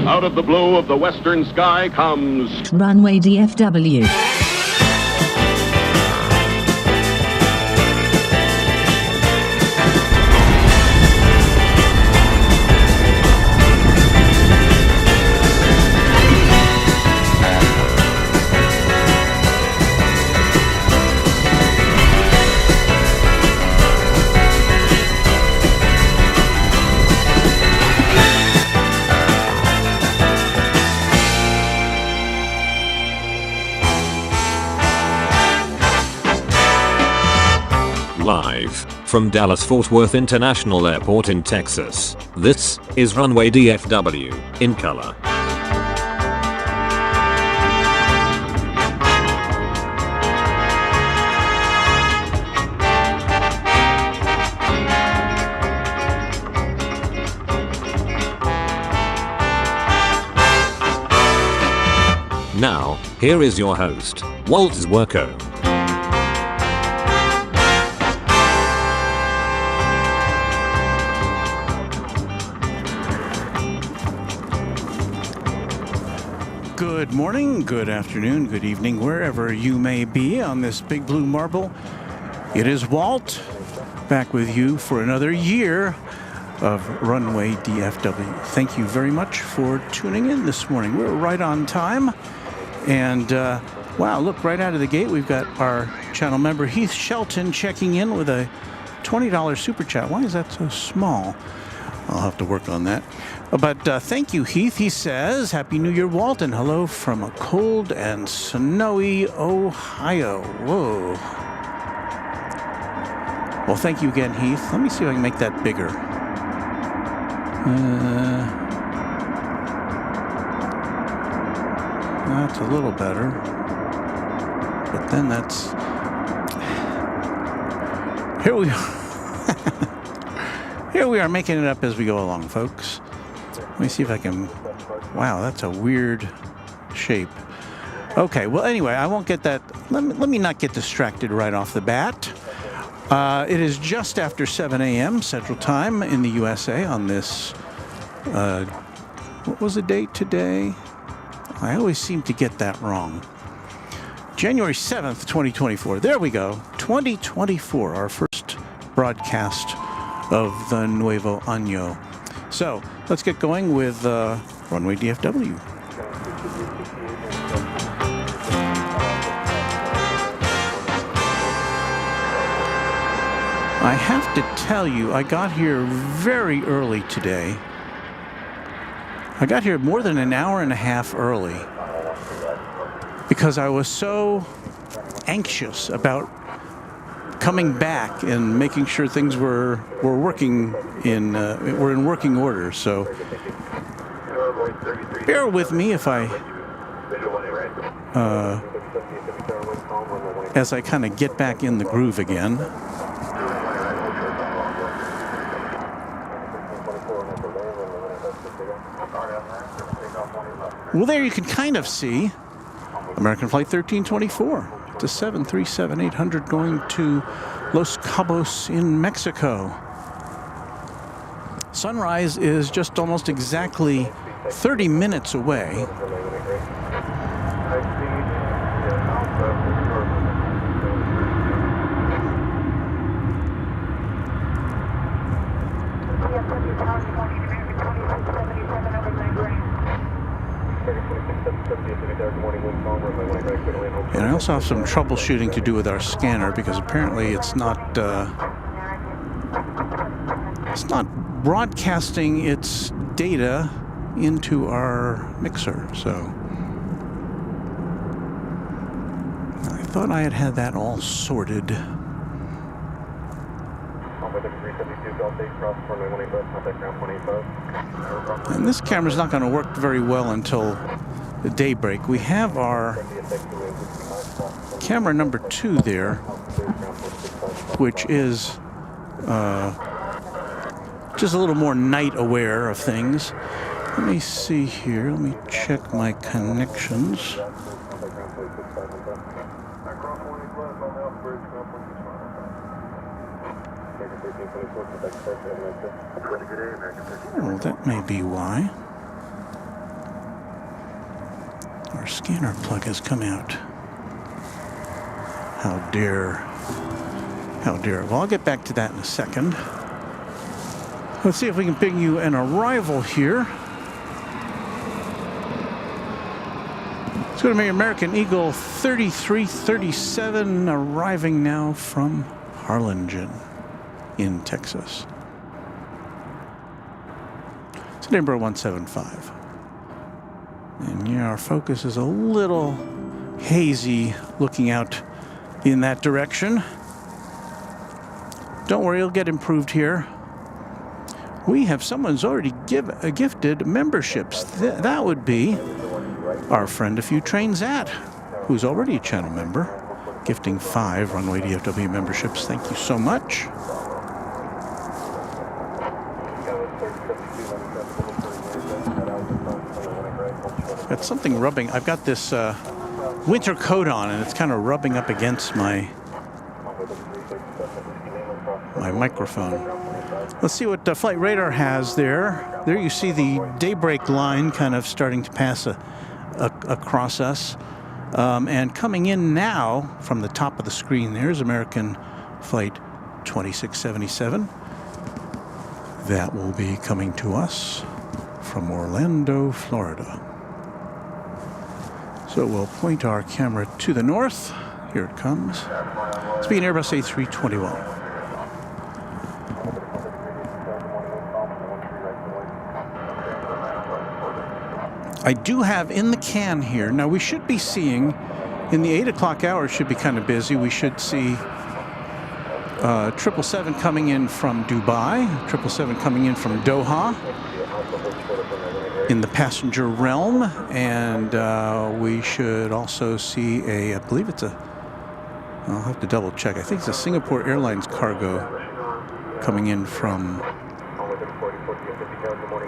Out of the blue of the western sky comes Runway DFW. Live from Dallas-Fort Worth International Airport in Texas, this is Runway DFW in color. Now, here is your host, Walt Zwerko. Good morning, good afternoon, good evening, wherever you may be on this big blue marble. It is Walt, back with you for another year of Runway DFW. Thank you very much for tuning in this morning. We're right on time. And, wow, look, right out of the gate, we've got our channel member Heath Shelton checking in with a $20 super chat. Why is that so small? I'll have to work on that. But thank you, Heath. He says, Happy New Year, Walt, and hello from a cold and snowy Ohio. Whoa. Well, thank you again, Heath. Let me see if I can make that bigger. That's a little better. But then that's... Here we are. Here we are making it up as we go along, folks. Let me see if I can... Wow, that's a weird shape. Okay, well, anyway, I won't get that... Let me not get distracted right off the bat. It is just after 7 a.m. Central Time in the USA on this... what was the date today? I always seem to get that wrong. January 7th, 2024. There we go. 2024, our first broadcast of the Nuevo Año. So, let's get going with Runway DFW. I have to tell you, I got here very early today. I got here more than an hour and a half early because I was so anxious about coming back and making sure things were working were in working order. So bear with me if I as I kind of get back in the groove again. Well, there you can kind of see American Flight 1324. It's a 737-800 going to Los Cabos in Mexico. Sunrise is just almost exactly 30 minutes away. And I also have some troubleshooting to do with our scanner because apparently it's not broadcasting its data into our mixer. So I thought I had that all sorted. And this camera's not going to work very well until the daybreak. We have our camera number 2 there, which is just a little more night aware of things. Let me see here. Let me check my connections. Oh, that may be why. Our scanner plug has come out. How dare. How dare. Well, I'll get back to that in a second. Let's see if we can ping you an arrival here. It's going to be American Eagle 3337 arriving now from Harlingen in Texas. It's Edinburgh 175. And yeah, our focus is a little hazy looking out in that direction. Don't worry, it'll get improved here. We have someone's already gifted memberships. That would be our friend A Few Trains At, who's already a channel member, gifting 5 Runway DFW memberships. Thank you so much. Got something rubbing. I've got this winter coat on, and it's kind of rubbing up against my microphone. Let's see what Flight Radar has there. There you see the daybreak line kind of starting to pass across us. And coming in now from the top of the screen, there's American Flight 2677. That will be coming to us from Orlando, Florida. So we'll point our camera to the north. Here it comes. It's being Airbus A321. I do have in the can here. Now we should be seeing, in the 8 o'clock hour should be kind of busy. We should see 777 coming in from Dubai, 777 coming in from Doha in the passenger realm. And we should also see I believe it's I'll have to double check. I think it's a Singapore Airlines cargo coming in from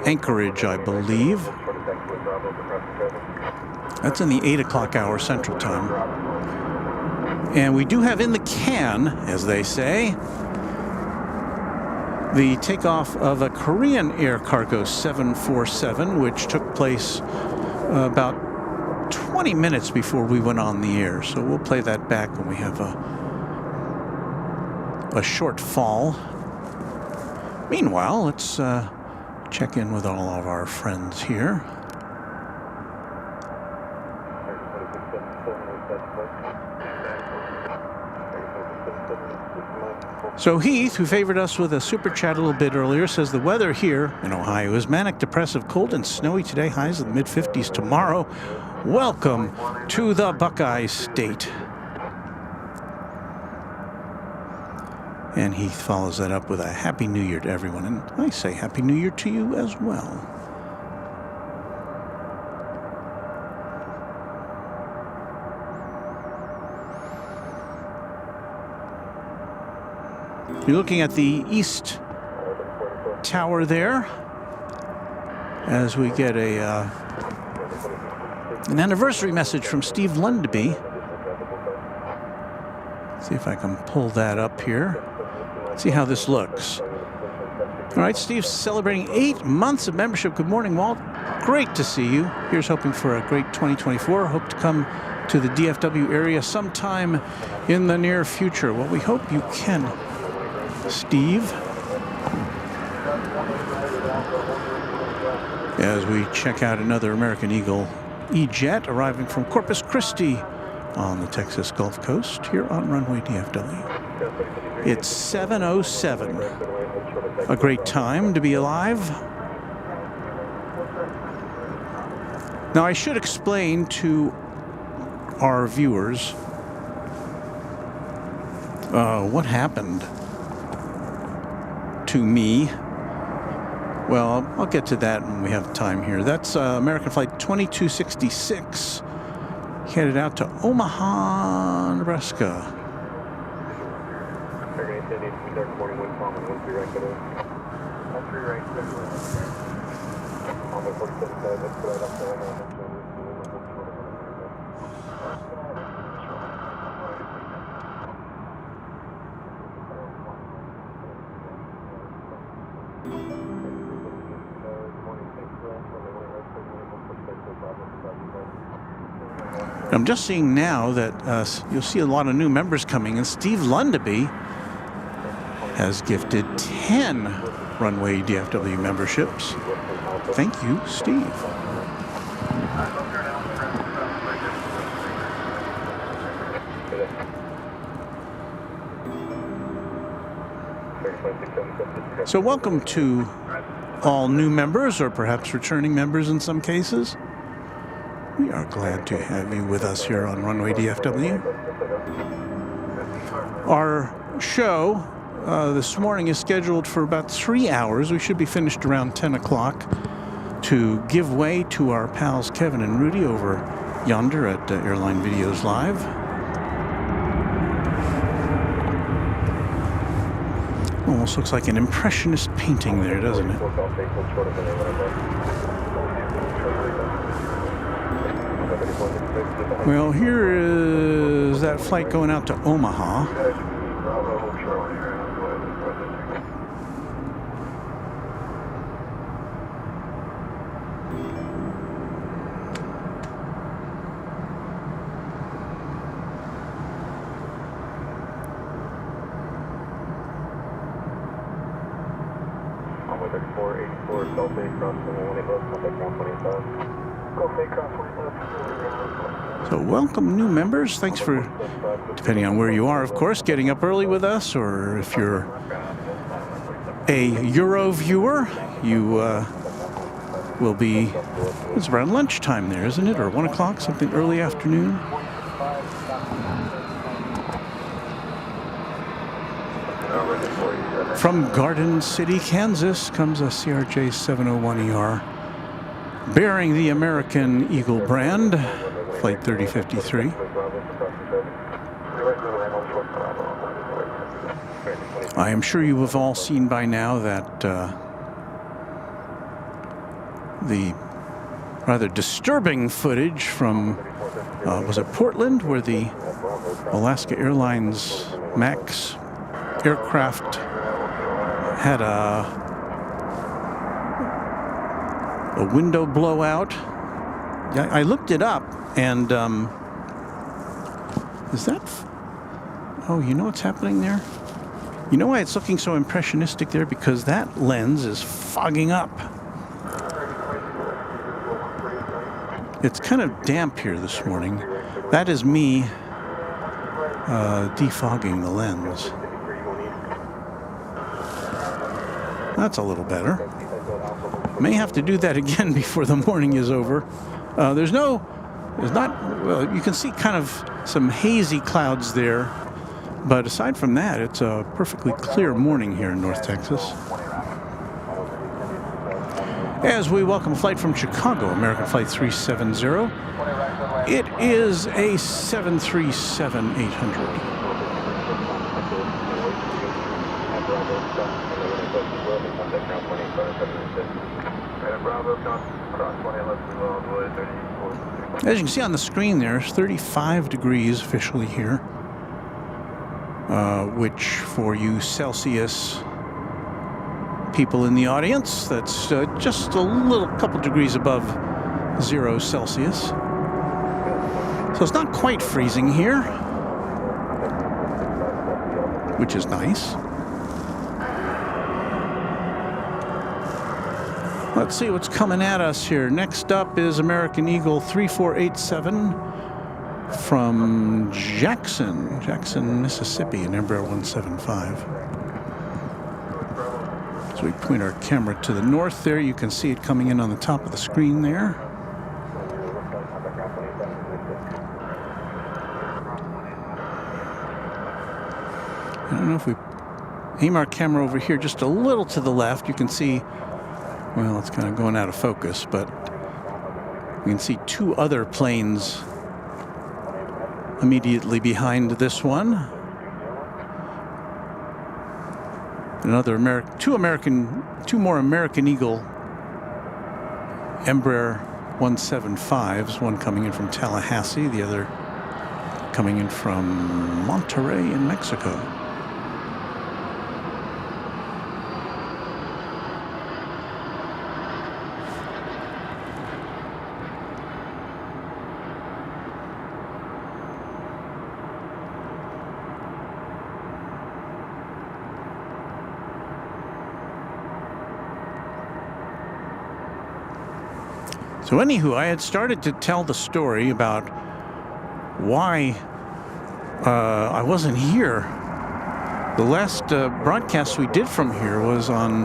Anchorage, I believe. That's in the 8 o'clock hour Central Time. And we do have in the can, as they say, the takeoff of a Korean Air Cargo 747, which took place about 20 minutes before we went on the air. So we'll play that back when we have a short fall. Meanwhile, let's check in with all of our friends here. So Heath, who favored us with a super chat a little bit earlier, says the weather here in Ohio is manic depressive, cold and snowy today, highs in the mid-50s tomorrow. Welcome to the Buckeye State. And Heath follows that up with a Happy New Year to everyone. And I say Happy New Year to you as well. You're looking at the East Tower there as we get an anniversary message from Steve Lundaby. See if I can pull that up here. See how this looks. All right, Steve's celebrating 8 months of membership. Good morning, Walt. Great to see you. Here's hoping for a great 2024. Hope to come to the DFW area sometime in the near future. Well, we hope you can, Steve. As we check out another American Eagle E-Jet arriving from Corpus Christi on the Texas Gulf Coast here on Runway DFW. It's 7:07. A great time to be alive. Now, I should explain to our viewers what happened to me. Well, I'll get to that when we have time here. That's American Flight 2266, headed out to Omaha, Nebraska. I'm just seeing now that you'll see a lot of new members coming, and Steve Lundaby has gifted 10 Runway DFW memberships. Thank you, Steve. So welcome to all new members, or perhaps returning members in some cases. We are glad to have you with us here on Runway DFW. Our show this morning is scheduled for about 3 hours. We should be finished around 10 o'clock to give way to our pals Kevin and Rudy over yonder at Airline Videos Live. Almost looks like an impressionist painting there, doesn't it? Well, here is that flight going out to Omaha. So welcome new members. Thanks for, depending on where you are, of course, getting up early with us, or if you're a Euro viewer, you will be, it's around lunchtime there, isn't it? Or 1 o'clock, something early afternoon. From Garden City, Kansas, comes a CRJ 701ER bearing the American Eagle brand, Flight 3053. I am sure you have all seen by now that the rather disturbing footage from, was it Portland, where the Alaska Airlines MAX aircraft had a window blowout. I looked it up, and is that? Oh, you know what's happening there? You know why it's looking so impressionistic there? Because that lens is fogging up. It's kind of damp here this morning. That is me defogging the lens. That's a little better. May have to do that again before the morning is over. There's not, well, you can see kind of some hazy clouds there, but aside from that, it's a perfectly clear morning here in North Texas. As we welcome a flight from Chicago, American Flight 370. It is a 737-800. As you can see on the screen there, it's 35 degrees officially here, which for you Celsius people in the audience, that's just a little couple degrees above 0 Celsius. So it's not quite freezing here, which is nice. Let's see what's coming at us here. Next up is American Eagle 3487 from Jackson, Mississippi, in Embraer 175. So we point our camera to the north there. You can see it coming in on the top of the screen there. I don't know if we aim our camera over here just a little to the left, you can see, well, it's kind of going out of focus, but you can see two other planes immediately behind this one. Two more American Eagle Embraer 175s, one coming in from Tallahassee, the other coming in from Monterrey in Mexico. So anywho, I had started to tell the story about why I wasn't here. The last broadcast we did from here was on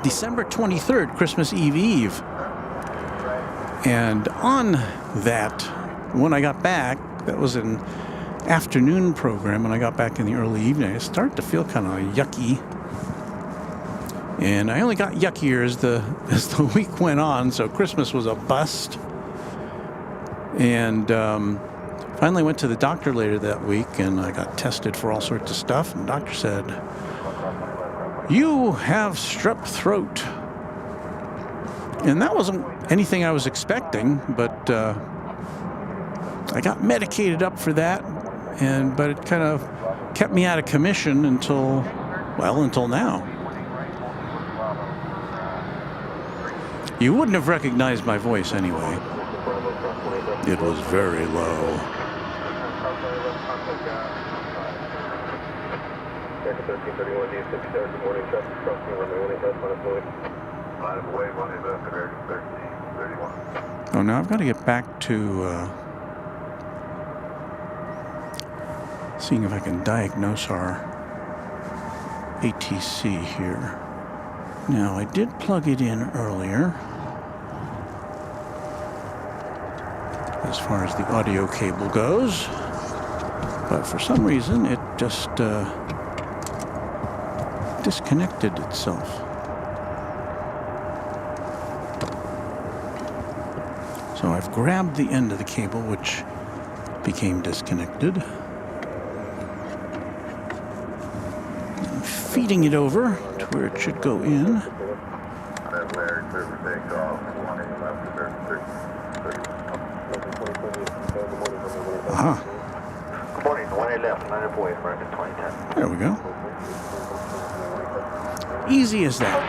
December 23rd, Christmas Eve. And on that, when I got back, that was an afternoon program. When I got back in the early evening, I started to feel kind of yucky. And I only got yuckier as the week went on, so Christmas was a bust. And finally went to the doctor later that week, and I got tested for all sorts of stuff. And the doctor said, "You have strep throat." And that wasn't anything I was expecting, but I got medicated up for that. But it kind of kept me out of commission until now. You wouldn't have recognized my voice anyway. It was very low. Oh, now I've got to get back to seeing if I can diagnose our ATC here. Now, I did plug it in earlier, as far as the audio cable goes, but for some reason it just disconnected itself. So I've grabbed the end of the cable, which became disconnected. I'm feeding it over to where it should go in. Aha. Good morning, 1 left, 9 boy, American 2010. There we go. Easy as that.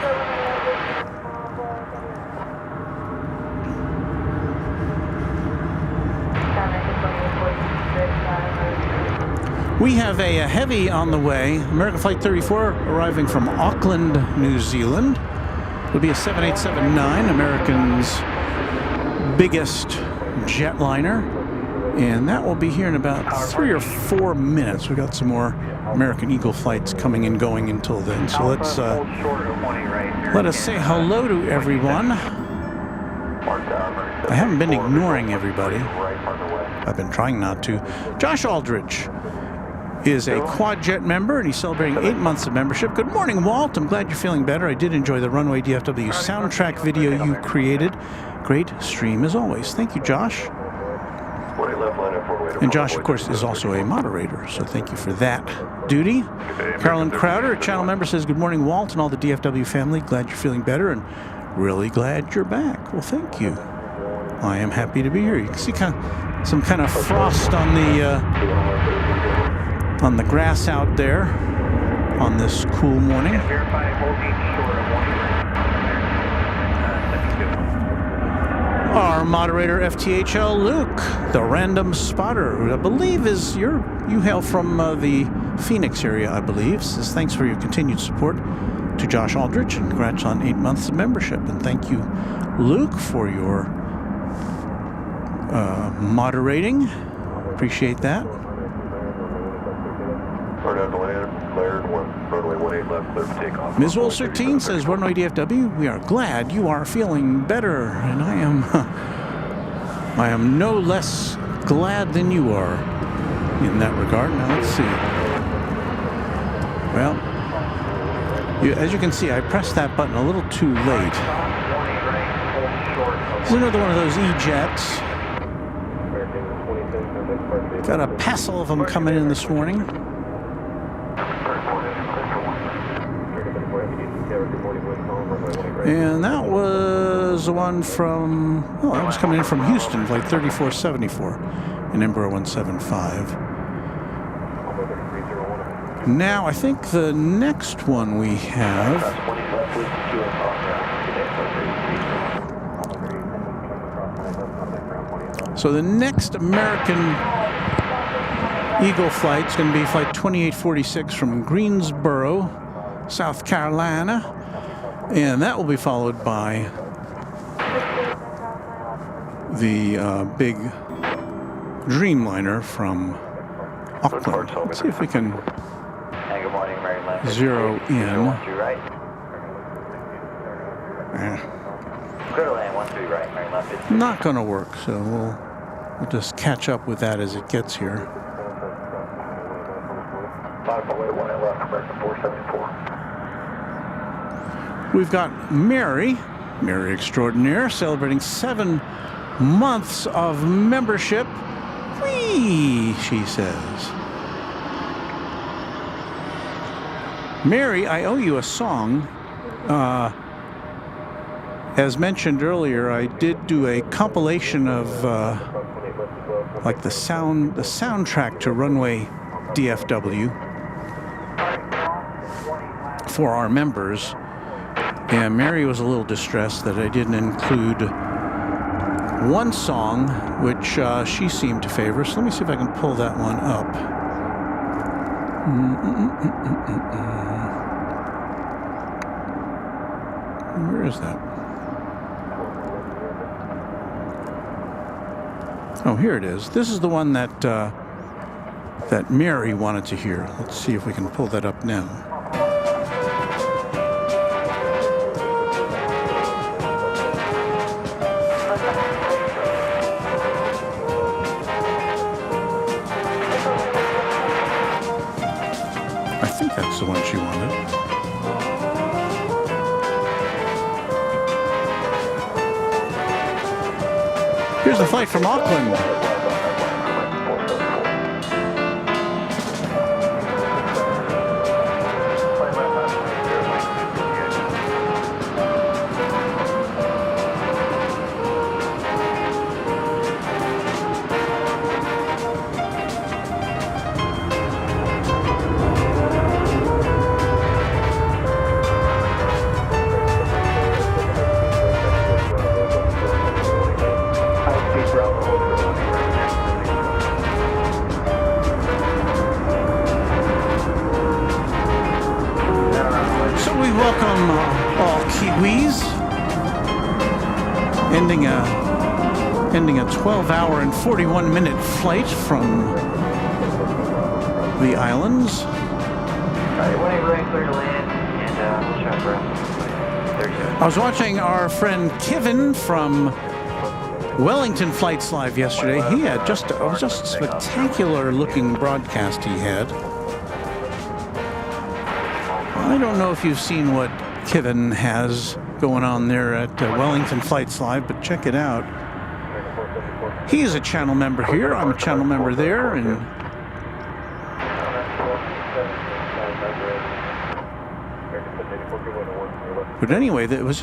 We have a heavy on the way. American Flight 34 arriving from Auckland, New Zealand. It'll be a 7879, American's biggest jetliner. And that will be here in about 3 or 4 minutes. We've got some more American Eagle flights coming and going until then. So let's let us say hello to everyone. I haven't been ignoring everybody. I've been trying not to. Josh Aldridge is a quad jet member, and he's celebrating 8 months of membership. Good morning, Walt. I'm glad you're feeling better. I did enjoy the Runway DFW soundtrack video you created. Great stream as always. Thank you, Josh. And Josh, of course, is also a moderator, so thank you for that duty. Carolyn Crowder, a channel member, says, good morning, Walt, and all the DFW family. Glad you're feeling better, and really glad you're back. Well, thank you. I am happy to be here. You can see some kind of frost on the grass out there on this cool morning. Our moderator, FTHL Luke, the random spotter, who I believe is you hail from the Phoenix area, I believe, says thanks for your continued support to Josh Aldridge, and congrats on 8 months of membership. And thank you, Luke, for your moderating. Appreciate that. Ms. Wolsertine says, Runway DFW, we are glad you are feeling better. And I am no less glad than you are in that regard. Now, let's see. Well, as you can see, I pressed that button a little too late. This is another one of those E-jets. Got a passel of them coming in this morning. And that was the one from, that was coming in from Houston, flight 3474 in Embraer 175. Now, I think the next one we have so the next American Eagle flight is going to be flight 2846 from Greensboro, South Carolina, and that will be followed by the big Dreamliner from Auckland. Let's see if we can zero in. Not going to work, so we'll just catch up with that as it gets here. We've got Mary Extraordinaire, celebrating 7 months of membership. Whee, she says. Mary, I owe you a song. As mentioned earlier, I did do a compilation of like the soundtrack to Runway DFW for our members. And Mary was a little distressed that I didn't include one song, which she seemed to favor. So let me see if I can pull that one up. Where is that? Oh, here it is. This is the one that that Mary wanted to hear. Let's see if we can pull that up now. I think that's the one she wanted. Here's the flight from Auckland. ending a 12-hour and 41-minute flight from the islands. Alright, 18 right, clear to land, and we'll try for 37. I was watching our friend Kevin from Wellington Flights Live yesterday. He had just a spectacular looking broadcast he had. I don't know if you've seen what Kevin has going on there at Wellington Flights Live, but check it out. He's a channel member here. I'm a channel member there, and but anyway, it was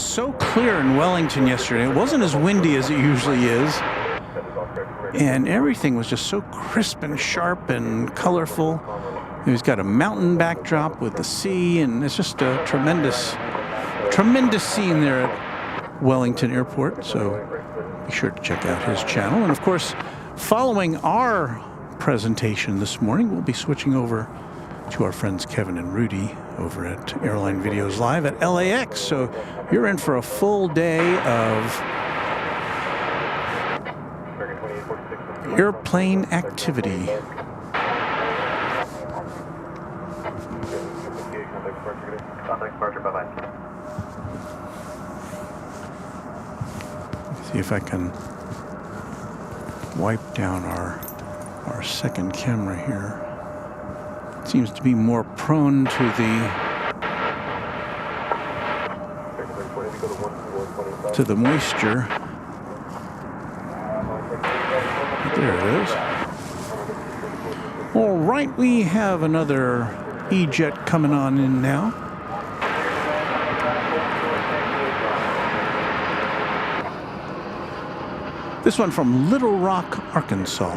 so clear in Wellington yesterday. It wasn't as windy as it usually is, and everything was just so crisp and sharp and colorful. He's got a mountain backdrop with the sea, and it's just a tremendous scene there at Wellington Airport. So be sure to check out his channel. And of course, following our presentation this morning, we'll be switching over to our friends Kevin and Rudy over at Airline Videos Live at LAX. So you're in for a full day of airplane activity. See if I can wipe down our second camera here. It seems to be more prone to the moisture. There it is. All right, we have another E-jet coming on in now. This one from Little Rock, Arkansas.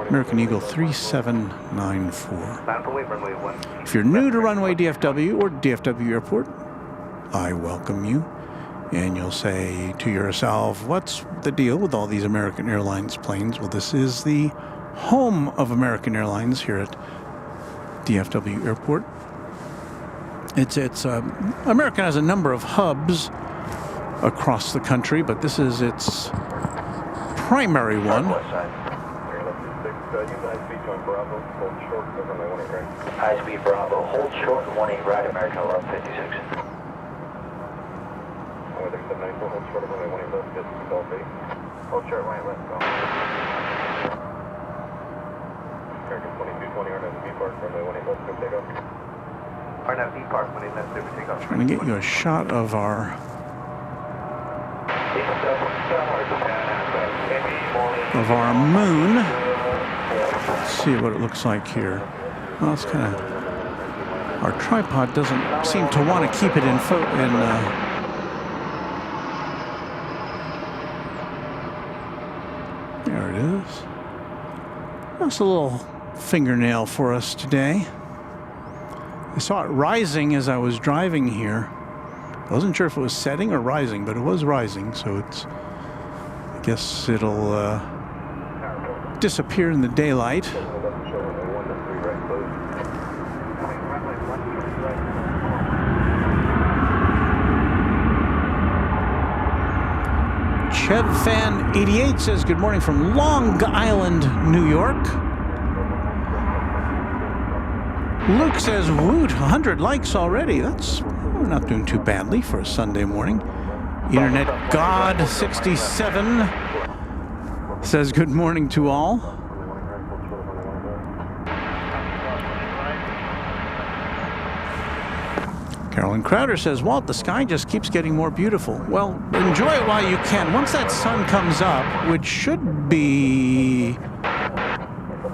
American Eagle 3794. If you're new to Runway DFW or DFW Airport, I welcome you. And you'll say to yourself, what's the deal with all these American Airlines planes? Well, this is the home of American Airlines here at DFW Airport. American has a number of hubs across the country, but this is its primary one. High speed Bravo, hold short 18 right, American 1156. Hold short 18 left, go. American 2220, RNAV Park, runway 18 left, go take off. RNAV Park, 18 left, super take off. Trying to get you a shot of our moon. Let's see what it looks like here. Well, it's kind of, our tripod doesn't seem to want to keep it in there it is. That's a little fingernail for us today. I saw it rising as I was driving here. I wasn't sure if it was setting or rising, but it was rising, so it's, I guess it'll disappear in the daylight. ChevFan88 says, good morning from Long Island, New York. Luke says, woot, 100 likes already. We're not doing too badly for a Sunday morning. Internet God 67 says, good morning to all. Carolyn Crowder says, Walt, the sky just keeps getting more beautiful. Well, enjoy it while you can. Once that sun comes up, which should be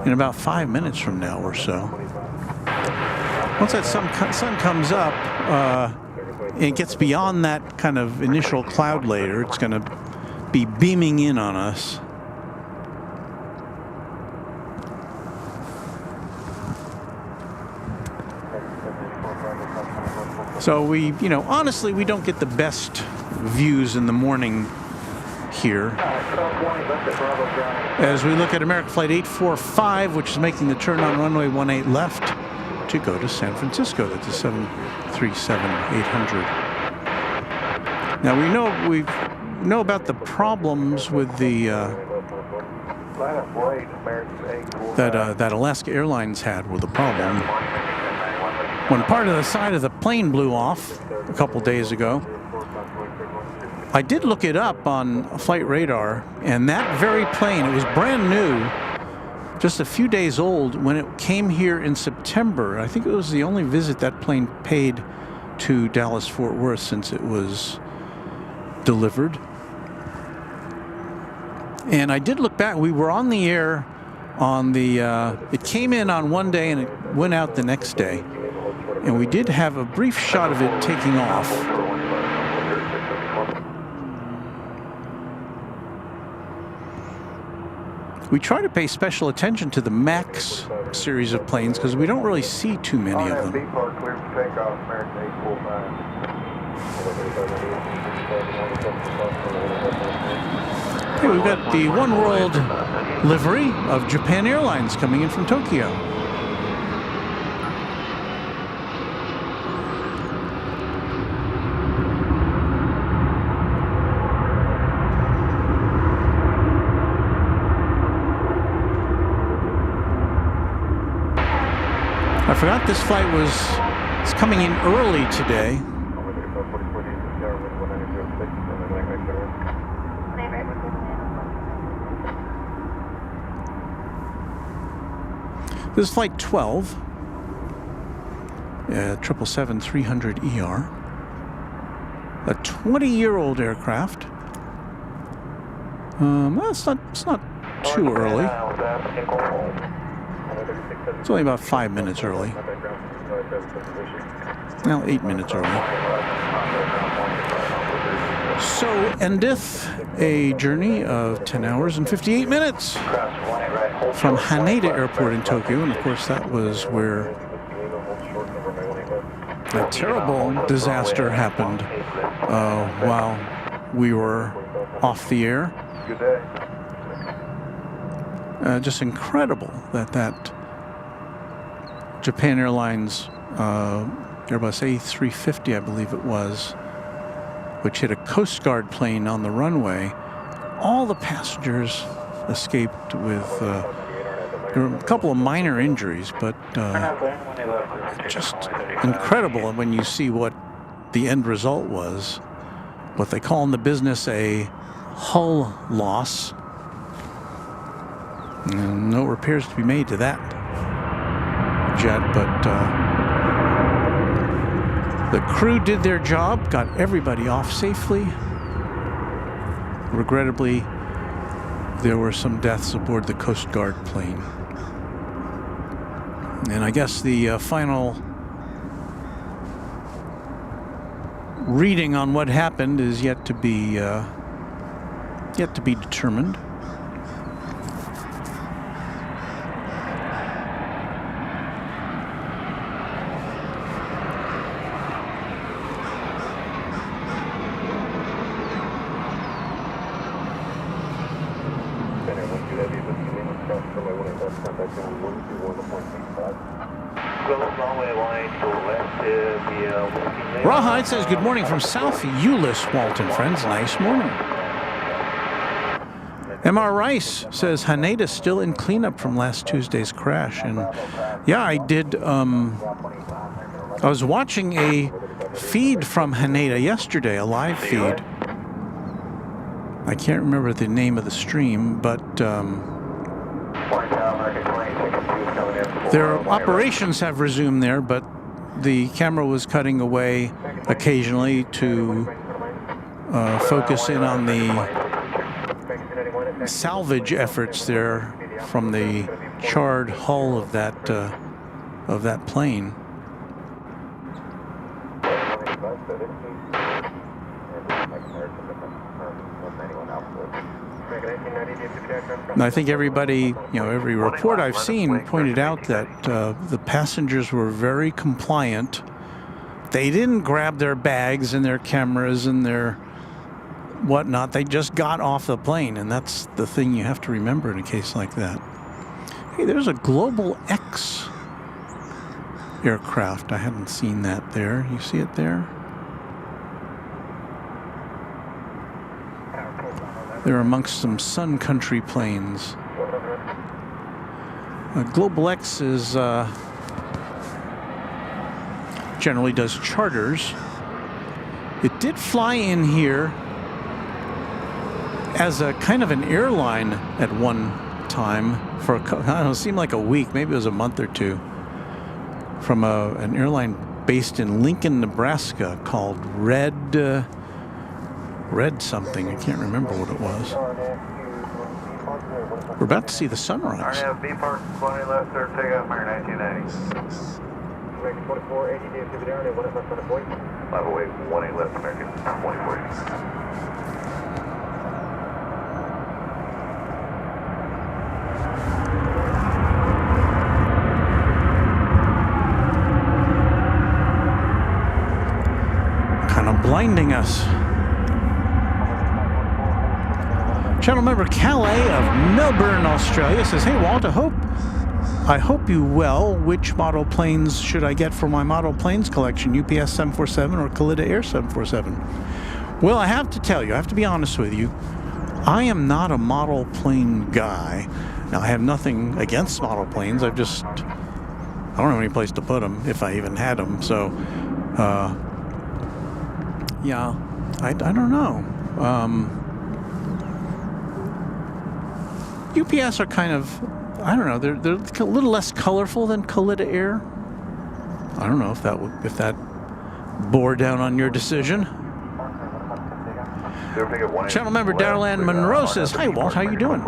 in about 5 minutes from now or so. Once that sun comes up, it gets beyond that kind of initial cloud layer. It's going to be beaming in on us. So we, honestly, we don't get the best views in the morning here. As we look at American Flight 845, which is making the turn on runway 18 left to go to San Francisco. That's a 737-800. Now we know know about the problems with the that Alaska Airlines had with the problem. When part of the side of the plane blew off a couple days ago, I did look it up on flight radar, and that very plane, it was brand new, just a few days old when it came here in September. I think it was the only visit that plane paid to Dallas-Fort Worth since it was delivered. And I did look back. We were on the air on the, it came in on one day and it went out the next day. And we did have a brief shot of it taking off. We try to pay special attention to the MAX series of planes because we don't really see too many of them. Hey, we've got the One World livery of Japan Airlines coming in from Tokyo. I forgot this flight was coming in early today. This is flight 12, 777-300ER, a 20-year-old aircraft. Well, it's not too early. It's only about 5 minutes early. Well, 8 minutes early. So endeth a journey of 10 hours and 58 minutes from Haneda Airport in Tokyo. And of course, that was where a terrible disaster happened while we were off the air. Just incredible that Japan Airlines Airbus A350, I believe it was, which hit a Coast Guard plane on the runway. All the passengers escaped with, there were a couple of minor injuries, but just incredible when you see what the end result was. What they call in the business a hull loss. And no repairs to be made to that jet, but the crew did their job, got everybody off safely. Regrettably, there were some deaths aboard the Coast Guard plane. And I guess the final reading on what happened is yet to be determined. Rawhide says, good morning from South Euless, Walton, friends. Nice morning. M.R. Rice says, Haneda's still in cleanup from last Tuesday's crash. And yeah, I did. I was watching a feed from Haneda yesterday, a live feed. I can't remember the name of the stream, but their operations have resumed there, but the camera was cutting away occasionally to focus in on the salvage efforts there from the charred hull of that plane. And I think everybody, every report I've seen pointed out that the passengers were very compliant. They didn't grab their bags and their cameras and their whatnot. They just got off the plane, and that's the thing you have to remember in a case like that. Hey, there's a Global X aircraft. I hadn't seen that there. You see it there? They're amongst some Sun Country planes. Global X is generally does charters. It did fly in here as a kind of an airline at one time for I don't know, it seemed like a week, maybe it was a month or two, from an airline based in Lincoln, Nebraska called Red something. I can't remember what it was. We're about to see the sunrise. RNAV Park 20 left, sir, take off, Mary 1990. American 2480, DFW RNAV, what is left on the point? 508, 18 left, American 2480. Kind of blinding us. Channel member Calais of Melbourne, Australia says, "Hey Walt, I hope you well. Which model planes should I get for my model planes collection? UPS 747 or Kalitta Air 747?" Well, I have to tell you, I have to be honest with you, I am not a model plane guy. Now, I have nothing against model planes. I don't have any place to put them if I even had them. So, yeah, I don't know. UPS are kind of, I don't know, they're a little less colorful than Kalitta Air. I don't know if that bore down on your decision. Channel member Darlan Monroe says, "Hi Walt, how you doing?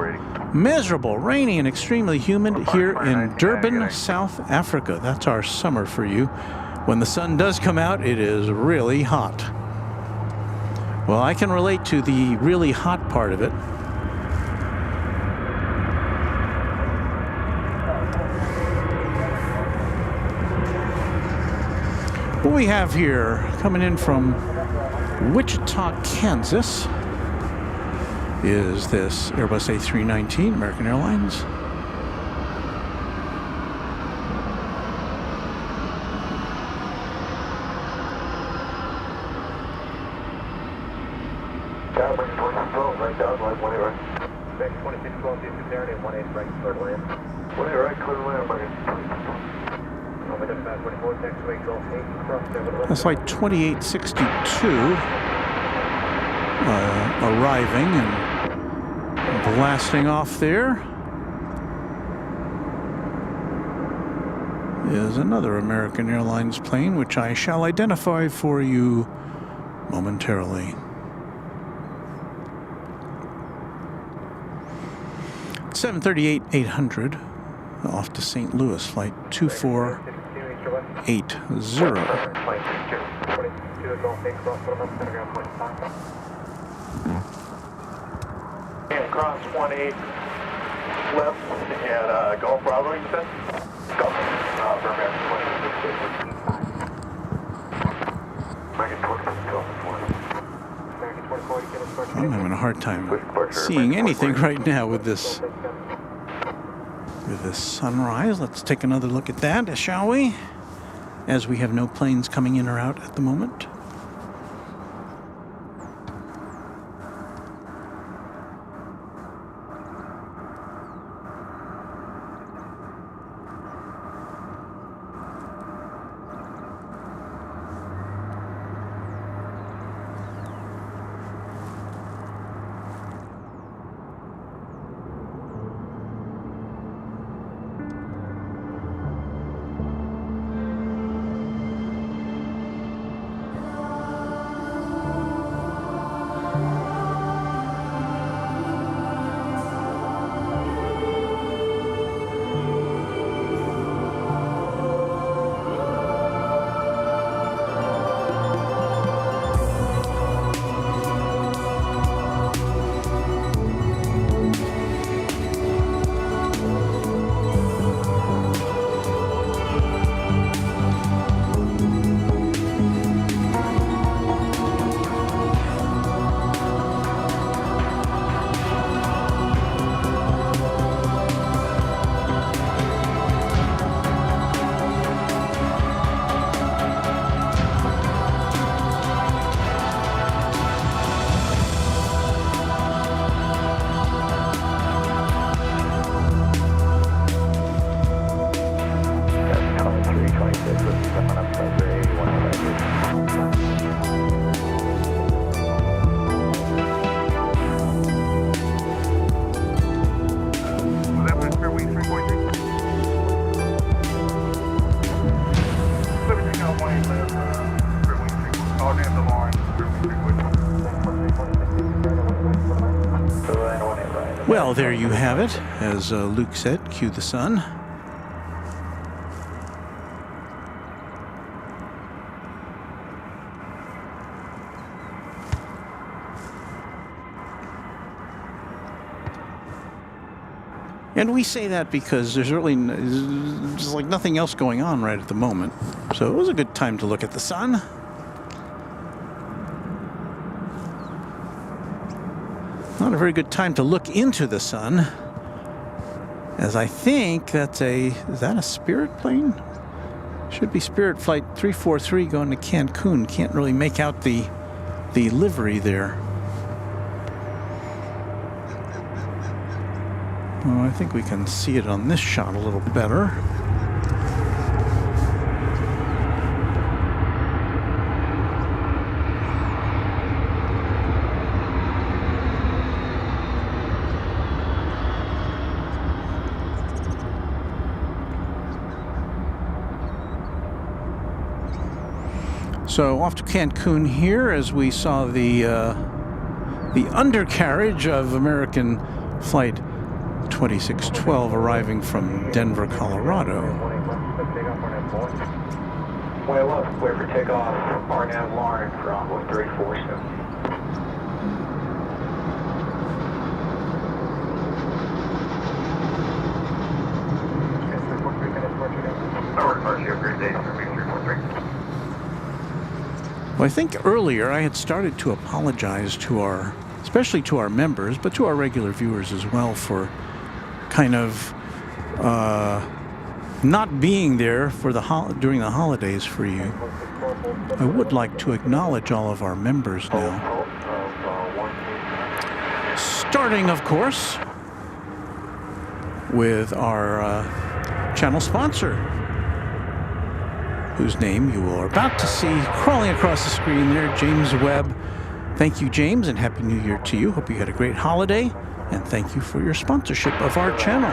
Miserable, rainy, and extremely humid here in Durban, South Africa. That's our summer for you. When the sun does come out, it is really hot." Well, I can relate to the really hot part of it. What we have here, coming in from Wichita, Kansas, is this Airbus A319, American Airlines. That's like 2862 arriving and blasting off there. Is another American Airlines plane, which I shall identify for you momentarily. 738-800 off to St. Louis, flight 2480. And cross 18 left and Golf Bravo, you said? Golf, I'm having a hard time seeing anything right now with this sunrise. Let's take another look at that, shall we? As we have no planes coming in or out at the moment. Well, there you have it. As Luke said, cue the sun. And we say that because there's really just like nothing else going on right at the moment. So it was a good time to look at the sun. Not a very good time to look into the sun, as I think that's is that a Spirit plane? Should be Spirit Flight 343 going to Cancun. Can't really make out the livery there. Oh, I think we can see it on this shot a little better. So off to Cancun here as we saw the undercarriage of American Flight 2612 arriving from Denver, Colorado. Way left, wait for takeoff, RNAV Lauren from 347. Well, I think earlier I had started to apologize to especially to our members, but to our regular viewers as well, for kind of not being there for during the holidays for you. I would like to acknowledge all of our members now. Starting, of course, with our channel sponsor, whose name you are about to see crawling across the screen there, James Webb. Thank you, James, and Happy New Year to you. Hope you had a great holiday, and thank you for your sponsorship of our channel.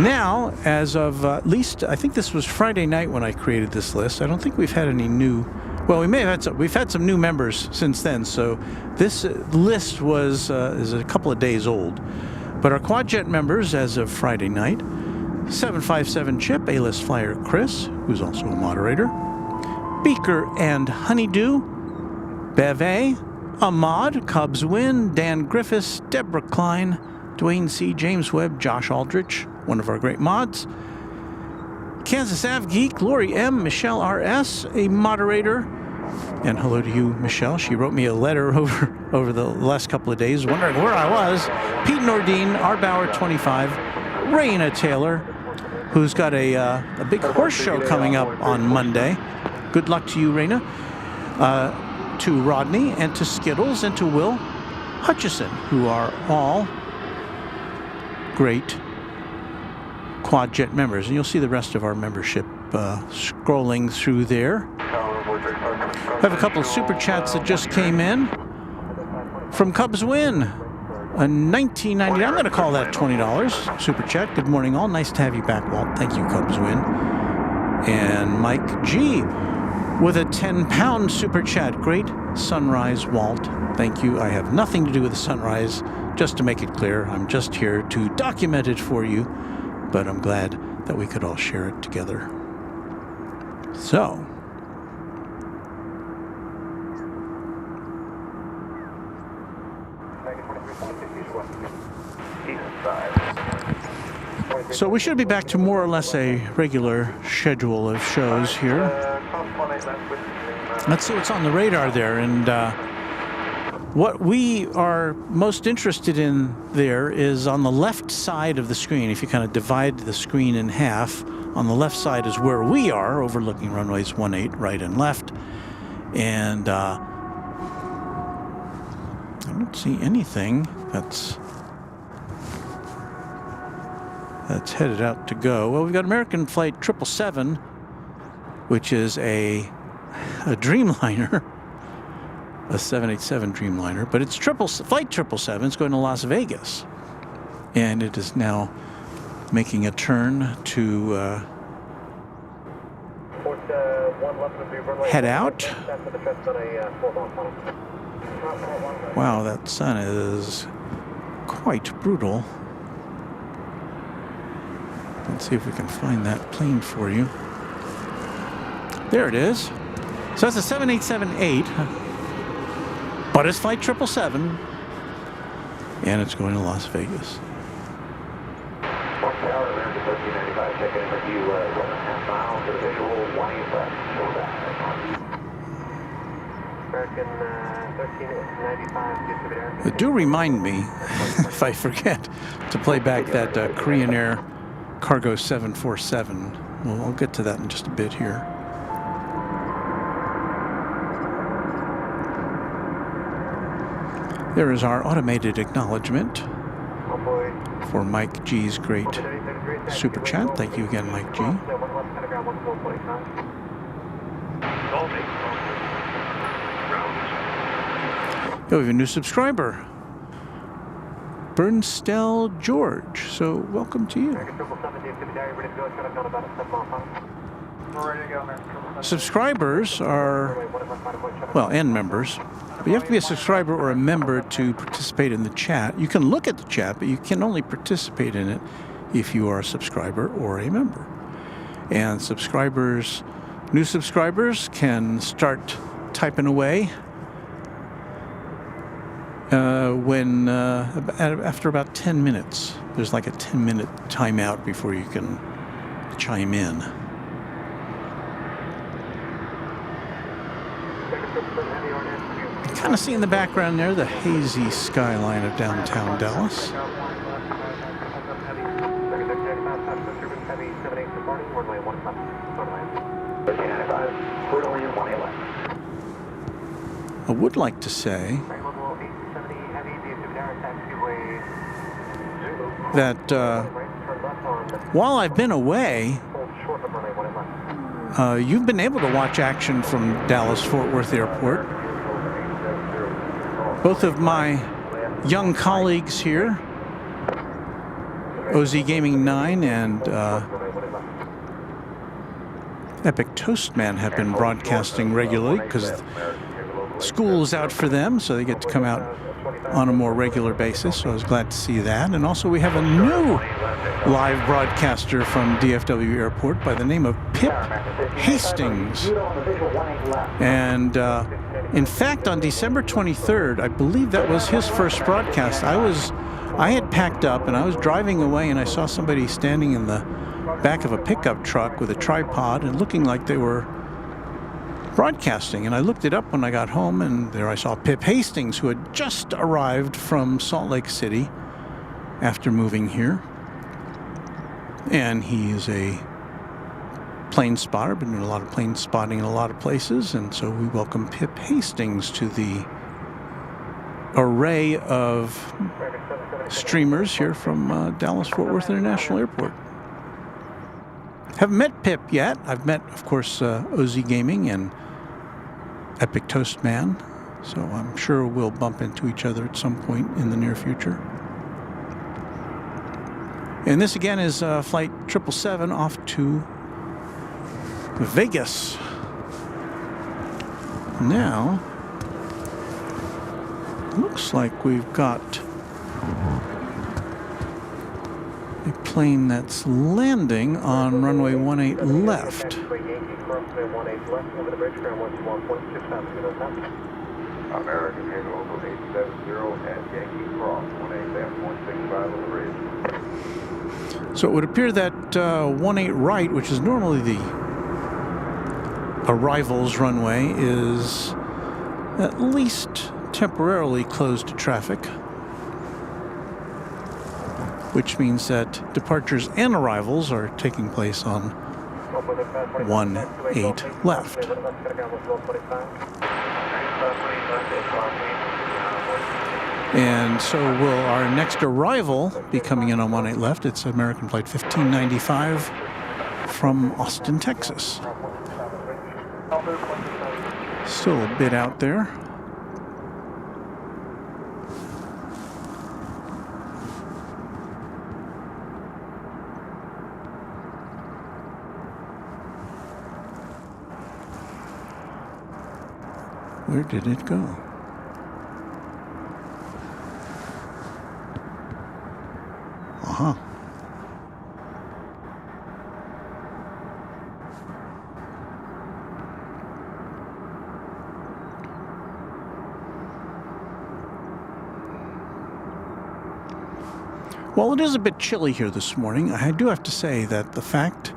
Now, as of at least, I think this was Friday night when I created this list. I don't think we've had any new, well, we've had some new members since then, so this list is a couple of days old. But our Quadjet members as of Friday night: 757 Chip, A-list flyer Chris, who's also a moderator, Beaker and Honeydew, Beve, Ahmad, Cubs Win, Dan Griffiths, Deborah Klein, Dwayne C., James Webb, Josh Aldrich, one of our great mods, Kansas Ave Geek, Lori M., Michelle R.S., a moderator, and hello to you, Michelle. She wrote me a letter over the last couple of days wondering where I was. Pete Nordine, R. Bauer 25, Raina Taylor, who's got a big horse show coming up on Monday. Good luck to you, Raina. To Rodney, and to Skittles, and to Will Hutchison, who are all great Quadjet members. And you'll see the rest of our membership scrolling through there. I have a couple of super chats that just came in from Cubs Win. A $19.99, I'm going to call that $20 super chat. Good morning, all. Nice to have you back, Walt. Thank you, Cubs Win. And Mike G with a £10 super chat. Great sunrise, Walt. Thank you. I have nothing to do with the sunrise, just to make it clear. I'm just here to document it for you, but I'm glad that we could all share it together. So, we should be back to more or less a regular schedule of shows here. Let's see what's on the radar there. And what we are most interested in there is on the left side of the screen. If you kind of divide the screen in half, on the left side is where we are, overlooking runways 18, right and left. And I don't see anything that's headed out to go. Well, we've got American Flight 777, which is a Dreamliner, a 787 Dreamliner, but it's Flight 777. It's going to Las Vegas, and it is now making a turn to head out. Wow, that sun is quite brutal. Let's see if we can find that plane for you. There it is. So that's a 7878, but it's flight 777, and it's going to Las Vegas. Do remind me, if I forget, to play back that Korean Air Cargo 747. Well, I'll get to that in just a bit here. There is our automated acknowledgement for Mike G's great super chat. Thank you again, Mike G. Oh, we have a new subscriber, Bernstell George. So welcome to you. Subscribers are, well, and members. But you have to be a subscriber or a member to participate in the chat. You can look at the chat, but you can only participate in it if you are a subscriber or a member. And subscribers, new subscribers can start typing away after about 10 minutes. There's like a 10-minute timeout before you can chime in. Kind of see in the background there the hazy skyline of downtown Dallas. I would like to say that while I've been away, you've been able to watch action from Dallas-Fort Worth Airport. Both of my young colleagues here, OZ Gaming 9 and Epic Toastman, have been broadcasting regularly because school is out for them, so they get to come out on a more regular basis. So I was glad to see that. And also we have a new live broadcaster from DFW Airport by the name of Pip Hastings. And in fact, on December 23rd, I believe that was his first broadcast. I had packed up and I was driving away, and I saw somebody standing in the back of a pickup truck with a tripod and looking like they were broadcasting. And I looked it up when I got home, and there I saw Pip Hastings, who had just arrived from Salt Lake City after moving here. And he's a plane spotter, been doing a lot of plane spotting in a lot of places, and so we welcome Pip Hastings to the array of streamers here from Dallas-Fort Worth International Airport. Haven't met Pip yet. I've met, of course, OZ Gaming and Epic Toastman, so I'm sure we'll bump into each other at some point in the near future. And this again is flight 777 off to Vegas. Now, looks like we've got a plane that's landing on runway 18 left. American Air Local 870 at Yankee Cross, 187.65 on the bridge. So it would appear that 18 right, which is normally the arrivals runway, is at least temporarily closed to traffic, which means that departures and arrivals are taking place on 18 left. And so will our next arrival be coming in on 18 left. It's American Flight 1595 from Austin, Texas. Still a bit out there. Where did it go? Uh-huh. Well, it is a bit chilly here this morning. I do have to say that the fact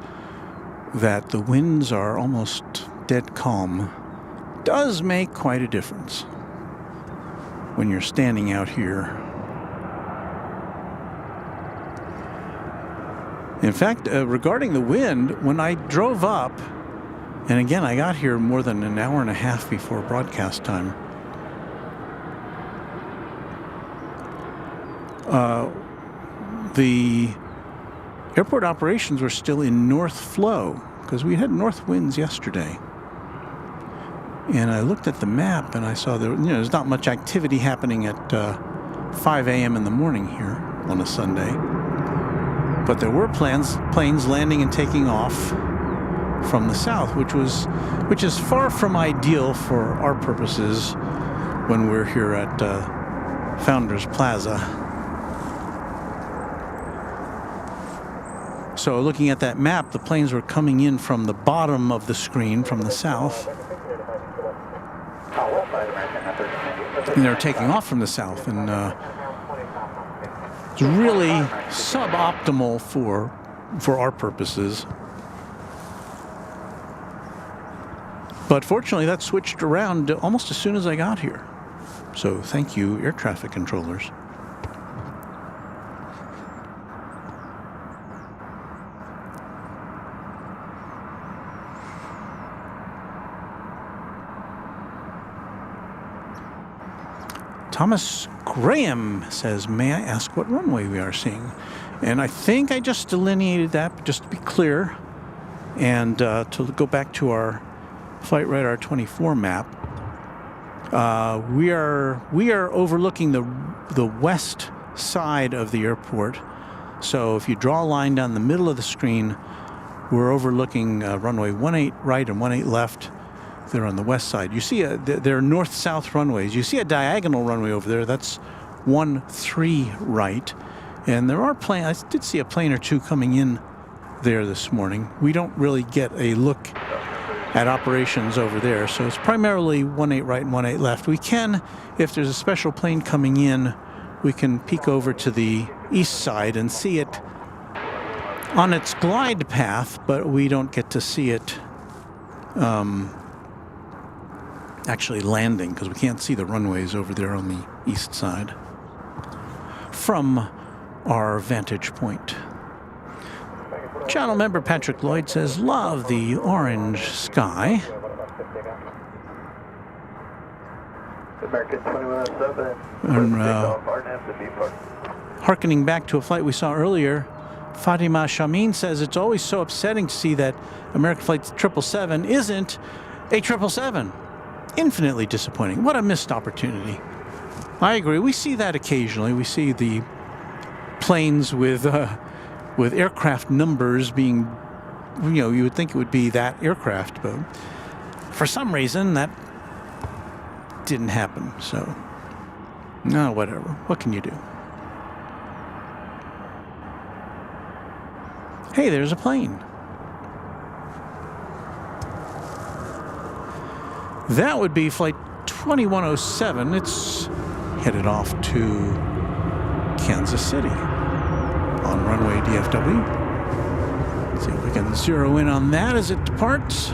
that the winds are almost dead calm does make quite a difference when you're standing out here. In fact, regarding the wind, when I drove up, and again, I got here more than an hour and a half before broadcast time, the airport operations were still in north flow because we had north winds yesterday. And I looked at the map and I saw there's not much activity happening at 5 a.m. in the morning here on a Sunday. But there were planes landing and taking off from the south, which is far from ideal for our purposes when we're here at Founders Plaza. So looking at that map, the planes were coming in from the bottom of the screen from the south. And they were taking off from the south. And it's really suboptimal for our purposes. But fortunately, that switched around almost as soon as I got here. So thank you, air traffic controllers. Thomas Graham says, may I ask what runway we are seeing? And I think I just delineated that, but just to be clear, and to go back to our Flight Radar 24 map, we are overlooking the west side of the airport. So if you draw a line down the middle of the screen, we're overlooking runway 18 right and 18 left. They're on the west side. You see, they're north-south runways. You see a diagonal runway over there. That's 13 right. And there are planes. I did see a plane or two coming in there this morning. We don't really get a look at operations over there. So it's primarily 18 right and 18 left. We can, if there's a special plane coming in, we can peek over to the east side and see it on its glide path, but we don't get to see it actually landing because we can't see the runways over there on the east side from our vantage point. Channel member Patrick Lloyd says, love the orange sky. American 2107. Harkening back to a flight we saw earlier, Fatima Shamin says it's always so upsetting to see that American Flight 777 isn't a 777. Infinitely disappointing. What a missed opportunity. I agree. We see that occasionally. We see the planes with aircraft numbers being, you would think it would be that aircraft, but for some reason that didn't happen. So, no, whatever. What can you do? Hey, there's a plane. That would be Flight 2107. It's headed off to Kansas City on runway DFW. Let's see if we can zero in on that as it departs.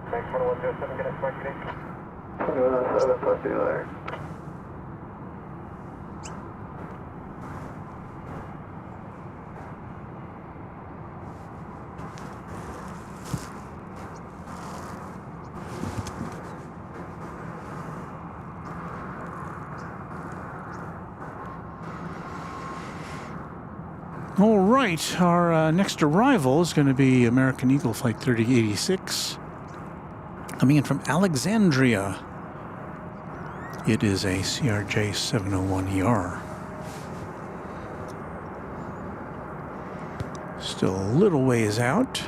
Thanks, 2107, get expect you. 2107, talk to you later. All right, our next arrival is going to be American Eagle Flight 3086, coming in from Alexandria. It is a CRJ 701ER. Still a little ways out.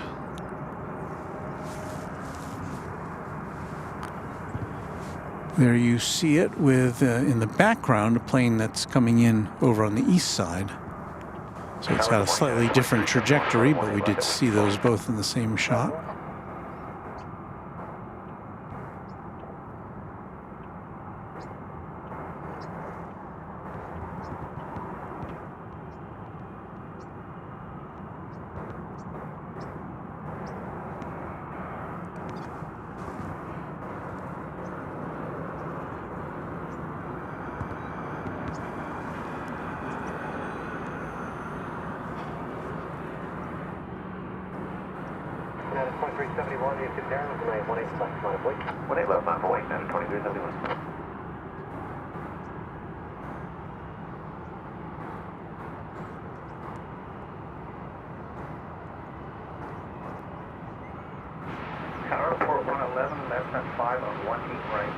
There you see it with, in the background, a plane that's coming in over on the east side. So it's got a slightly different trajectory, but we did see those both in the same shot. Airport 111, left hand 5 on 1 heat right.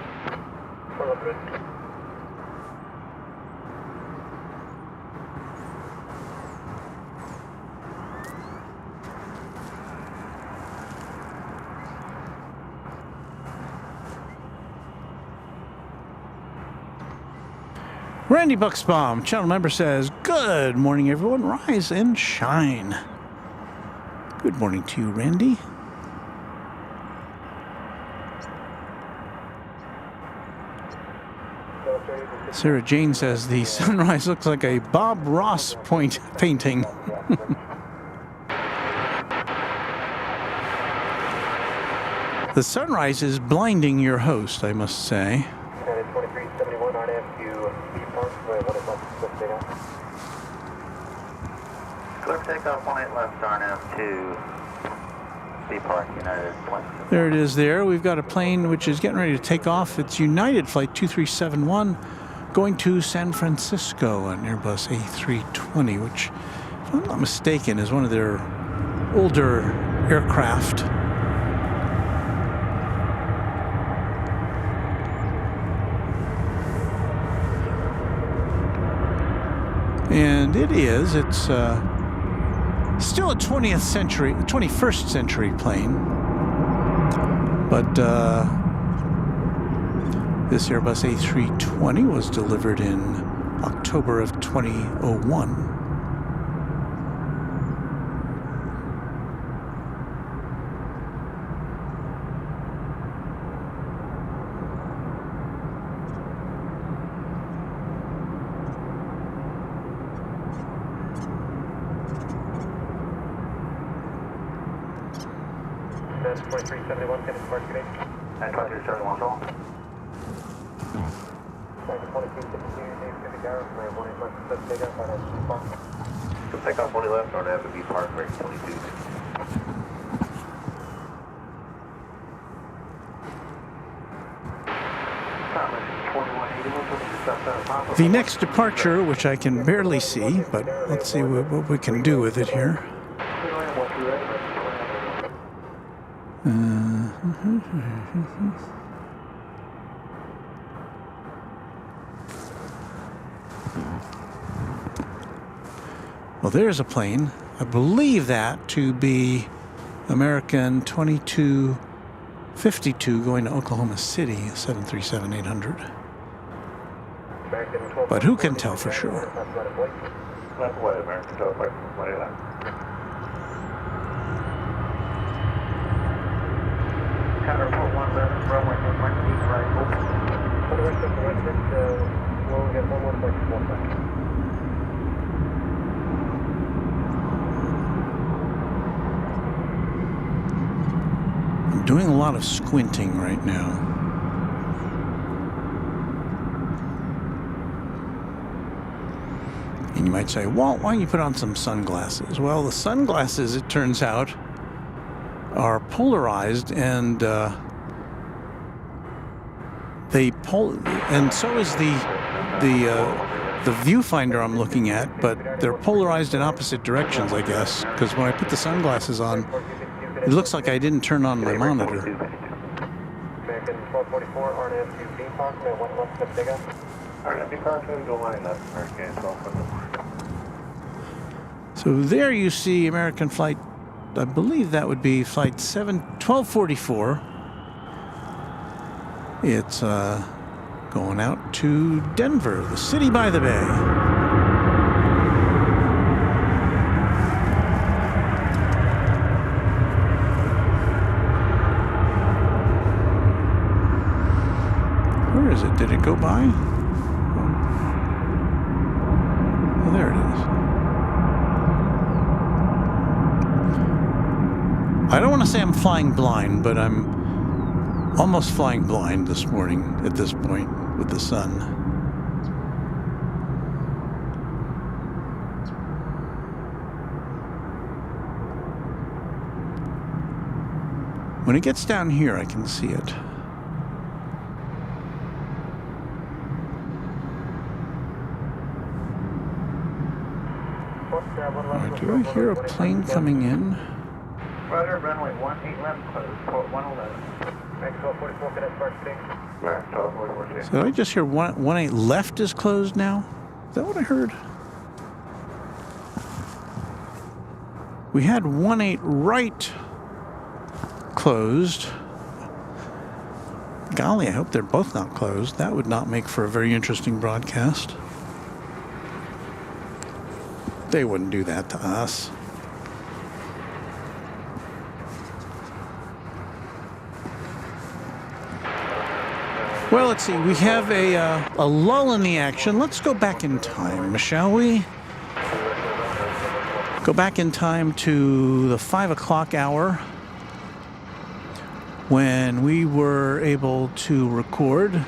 400. Randy Bucksbaum, channel member, says, "Good morning, everyone. Rise and shine." Good morning to you, Randy. Sarah Jane says the sunrise looks like a Bob Ross painting. The sunrise is blinding your host, I must say. 2371 RNF to B Park, clear for takeoff 18 left RNF to B Park, United. There it is there. We've got a plane which is getting ready to take off. It's United Flight 2371 going to San Francisco, an Airbus A320, which, if I'm not mistaken, is one of their older aircraft. And it is. It's still a 21st century plane. But this Airbus A320 was delivered in October of 2001. That's 2371, can it park today? And 2371 all. 2262, take off 20 left, or have to be parked right 22. The next departure, which I can barely see, but let's see what we can do with it here. Well, there's a plane. I believe that to be American 2252 going to Oklahoma City, 737-800. But who can tell for sure? Report 111, runway 1 right, open. For the rest of the we'll get 11.45. I'm doing a lot of squinting right now. And you might say, Walt, why don't you put on some sunglasses? Well, the sunglasses, it turns out, are polarized, and and so is the the viewfinder I'm looking at, but they're polarized in opposite directions, I guess, because when I put the sunglasses on, it looks like I didn't turn on my monitor. American 1244, RNF to B Park, 1 left to Big Up. RNF B Park, go line left, American 1244. So there you see American flight, I believe that would be flight 1244. It's going out to Denver, the city by the bay. Where is it? Did it go by? Oh, there it is. I don't want to say I'm flying blind, but I'm almost flying blind this morning at this point with the sun. When it gets down here, I can see it. Do I hear a plane coming in? Roger, runway 18 left, closed, port 111. Max 1244, cadet Spark 6. Max 1244, So did I just hear 18 left is closed now? Is that what I heard? We had 18 right closed. Golly, I hope they're both not closed. That would not make for a very interesting broadcast. They wouldn't do that to us. Well, let's see. We have a lull in the action. Let's go back in time, shall we? Go back in time to the 5 o'clock hour when we were able to record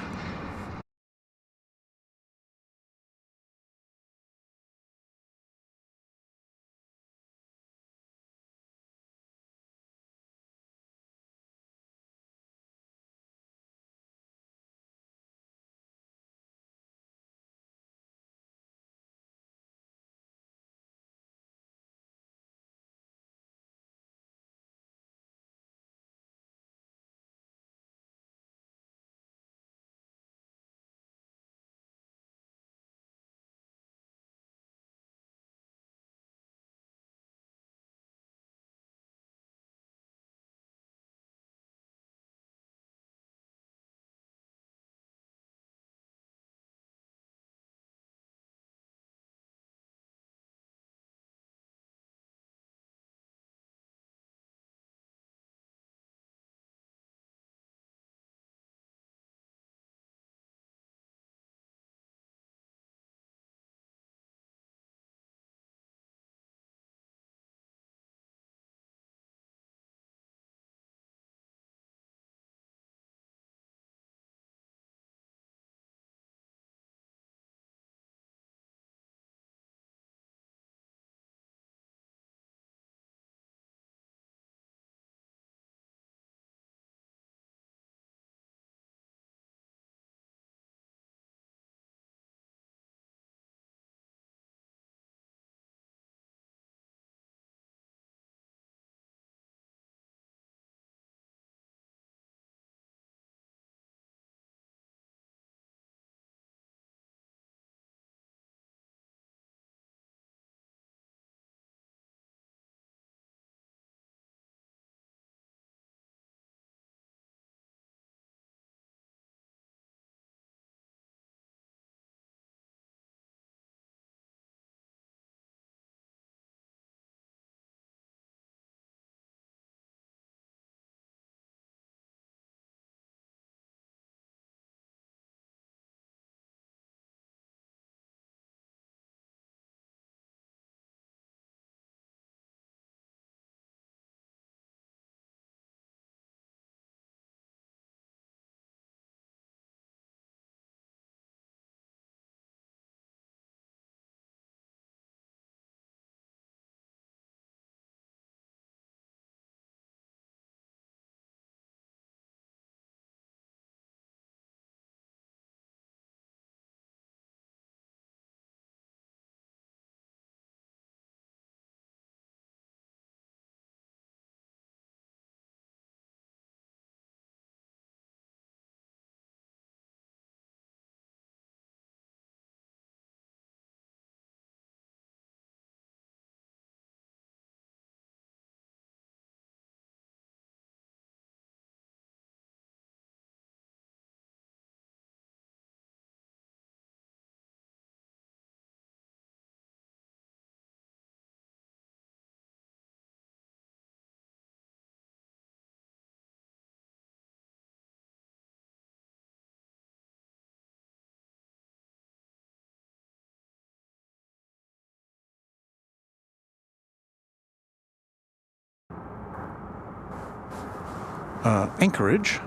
Anchorage.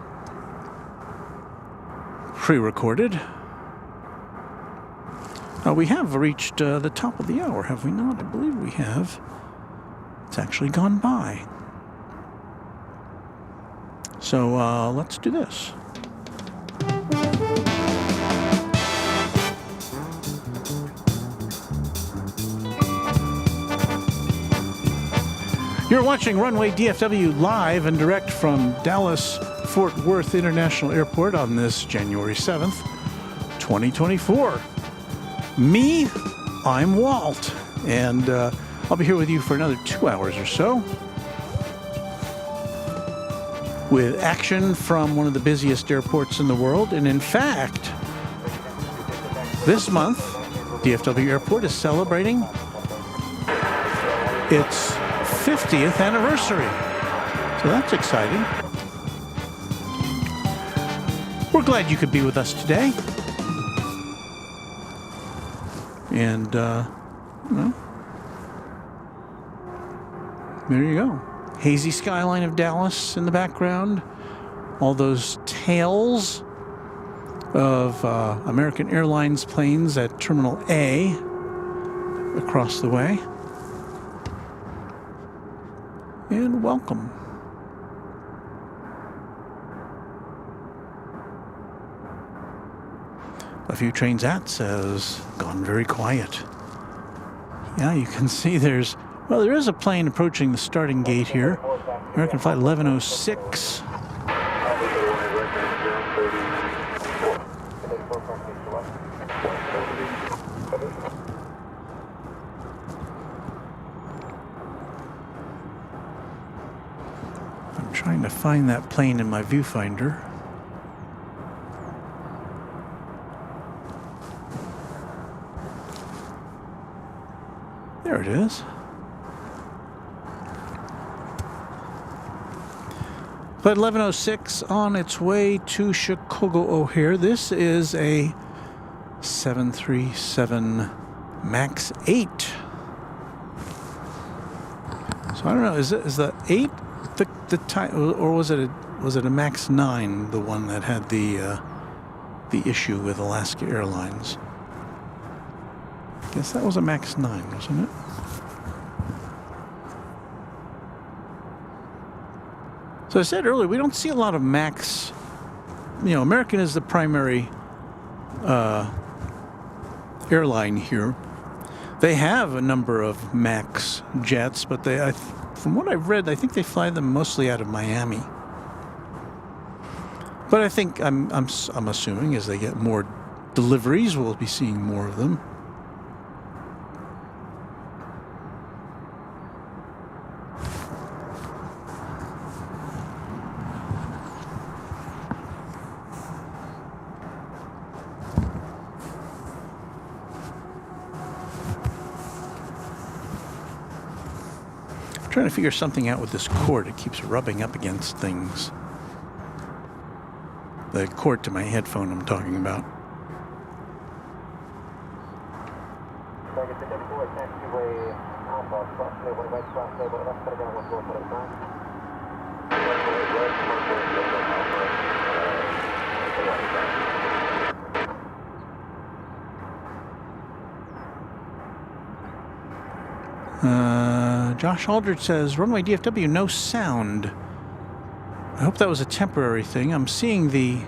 Pre-recorded. We have reached the top of the hour, have we not? I believe we have. It's actually gone by. So let's do this. You're watching Runway DFW live and direct from Dallas Fort Worth International Airport on this January 7th, 2024. Me, I'm Walt, and I'll be here with you for another 2 hours or so with action from one of the busiest airports in the world. And in fact, this month, DFW Airport is celebrating its 50th anniversary. So that's exciting. We're glad you could be with us today. And, there you go. Hazy skyline of Dallas in the background. All those tails of American Airlines planes at Terminal A across the way. And welcome. A few trains at says, gone very quiet. Yeah, you can see there is a plane approaching the starting gate here. American Flight 1106. I'm trying to find that plane in my viewfinder. There it is. Flight 1106 on its way to Chicago O'Hare. This is a 737 MAX 8. So I don't know, is the 8 the time, or was it a MAX 9, the one that had the issue with Alaska Airlines? I guess that was a MAX 9, wasn't it? So I said earlier, we don't see a lot of MAX. American is the primary airline here. They have a number of MAX jets, but from what I've read, I think they fly them mostly out of Miami. But I think I'm assuming as they get more deliveries, we'll be seeing more of them. Trying to figure something out with this cord. It keeps rubbing up against things. The cord to my headphone I'm talking about. Josh Aldridge says, Runway DFW, no sound. I hope that was a temporary thing. I'm seeing the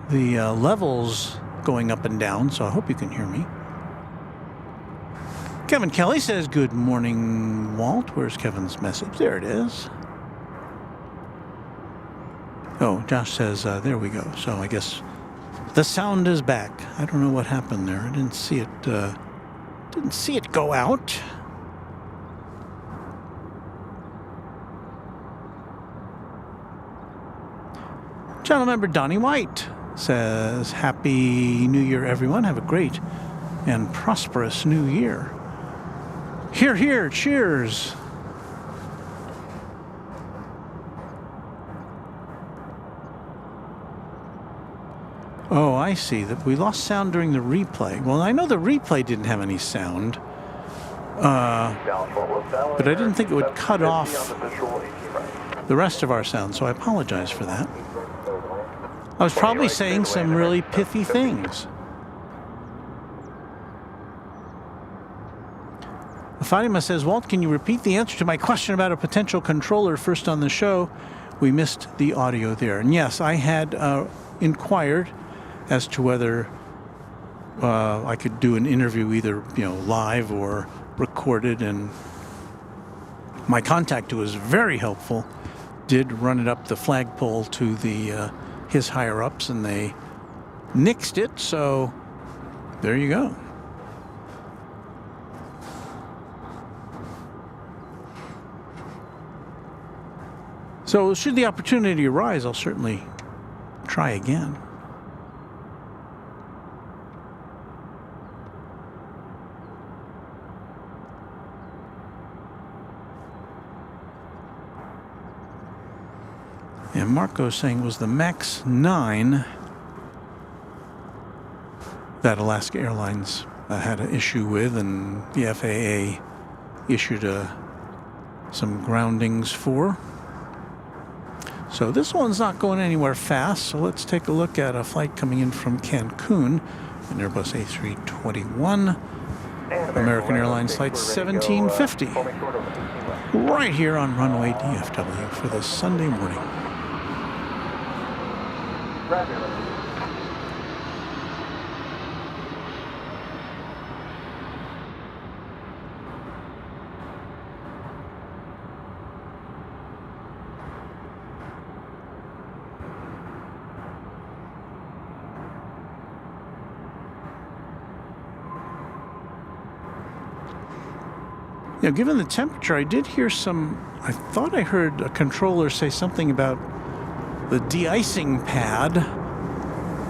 levels going up and down, so I hope you can hear me. Kevin Kelly says, good morning, Walt. Where's Kevin's message? There it is. Oh, Josh says, there we go. So I guess the sound is back. I don't know what happened there. I didn't see it. Didn't see it go out. Channel member Donnie White says, Happy New Year, everyone. Have a great and prosperous new year. Hear, hear, cheers. Oh, I see. That we lost sound during the replay. Well, I know the replay didn't have any sound. But I didn't think it would cut off the rest of our sound, so I apologize for that. I was probably saying some really pithy things. Fatima says, Walt, can you repeat the answer to my question about a potential controller first on the show? We missed the audio there. And yes, I had inquired as to whether I could do an interview either, live or recorded, and my contact, who was very helpful, did run it up the flagpole to the his higher-ups, and they nixed it, so there you go. So should the opportunity arise, I'll certainly try again. And Marco's saying, was the MAX 9 that Alaska Airlines had an issue with, and the FAA issued some groundings for. So this one's not going anywhere fast, so let's take a look at a flight coming in from Cancun, an Airbus A321, American Airlines Flight 1750, right here on Runway DFW for this Sunday morning. Given the temperature, I did hear I thought I heard a controller say something about the de-icing pad,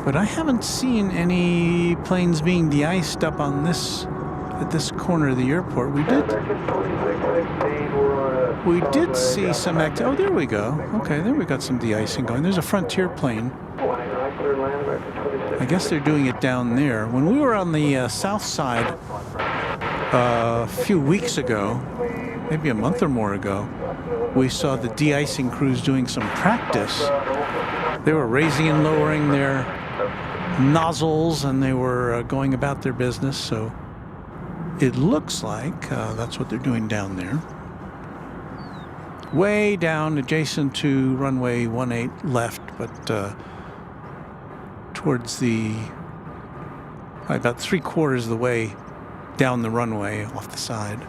but I haven't seen any planes being de-iced up on at this corner of the airport. We did see some activity. Oh, there we go. Okay, there we got some de-icing going. There's a Frontier plane. I guess they're doing it down there. When we were on the south side a few weeks ago, maybe a month or more ago, we saw the de-icing crews doing some practice. They were raising and lowering their nozzles, and they were going about their business. So it looks like that's what they're doing down there. Way down, adjacent to runway 18 left, but towards about 3/4 of the way down the runway off the side.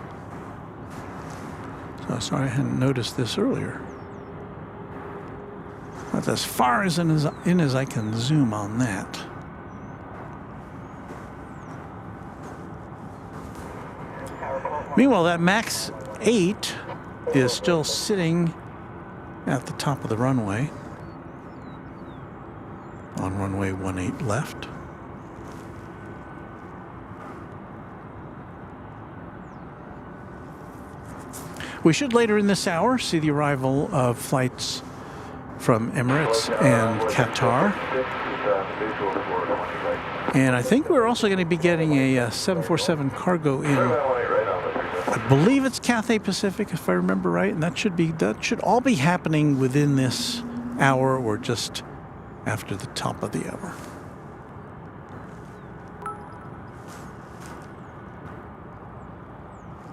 So sorry I hadn't noticed this earlier. That's as far as in as I can zoom on that. Meanwhile, that MAX 8 is still sitting at the top of the runway on runway 18 left. We should later in this hour see the arrival of flights from Emirates and Qatar. And I think we're also going to be getting a 747 cargo in. I believe it's Cathay Pacific, if I remember right, and that should all be happening within this hour or just after the top of the hour.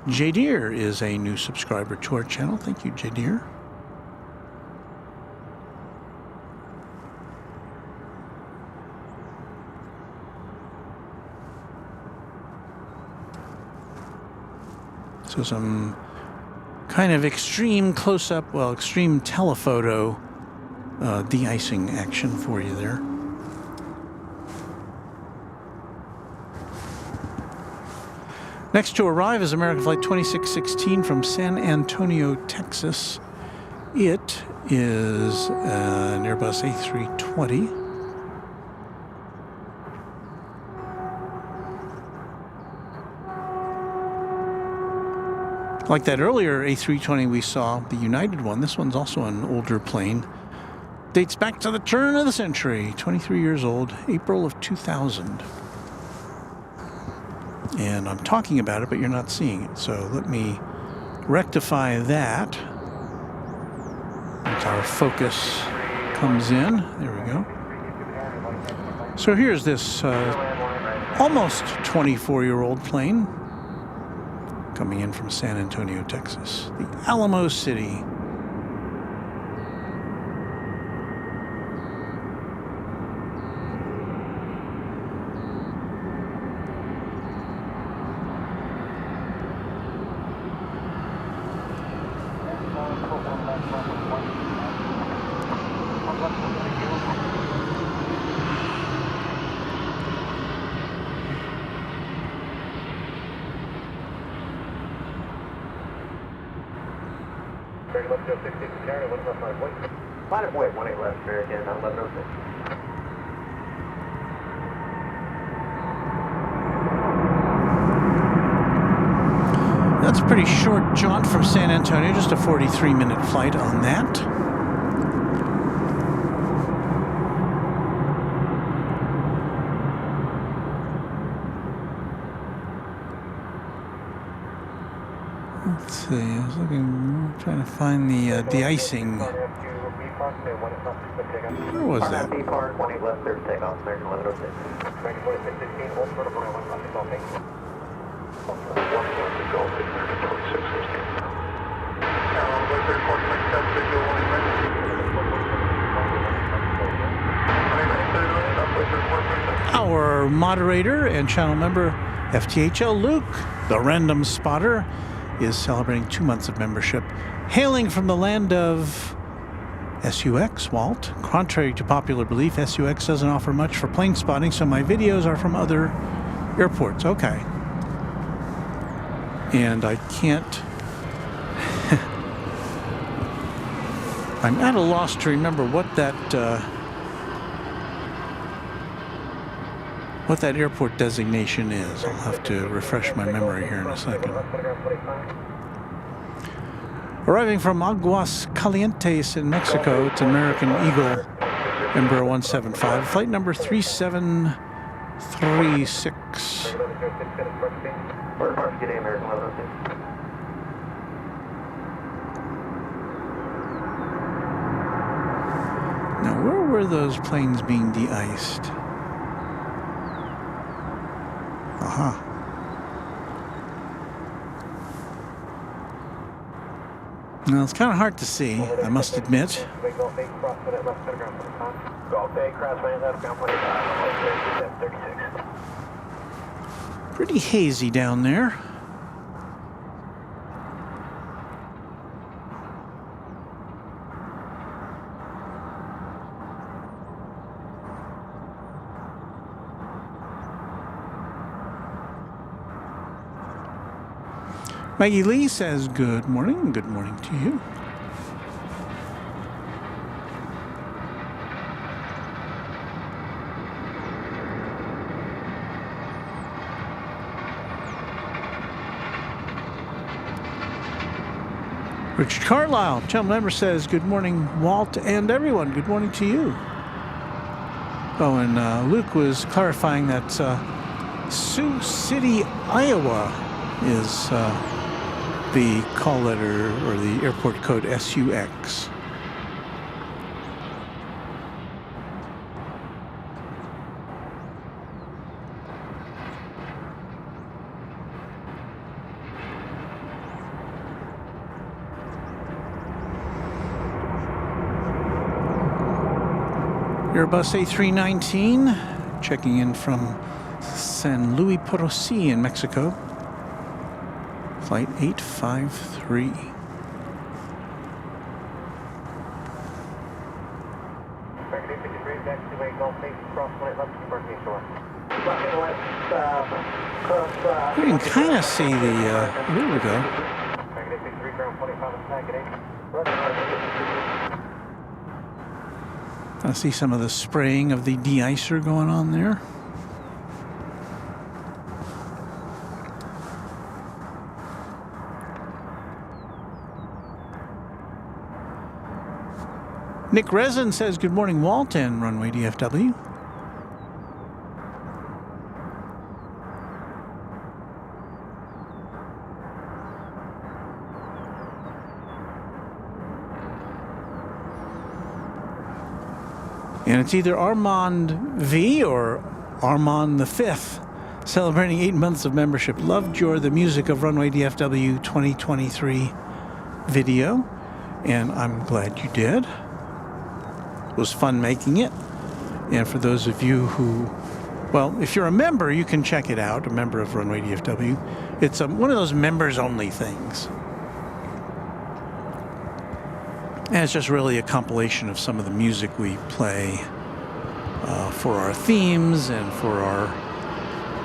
J Deer is a new subscriber to our channel. Thank you, J Deer. So some kind of extreme close-up, extreme telephoto de-icing action for you there. Next to arrive is American Flight 2616 from San Antonio, Texas. It is an Airbus A320. Like that earlier A320 we saw, the United one, this one's also an older plane. Dates back to the turn of the century, 23 years old, April of 2000. And I'm talking about it, but you're not seeing it. So let me rectify that. our focus comes in. There we go. So here's this almost 24-year-old plane coming in from San Antonio, Texas, the Alamo City. Let's go 16 to carry, 1 left, 5 point. 5 point, 1 8 left, American, 1106. That's a pretty short jaunt from San Antonio, just a 43-minute flight on that. Let's see, I was trying to find the de-icing. Where was that? Our moderator and channel member, FTHL Luke, the random spotter, is celebrating 2 months of membership. Hailing from the land of SUX, Walt. Contrary to popular belief, SUX doesn't offer much for plane spotting, so my videos are from other airports. Okay. And I can't... I'm at a loss to remember what that airport designation is. I'll have to refresh my memory here in a second. Arriving from Aguas Calientes in Mexico, it's American Eagle, Embraer 175, flight number 3736. Now, where were those planes being de-iced? Aha. Now, it's kind of hard to see, I must admit. Pretty hazy down there. Maggie Lee says, good morning. Good morning to you. Richard Carlisle, channel member, says, good morning, Walt and everyone. Good morning to you. Oh, and Luke was clarifying that Sioux City, Iowa is... the call letter or the airport code SUX. Airbus A319 checking in from San Luis Potosí in Mexico. Flight 853. You can kind of see the, here we go. I see some of the spraying of the de-icer going on there. Nick Resin says, good morning, Walt and Runway DFW. And it's either Armand V or Armand the Fifth, celebrating 8 months of membership. Loved the music of Runway DFW 2023 video, and I'm glad you did. It was fun making it. And for those of you who, well, if you're a member, you can check it out, a member of Runway DFW. It's one of those members-only things. And it's just really a compilation of some of the music we play for our themes and for our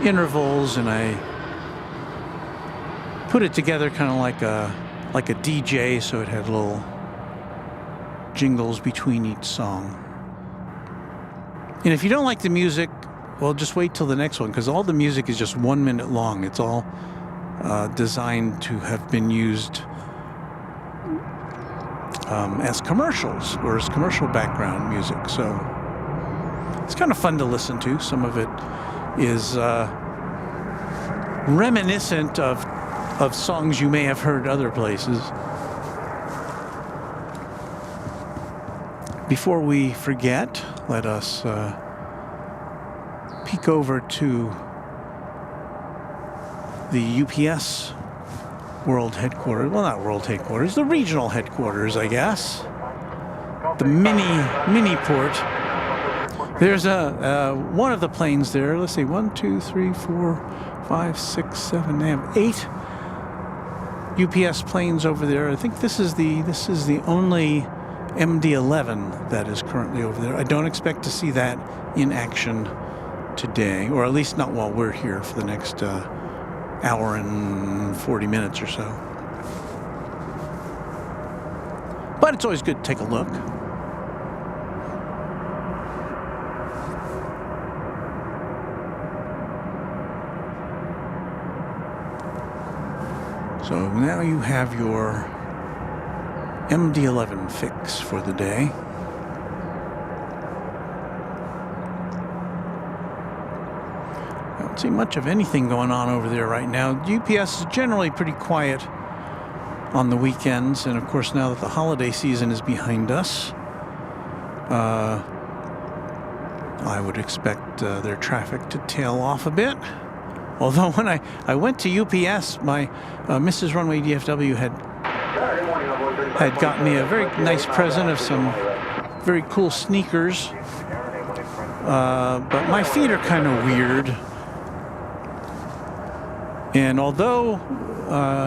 intervals, and I put it together kind of like a DJ, so it had little jingles between each song. And if you don't like the music, well, just wait till the next one, because all the music is just 1 minute long. It's all designed to have been used as commercials or as commercial background music. So it's kind of fun to listen to. Some of it is reminiscent of songs you may have heard other places. Before we forget, let us peek over to the UPS world headquarters. Well, not world headquarters, the regional headquarters, I guess. The mini port. There's one of the planes there. Let's see, 1, 2, 3, 4, 5, 6, 7. They have 8 UPS planes over there. I think this is the only MD-11 that is currently over there. I don't expect to see that in action today, or at least not while we're here for the next hour and 40 minutes or so. But it's always good to take a look. So now you have your MD-11 fix for the day. I don't see much of anything going on over there right now. UPS is generally pretty quiet on the weekends, and of course now that the holiday season is behind us, I would expect their traffic to tail off a bit. Although when I went to UPS, my Mrs. Runway DFW had gotten me a very nice present of some very cool sneakers. But my feet are kind of weird. And although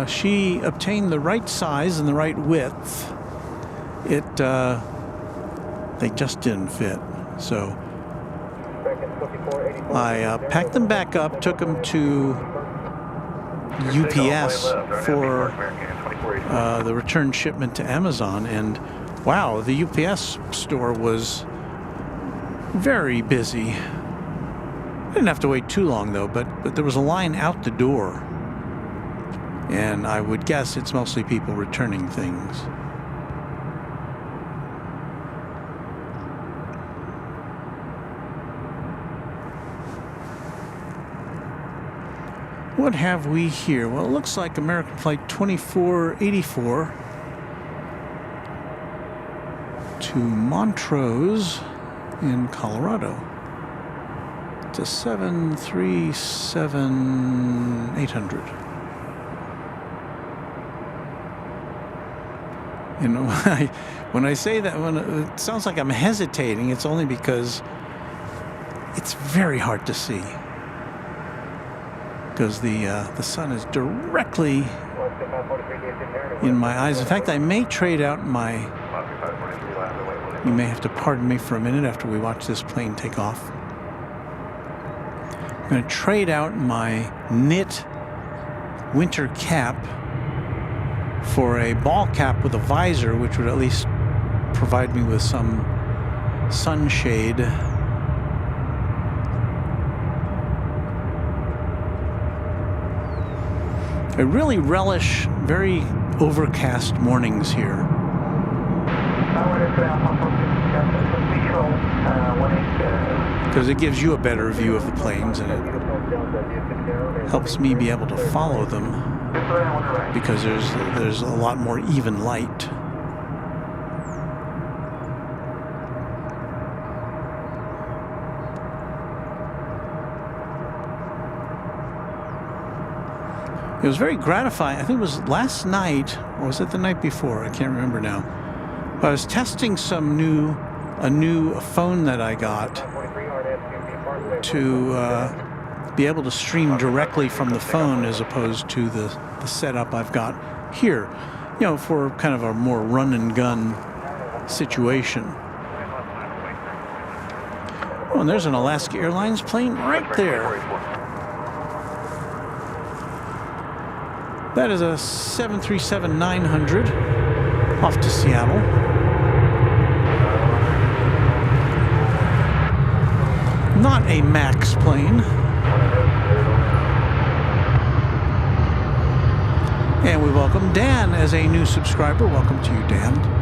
she obtained the right size and the right width, they just didn't fit. So I packed them back up, took them to UPS for the return shipment to Amazon, and wow, the UPS store was very busy. I didn't have to wait too long though, but there was a line out the door, and I would guess it's mostly people returning things. What have we here? Well, it looks like American Flight 2484 to Montrose in Colorado. It's a 737-800. You know, when I say that, when it sounds like I'm hesitating, it's only because it's very hard to see. Because the sun is directly in my eyes. In fact, I may trade out my... You may have to pardon me for a minute after we watch this plane take off. I'm going to trade out my knit winter cap for a ball cap with a visor, which would at least provide me with some sunshade. I really relish very overcast mornings here. Because it gives you a better view of the planes, and it helps me be able to follow them, because there's a lot more even light. It was very gratifying. I think it was last night, or was it the night before? I can't remember now. But I was testing a new phone that I got to be able to stream directly from the phone as opposed to the setup I've got here, you know, for kind of a more run and gun situation. Oh, and there's an Alaska Airlines plane right there. That is a 737-900 off to Seattle. Not a MAX plane. And we welcome Dan as a new subscriber. Welcome to you, Dan.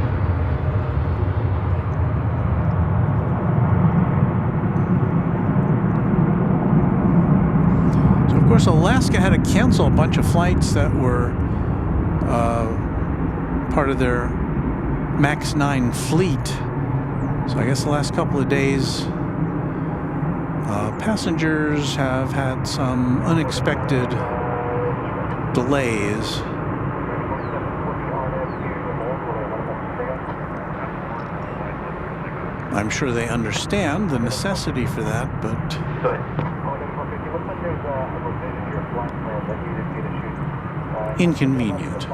So, of course, Alaska had to cancel a bunch of flights that were part of their MAX 9 fleet. So I guess the last couple of days, passengers have had some unexpected delays. I'm sure they understand the necessity for that, but inconvenient.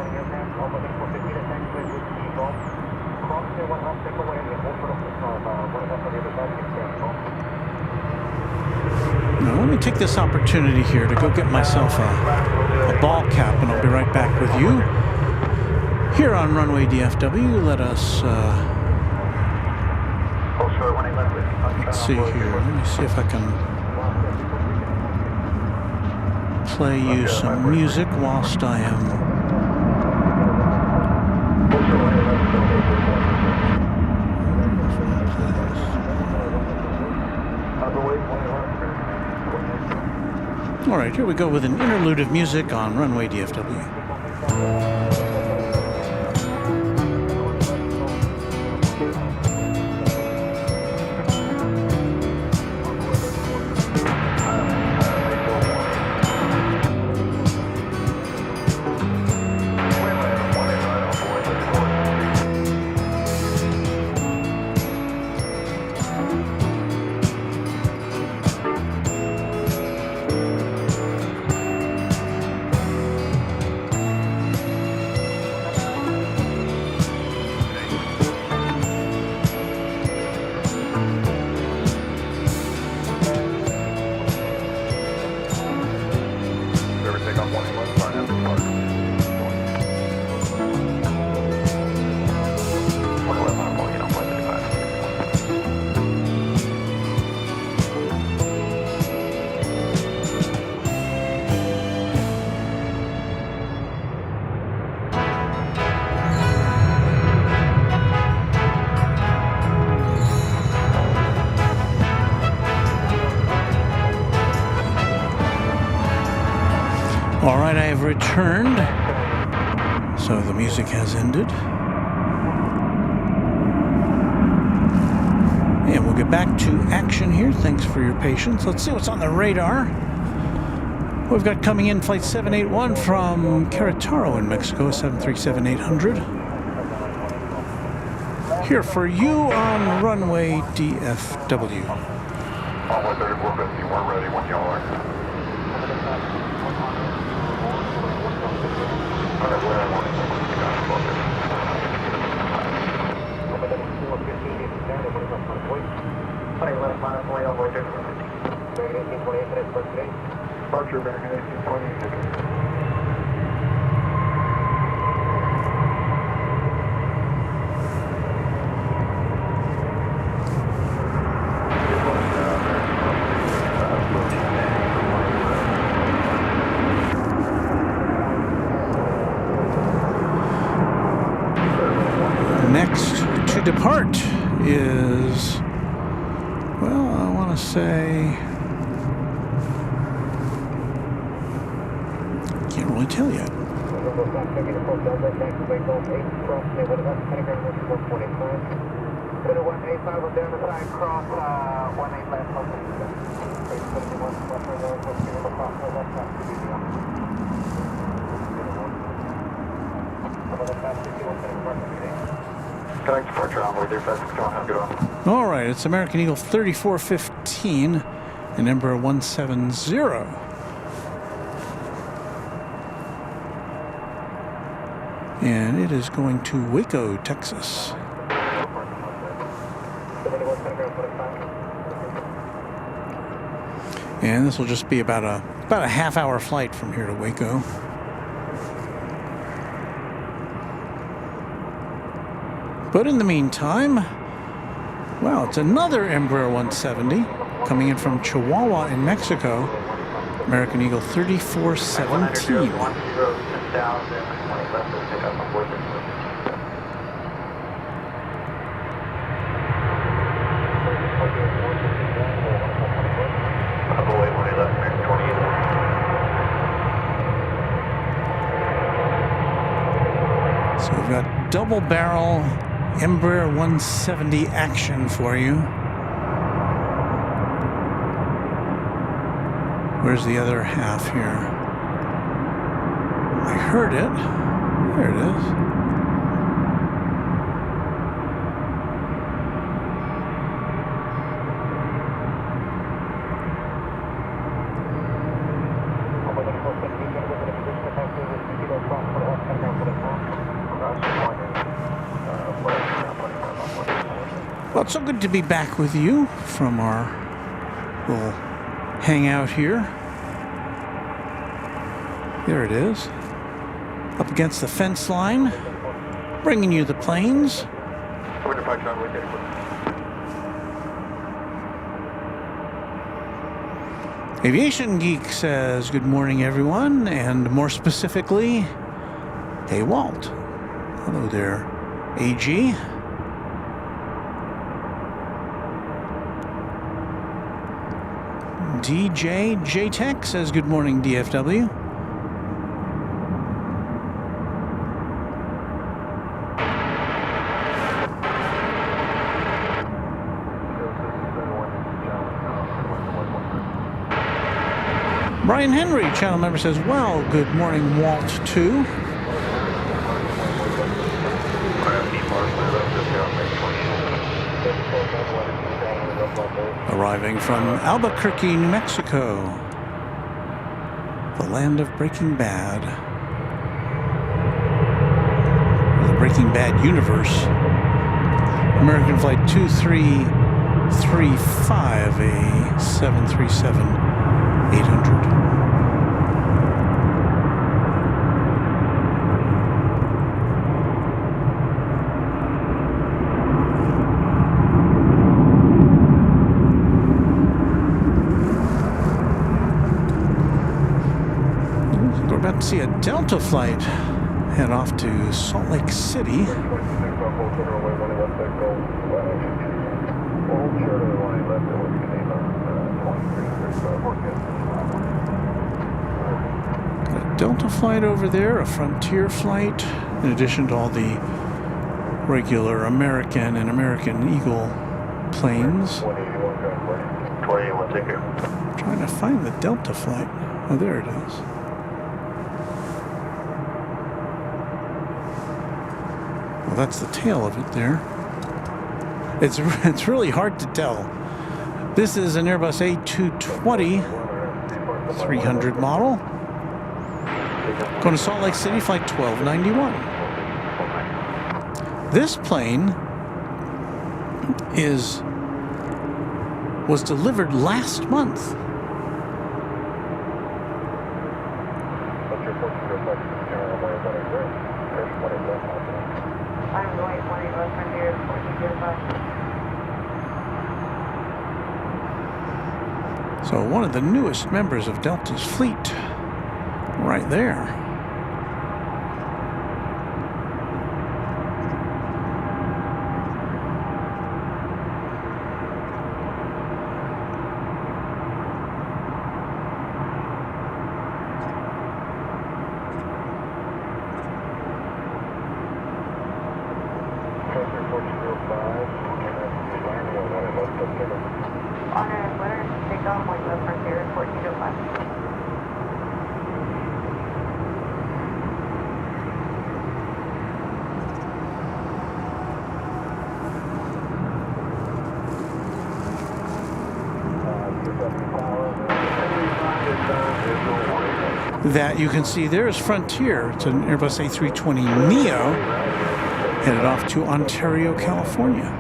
Now, let me take this opportunity here to go get myself a ball cap, and I'll be right back with you here on Runway DFW. Let us let's see here. Let me see if I can play you some music whilst I am all right, here we go with an interlude of music on Runway DFW. All right, I have returned. So the music has ended. And we'll get back to action here. Thanks for your patience. Let's see what's on the radar. We've got coming in Flight 781 from Querétaro in Mexico, 737-800. Here for you on Runway DFW. Runway 3450, we're ready when y'all are. Departure American 1820. Next to depart is, well, I want to say, can't really tell yet. Connect departure on Runway DFW. Come on, have a good one. All right, it's American Eagle 3415 and Embraer 170. And it is going to Waco, Texas. And this will just be about a half-hour flight from here to Waco. But in the meantime, wow, it's another Embraer 170 coming in from Chihuahua in Mexico. American Eagle 3417. So we've got double barrel Embraer 170 action for you. Where's the other half here? I heard it. There it is. Well, it's so good to be back with you from our little hangout here. There it is. Up against the fence line, bringing you the planes. Aviation Geek says, good morning, everyone, and more specifically, hey, Walt. Hello there, AG. DJ JTech says, good morning, DFW. Brian Henry, channel member, says, well, good morning, Walt 2. Arriving from Albuquerque, New Mexico, the land of Breaking Bad. The Breaking Bad universe. American Flight 2335, a 737-800. See a Delta flight head off to Salt Lake City. Got a Delta flight over there, a Frontier flight, in addition to all the regular American and American Eagle planes. Trying to find the Delta flight. Oh, there it is. That's the tail of it there. It's really hard to tell. This is an Airbus A220 300 model. Going to Salt Lake City, flight 1291. This plane was delivered last month. So one of the newest members of Delta's fleet, right there. that you can see there is Frontier. It's an Airbus A320neo headed off to Ontario, California.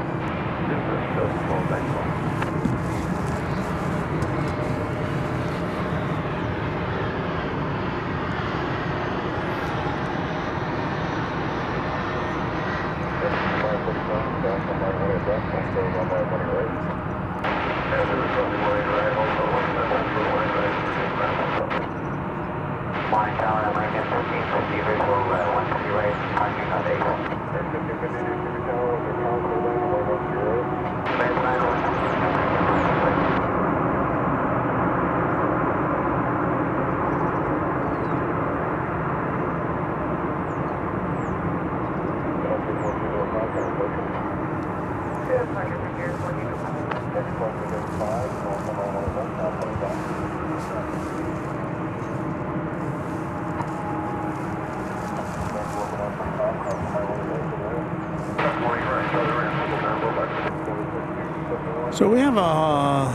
So we have a,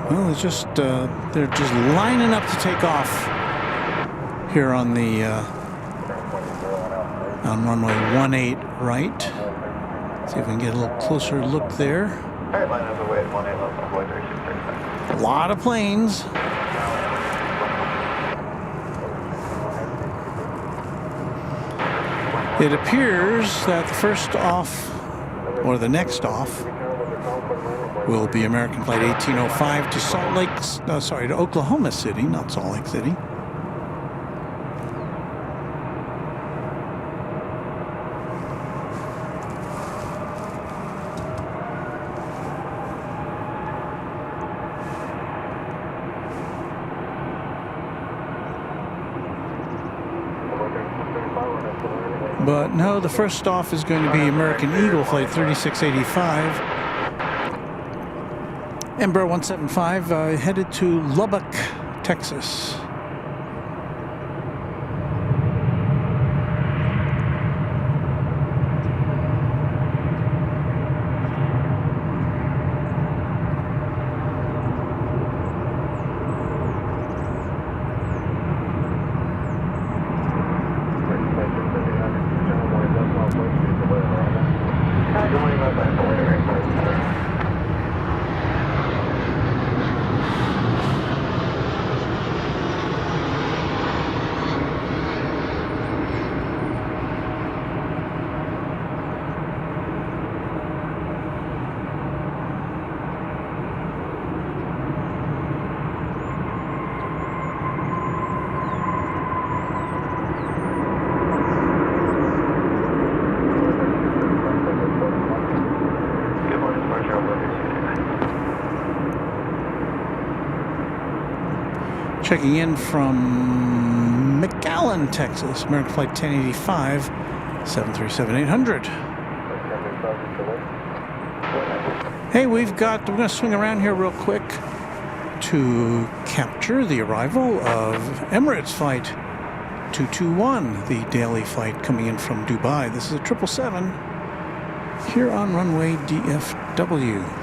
well, it's just, they're just lining up to take off here on the, on runway 18 right. See if we can get a little closer look there. A lot of planes. It appears that the first off, or the next off, will be American Flight 1805 to Salt Lake, to Oklahoma City, not Salt Lake City. But no, the first off is going to be American Eagle Flight 3685. Embraer 175 headed to Lubbock, Texas. Checking in from McAllen, Texas, American Flight 1085, 737-800. Hey, we're going to swing around here real quick to capture the arrival of Emirates Flight 221, the daily flight coming in from Dubai. This is a 777 here on runway DFW.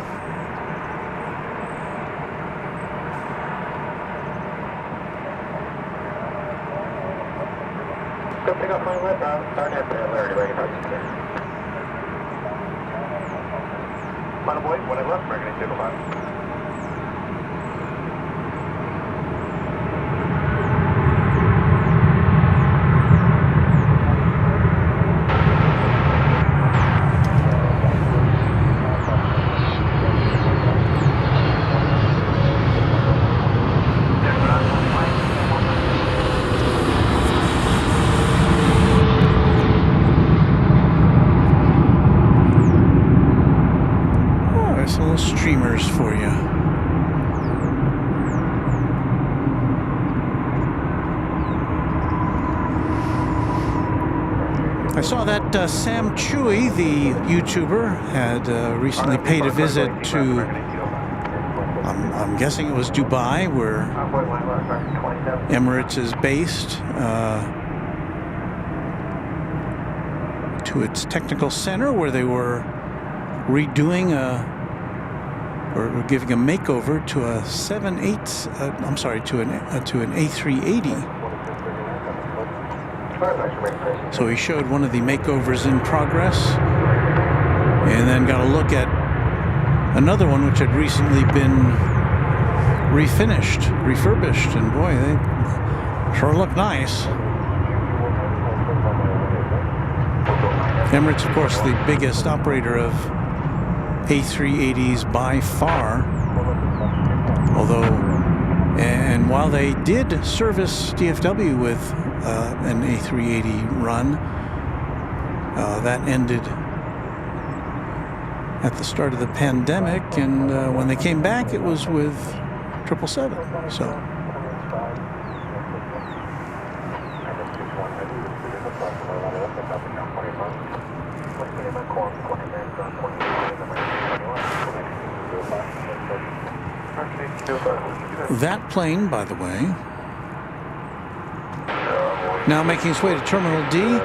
Streamers for you. I saw that Sam Chewy, the YouTuber, had recently paid a visit to, I'm guessing it was Dubai, where Emirates is based, to its technical center, where they were redoing We're giving a makeover to a to an A380. So he showed one of the makeovers in progress, and then got a look at another one which had recently been refurbished, and boy, they sure look nice. Emirates, of course, the biggest operator of A380s by far, although, and while they did service DFW with an A380 run, that ended at the start of the pandemic, and when they came back, it was with 777. So. That plane, by the way, now making its way to Terminal D,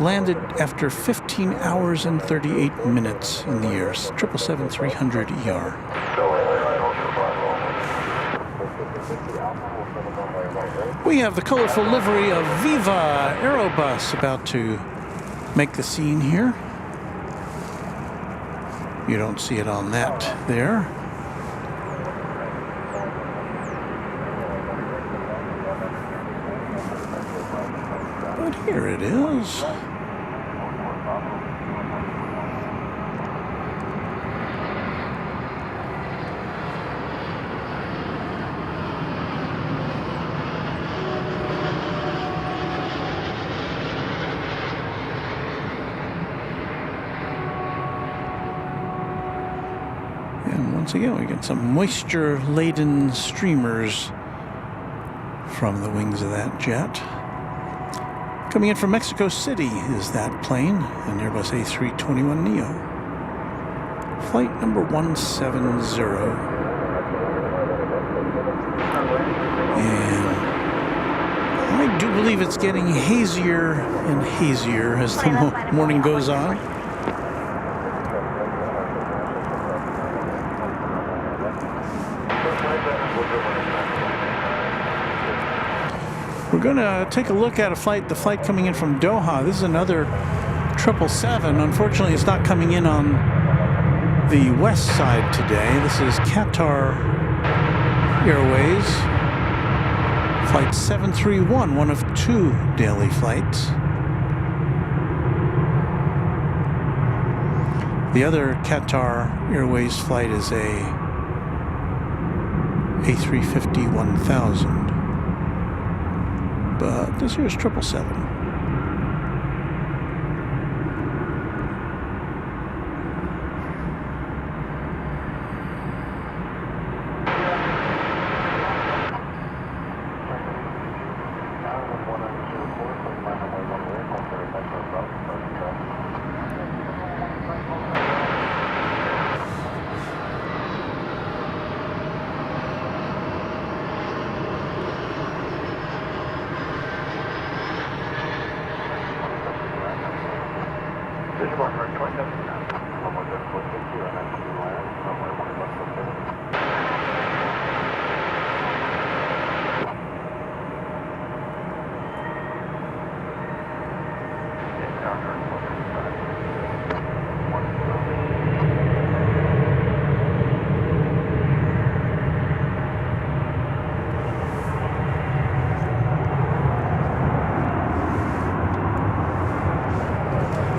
landed after 15 hours and 38 minutes in the air. 777-300ER. We have the colorful livery of Viva Aerobus about to make the scene here. You don't see it on that there. But here it is. Once again, we get some moisture-laden streamers from the wings of that jet. Coming in from Mexico City is that plane, an Airbus A321neo. Flight number 170. And I do believe it's getting hazier and hazier as the morning goes on. We're going to take a look at the flight coming in from Doha. This is another 777. Unfortunately, it's not coming in on the west side today. This is Qatar Airways, flight 731, one of two daily flights. The other Qatar Airways flight is a A350-1000. But this here is 777.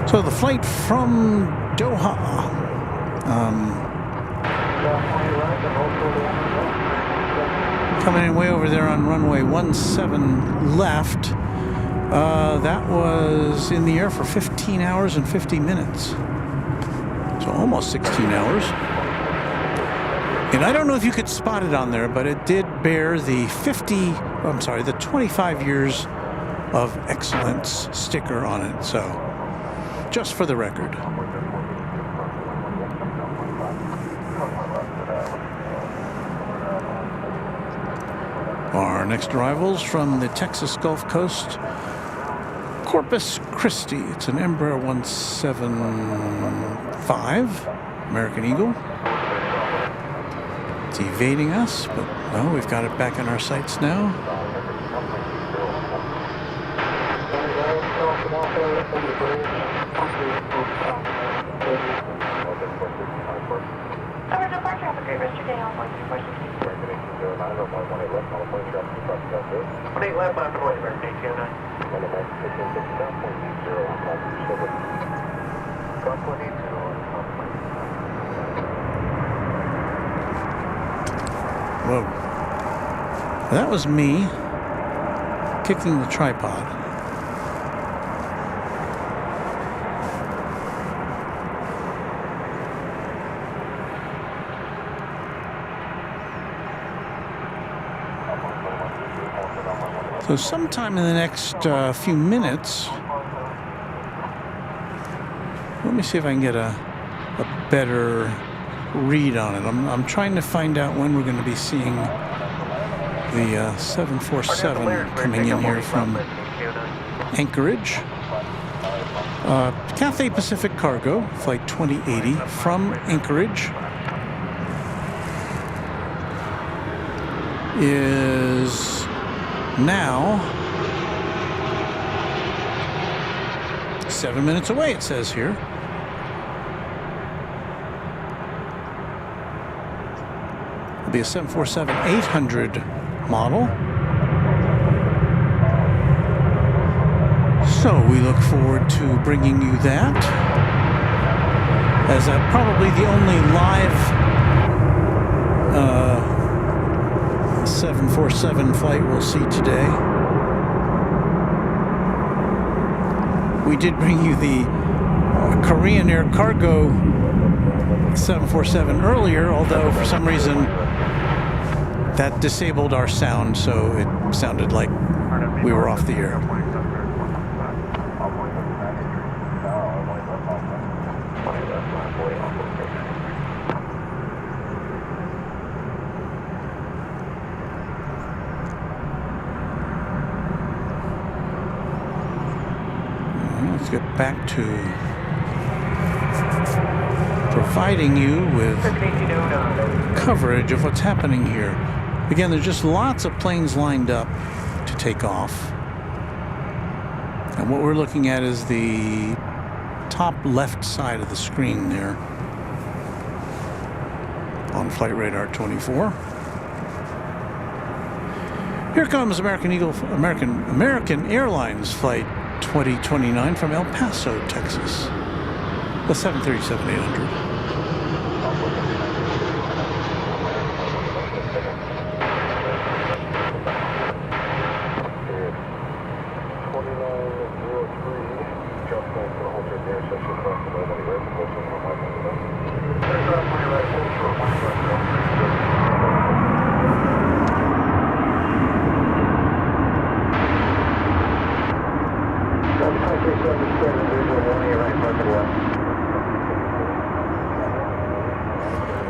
So the flight from Doha, coming in way over there on runway 17 left, that was in the air for 15 hours and 50 minutes. So almost 16 hours. And I don't know if you could spot it on there, but it did bear the 25 years of excellence sticker on it. So just for the record. Our next arrivals from the Texas Gulf Coast, Corpus Christi. It's an Embraer 175, American Eagle. It's evading us, but no, we've got it back in our sights now. Whoa. That was me kicking the tripod. So sometime in the next few minutes, let me see if I can get a better read on it. I'm trying to find out when we're going to be seeing the 747 coming in here from Anchorage. Cathay Pacific Cargo, flight 2080 from Anchorage, is now 7 minutes away, it says here. It'll be a 747-800 model. So we look forward to bringing you that as probably the only live 747 flight we'll see today. We did bring you the Korean Air Cargo 747 earlier, although for some reason that disabled our sound, so it sounded like we were off the air. Let's get back to providing you with coverage of what's happening here. Again, there's just lots of planes lined up to take off. And what we're looking at is the top left side of the screen there on Flight Radar 24. Here comes American Airlines flight 2029 from El Paso, Texas. The 737-800.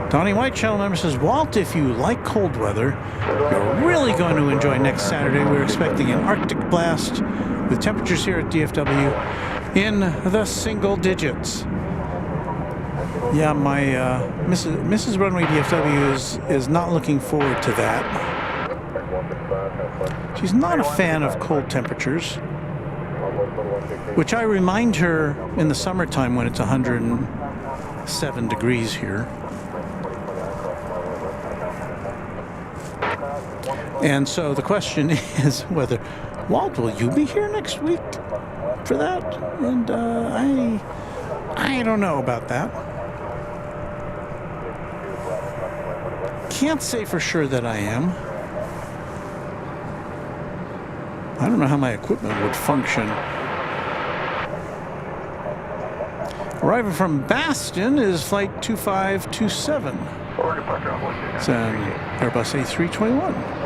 Donnie White, channel member, says, Walt, if you like cold weather, you're really going to enjoy next Saturday. We're expecting an Arctic blast with temperatures here at DFW in the single digits. Yeah, my Mrs. Runway DFW is not looking forward to that. She's not a fan of cold temperatures, which I remind her in the summertime when it's 107 degrees here. And so the question is whether, Walt, will you be here next week for that? And I don't know about that. Can't say for sure that I am. I don't know how my equipment would function. Arriving from Baston is flight 2527. It's an Airbus A321.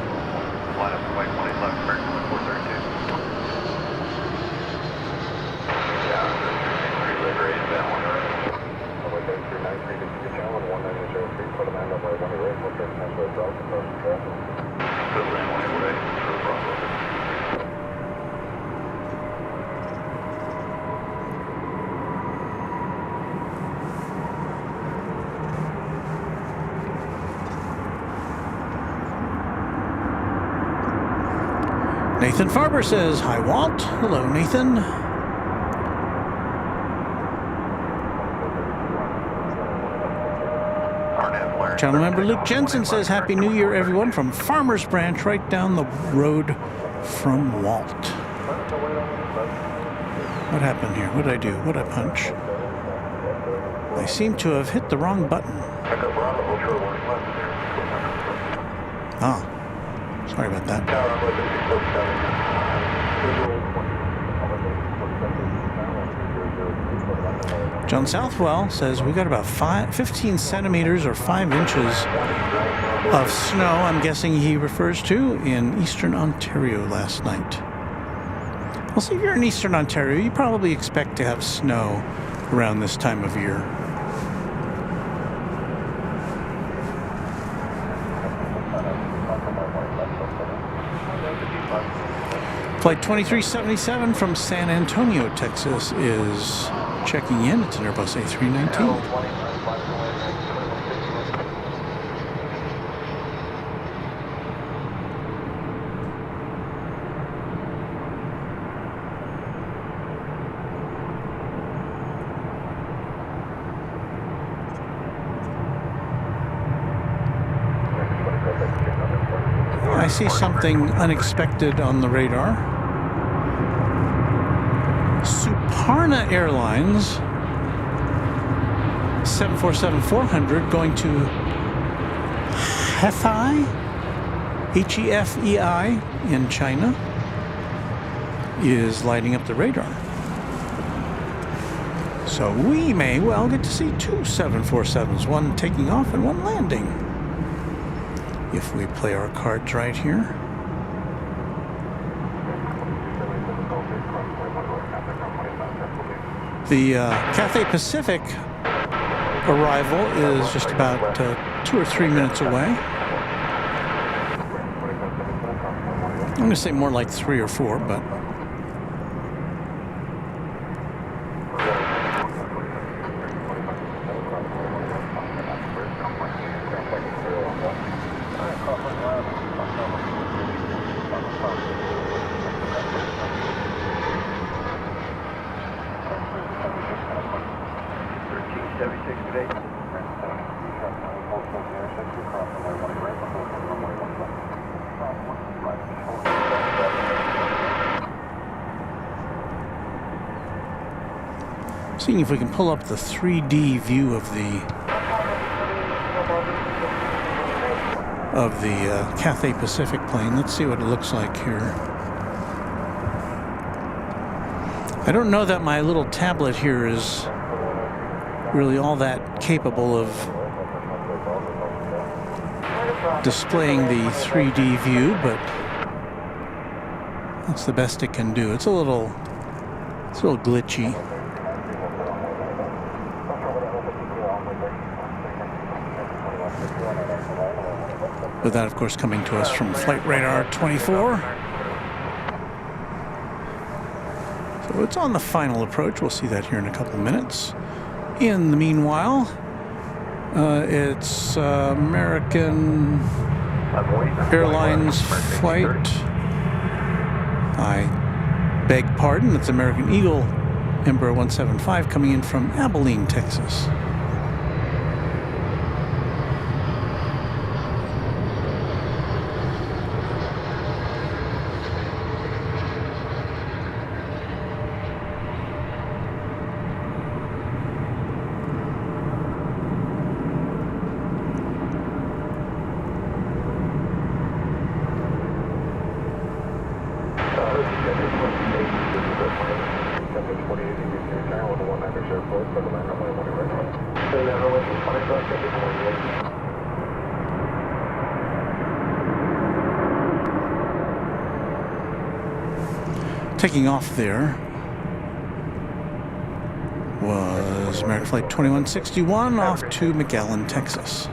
Nathan Farber says, hi, Walt. Hello, Nathan. Channel member Luke Jensen says, Happy New Year, everyone, from Farmers Branch, right down the road from Walt. What happened here? What did I do? What did I punch? I seem to have hit the wrong button. Ah, sorry about that. John Southwell says we got about 15 centimeters or 5 inches of snow, I'm guessing he refers to, in eastern Ontario last night. Well, see, if you're in eastern Ontario, you probably expect to have snow around this time of year. Flight 2377 from San Antonio, Texas is checking in. It's an Airbus A319. I see something unexpected on the radar. Suparna Airlines 747-400 going to Hefei, Hefei in China, is lighting up the radar. So we may well get to see 2 747s, one taking off and one landing, if we play our cards right here. The Cathay Pacific arrival is just about 2 or 3 minutes away. I'm going to say more like 3 or 4, but... Seeing if we can pull up the 3D view of the Cathay Pacific plane. Let's see what it looks like here. I don't know that my little tablet here is really all that capable of displaying the 3D view, but that's the best it can do. It's a little glitchy. With that, of course, coming to us from Flight Radar 24. So it's on the final approach. We'll see that here in a couple of minutes. In the meanwhile, it's American Airlines flight. I beg pardon, it's American Eagle Embraer 175 coming in from Abilene, Texas. Taking off there was American Flight 2161 off to McAllen, Texas.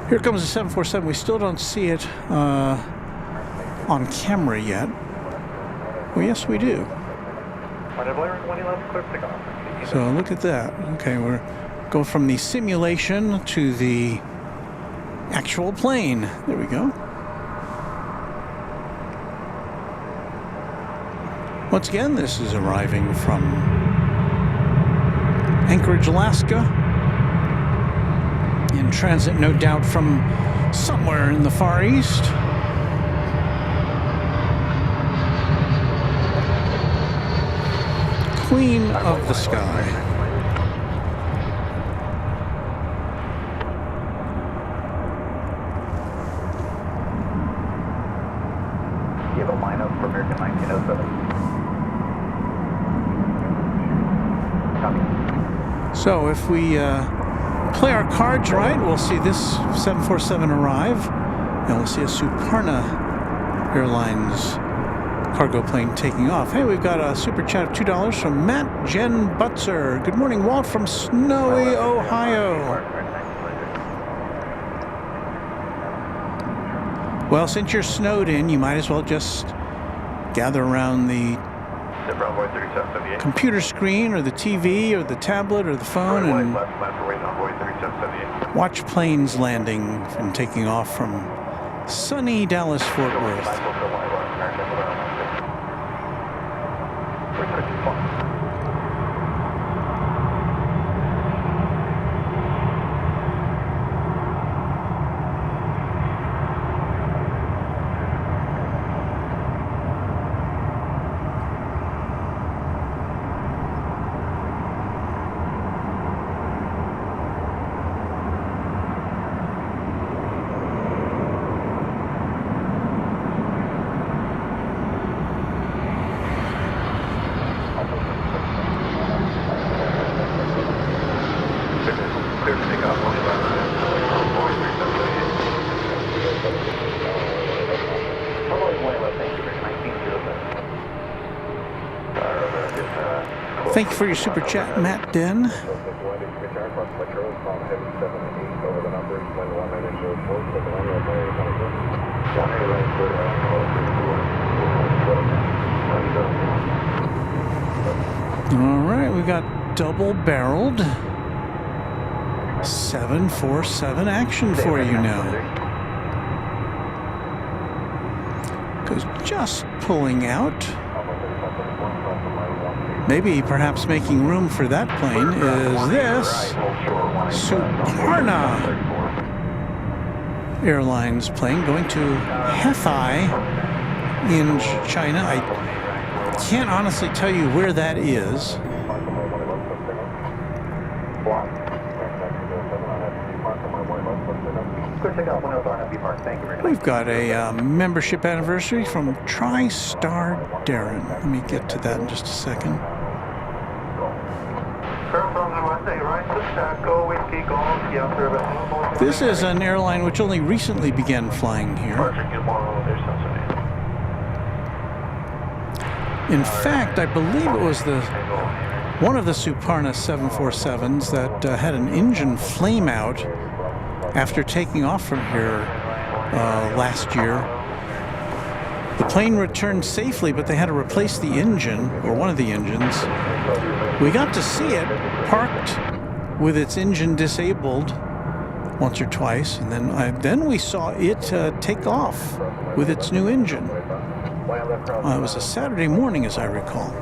Here comes the 747. We still don't see it on camera yet. Well, yes, we do. So look at that. Okay, we're Go from the simulation to the actual plane. There we go. Once again, this is arriving from Anchorage, Alaska. In transit, no doubt, from somewhere in the Far East. Queen of the sky. You have a lineup for American 1907. Copy. So if we play our cards right, we'll see this 747 arrive, and we'll see a Suparna Airlines cargo plane taking off. Hey, we've got a super chat of $2 from Matt Jen Butzer. Good morning, Walt from snowy Ohio. Well, since you're snowed in, you might as well just gather around the computer screen or the TV or the tablet or the phone and watch planes landing and taking off from sunny Dallas Fort Worth. Thank you for your super chat, Matt Den. All right, we got double-barreled 747 action for you now. Because just pulling out, maybe perhaps making room for that plane, is this Suparna Airlines plane going to Hefei in China. I can't honestly tell you where that is. We've got a membership anniversary from TriStar Darren. Let me get to that in just a second. This is an airline which only recently began flying here. In fact, I believe it was one of the Suparna 747s that had an engine flame out after taking off from here last year. The plane returned safely, but they had to replace the engine, or one of the engines. We got to see it parked with its engine disabled once or twice, and then we saw it take off with its new engine. It was a Saturday morning, as I recall.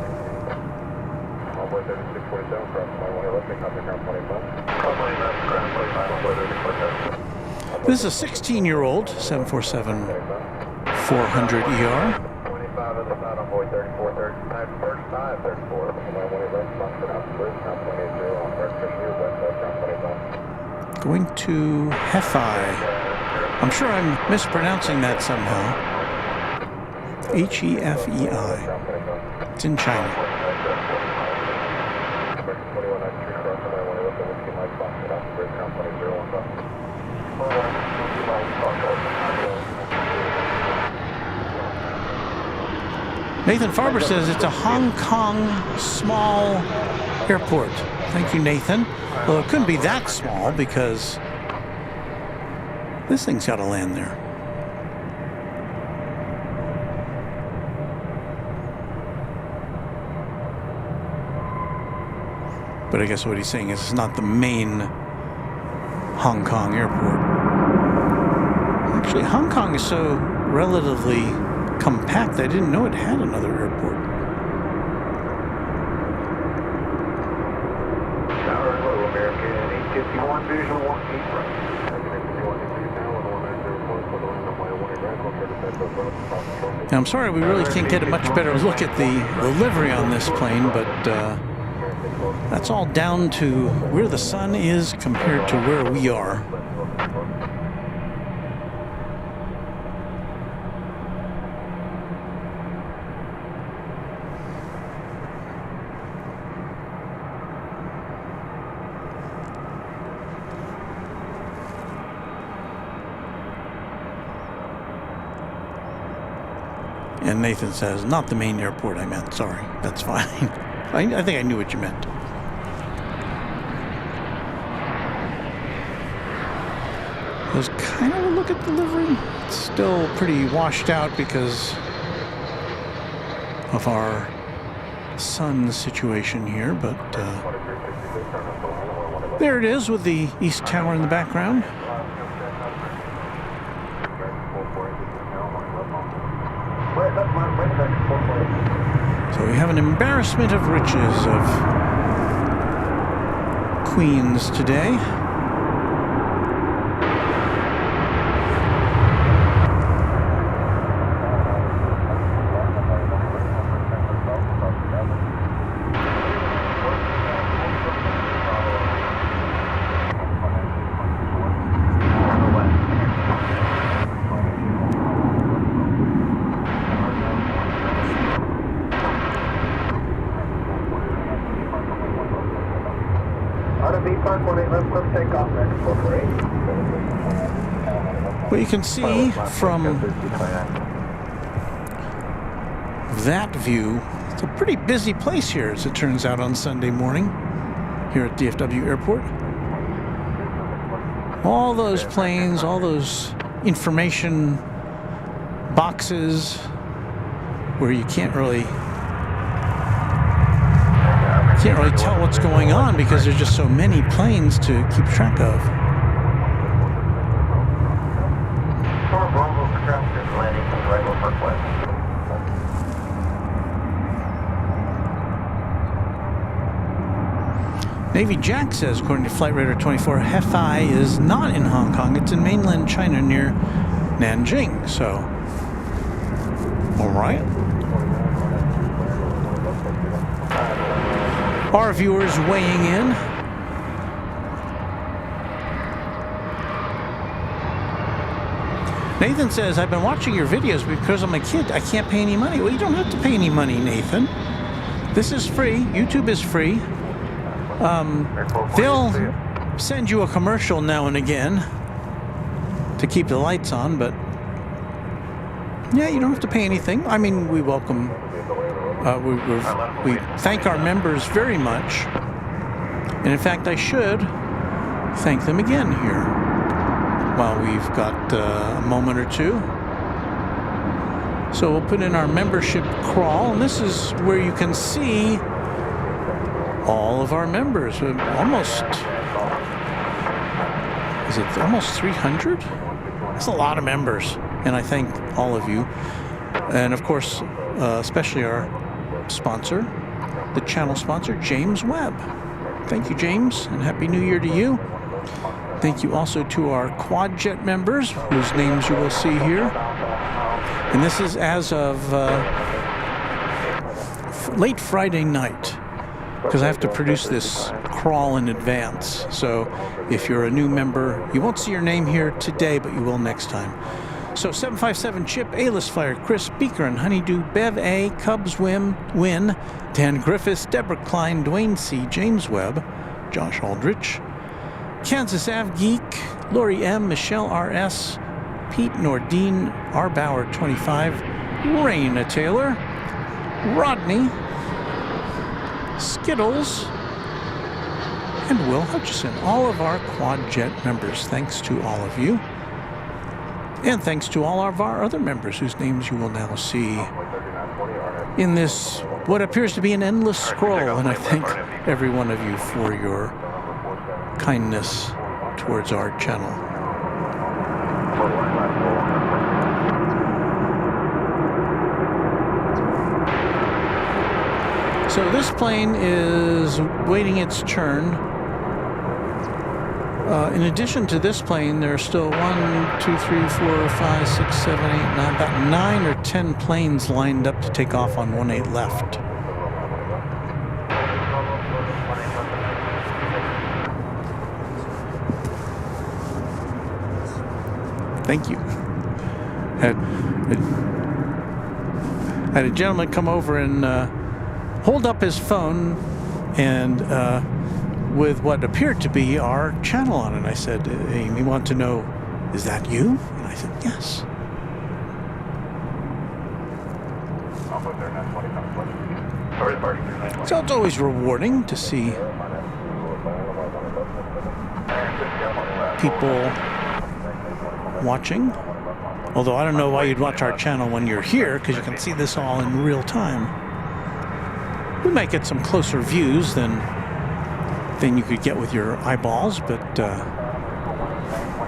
This is a 16-year-old 747-400ER. Going to Hefei. I'm sure I'm mispronouncing that somehow. Hefei. It's in China. Nathan Farber says it's a Hong Kong small airport. Thank you, Nathan. Well, it couldn't be that small because this thing's got to land there. But I guess what he's saying is it's not the main Hong Kong airport. Actually, Hong Kong is so relatively compact, I didn't know it had another airport. Tower Hello, American 851 visual 1 feet right. Now, I'm sorry we really can't get a much better look at the livery on this plane, but that's all down to where the sun is compared to where we are. And Nathan says, not the main airport I meant. Sorry, that's fine. I think I knew what you meant. There's kind of a look at the livery. It's still pretty washed out because of our sun situation here, but there it is with the East Tower in the background. So we have an embarrassment of riches of Queens today. Well, you can see from that view, it's a pretty busy place here, as it turns out, on Sunday morning here at DFW Airport. All those planes, all those information boxes where you can't really tell what's going on because there's just so many planes to keep track of. Navy Jack says, according to Flight Radar 24, Hefei is not in Hong Kong. It's in mainland China near Nanjing. So, all right. Our viewers weighing in. Nathan says, I've been watching your videos because I'm a kid. I can't pay any money. Well, you don't have to pay any money, Nathan. This is free. YouTube is free. They'll send you a commercial now and again to keep the lights on, but yeah, you don't have to pay anything. I mean, we welcome, we thank our members very much. And in fact, I should thank them again here while we've got a moment or two. So we'll put in our membership crawl, and this is where you can see all of our members. Almost, is it almost 300? That's a lot of members, and I thank all of you. And of course, especially our sponsor, the channel sponsor, James Webb. Thank you, James, and Happy New Year to you. Thank you also to our QuadJet members, whose names you will see here. And this is as of late Friday night, because I have to produce this crawl in advance. So if you're a new member, you won't see your name here today, but you will next time. So 757 Chip, A-List Flyer, Chris Beaker and Honeydew, Bev A, Cubs Win, Dan Griffiths, Deborah Klein, Dwayne C, James Webb, Josh Aldrich, Kansas Ave Geek, Lori M, Michelle R.S., Pete Nordine, R. Bauer 25, Raina Taylor, Rodney, Skittles, and Will Hutchison. All of our QuadJet members. Thanks to all of you. And thanks to all of our other members whose names you will now see in this, what appears to be an endless scroll. And I thank every one of you for your kindness towards our channel. So this plane is waiting its turn. In addition to this plane, there are still 1, 2, 3, 4, 5, 6, 7, 8, 9, about 9 or 10 planes lined up to take off on 18 left. Thank you. Had a gentleman come over and hold up his phone and with what appeared to be our channel on it. I said, hey, we want to know, is that you? And I said, yes. So it's always rewarding to see people watching. Although I don't know why you'd watch our channel when you're here, because you can see this all in real time. We might get some closer views than you could get with your eyeballs, but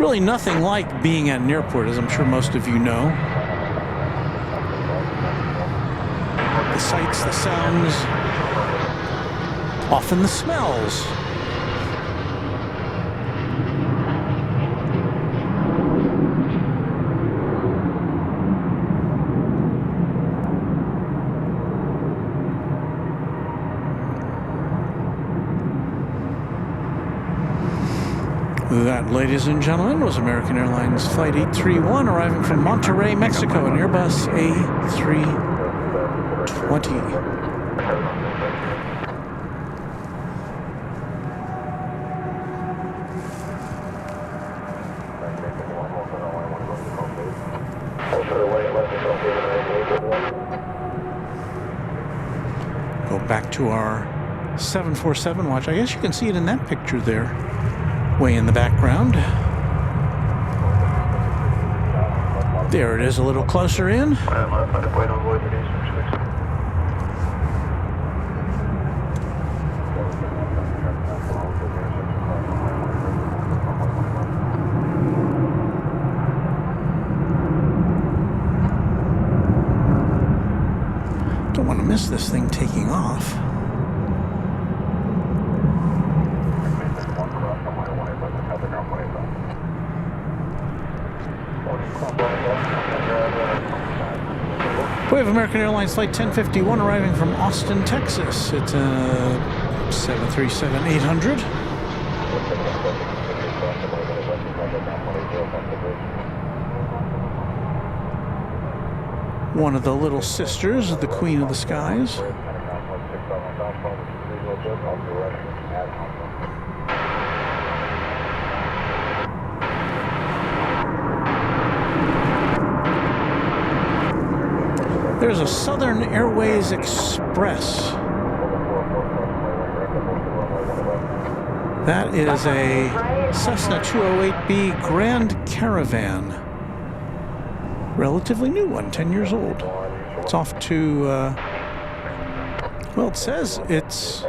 really nothing like being at an airport, as I'm sure most of you know. The sights, the sounds, often the smells. That, ladies and gentlemen, was American Airlines Flight 831 arriving from Monterrey, Mexico, an Airbus A320. Go back to our 747 watch. I guess you can see it in that picture there. Way in the background. There it is, a little closer in. Don't want to miss this thing taking off. We have American Airlines Flight 1051 arriving from Austin, Texas. It's a 737-800. One of the little sisters of the Queen of the Skies. There's a Southern Airways Express. That is a Cessna 208B Grand Caravan. Relatively new one, 10 years old. It's off to, well, it says it's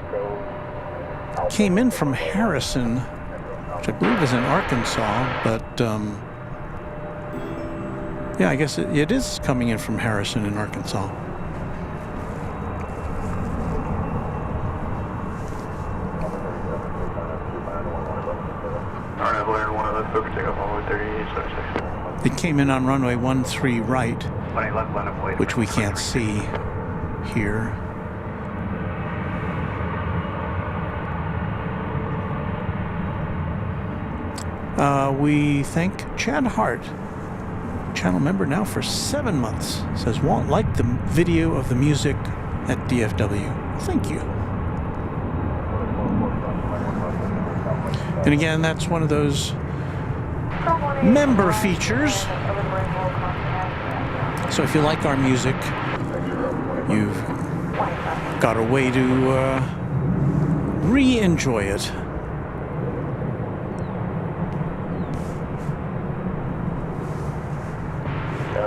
came in from Harrison, which I believe is in Arkansas, but yeah, I guess it is coming in from Harrison in Arkansas. It came in on runway 13 right, which we can't see here. We thank Chad Hart, channel member now for 7 months. Says, Walt liked the video of the music at DFW. Thank you. And again, that's one of those member features. So if you like our music, you've got a way to re-enjoy it.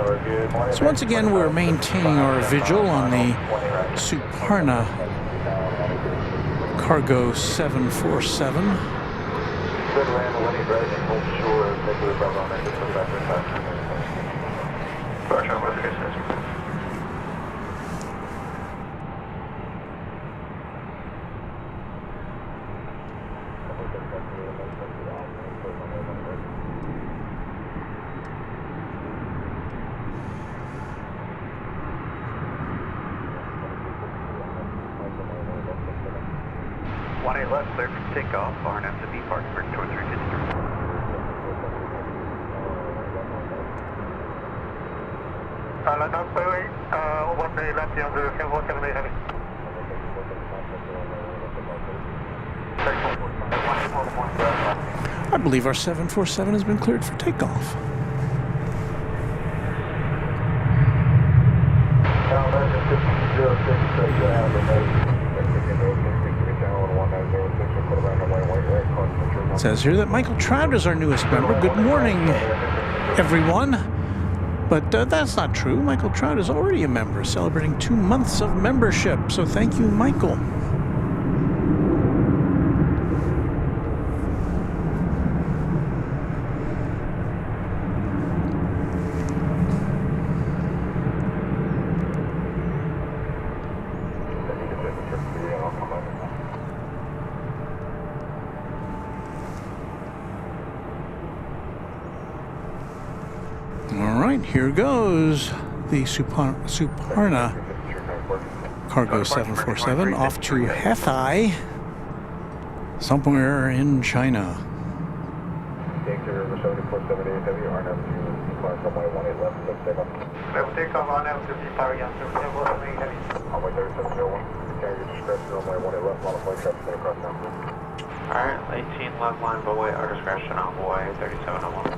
So once again, we're maintaining our vigil on the Suparna Cargo 747. Good land, windy direction, hold shore, take the Bravo on exit for back left, clear for takeoff, RNF to be parked for 2353. I believe our 747 has been cleared for takeoff. It says here that Michael Trout is our newest member. Good morning, everyone. But that's not true. Michael Trout is already a member, celebrating 2 months of membership. So thank you, Michael. Here goes the Suparna Cargo 747 off to Hefei, somewhere in China. Alright, 18 left line, but wait, our discretion on Hawaii, 3701.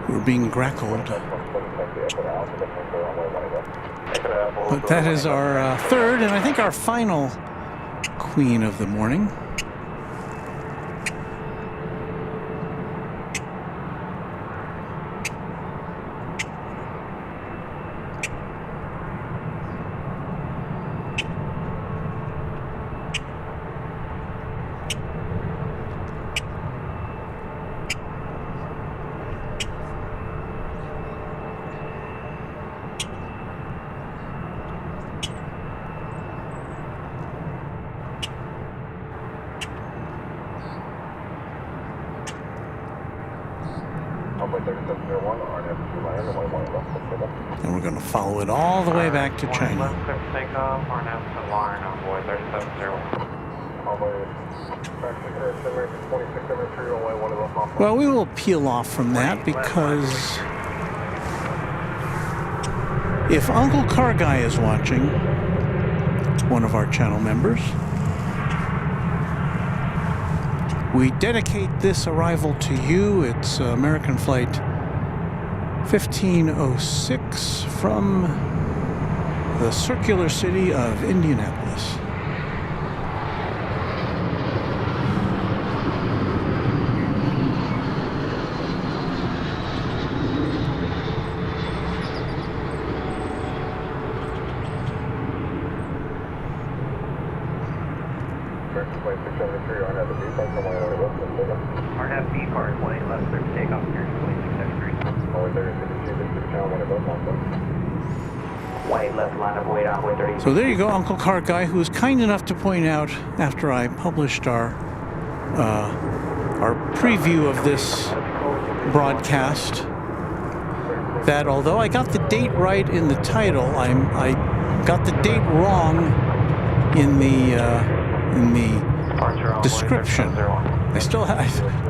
We're being grackled. But that is our third and I think our final queen of the morning. And we're going to follow it all the way back to China. Well, we will peel off from that because if Uncle Car Guy is watching, one of our channel members, we dedicate this arrival to you. It's American Flight 1506 from the circular city of Indianapolis. American flight 673, RNAV B, part 1 left, takeoff. RNAV B, part 1 left, clear for takeoff, American flight 673. Runway 30, this channel 1 above, White left, line of weight on way 30. So there you go, Uncle Car Guy, who was kind enough to point out after I published our preview of this broadcast that although I got the date right in the title, I got the date wrong in the description. I still I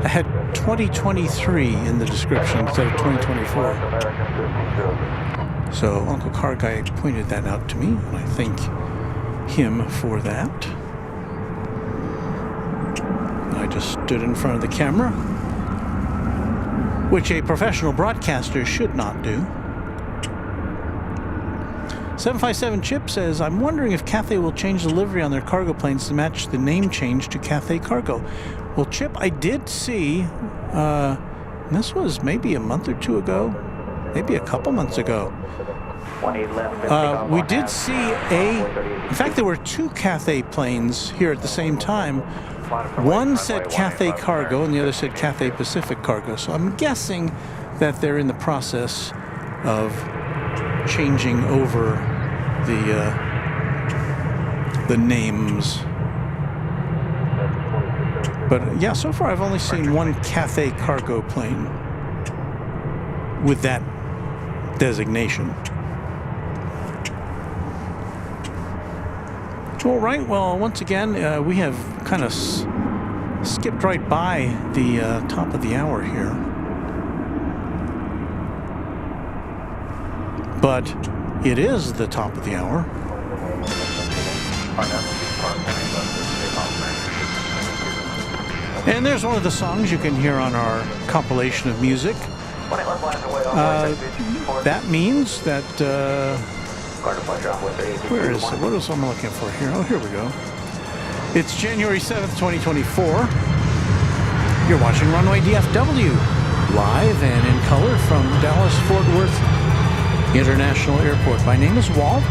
had 2023 in the description instead of 2024. So Uncle Car Guy pointed that out to me, and I thank him for that. I just stood in front of the camera, which a professional broadcaster should not do. 757 Chip says, I'm wondering if Cathay will change the livery on their cargo planes to match the name change to Cathay Cargo. Well, Chip, I did see, this was maybe a month or two ago, maybe a couple months ago. We did see in fact, there were two Cathay planes here at the same time. One said Cathay Cargo and the other said Cathay Pacific Cargo. So I'm guessing that they're in the process of changing over the names. But yeah, so far I've only seen one Cathay Cargo plane with that designation. All right, well, once again, we have kind of skipped right by the top of the hour here. But it is the top of the hour. And there's one of the songs you can hear on our compilation of music. That means that... where is it? What else am I looking for here? Oh, here we go. It's January 7th, 2024. You're watching Runway DFW, live and in color from Dallas-Fort Worth International Airport. My name is Walt.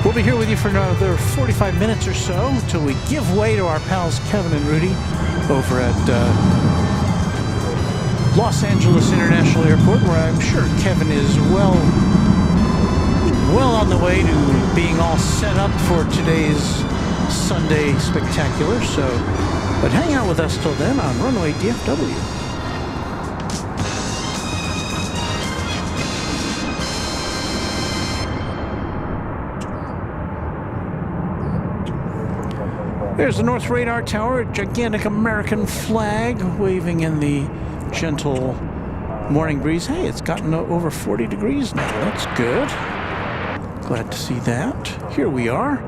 We'll be here with you for another 45 minutes or so until we give way to our pals Kevin and Rudy over at Los Angeles International Airport, where I'm sure Kevin is well on the way to being all set up for today's Sunday spectacular. But hang out with us till then on Runway DFW. There's the North Radar Tower, a gigantic American flag waving in the gentle morning breeze. Hey, it's gotten over 40 degrees now. That's good. Glad to see that. Here we are,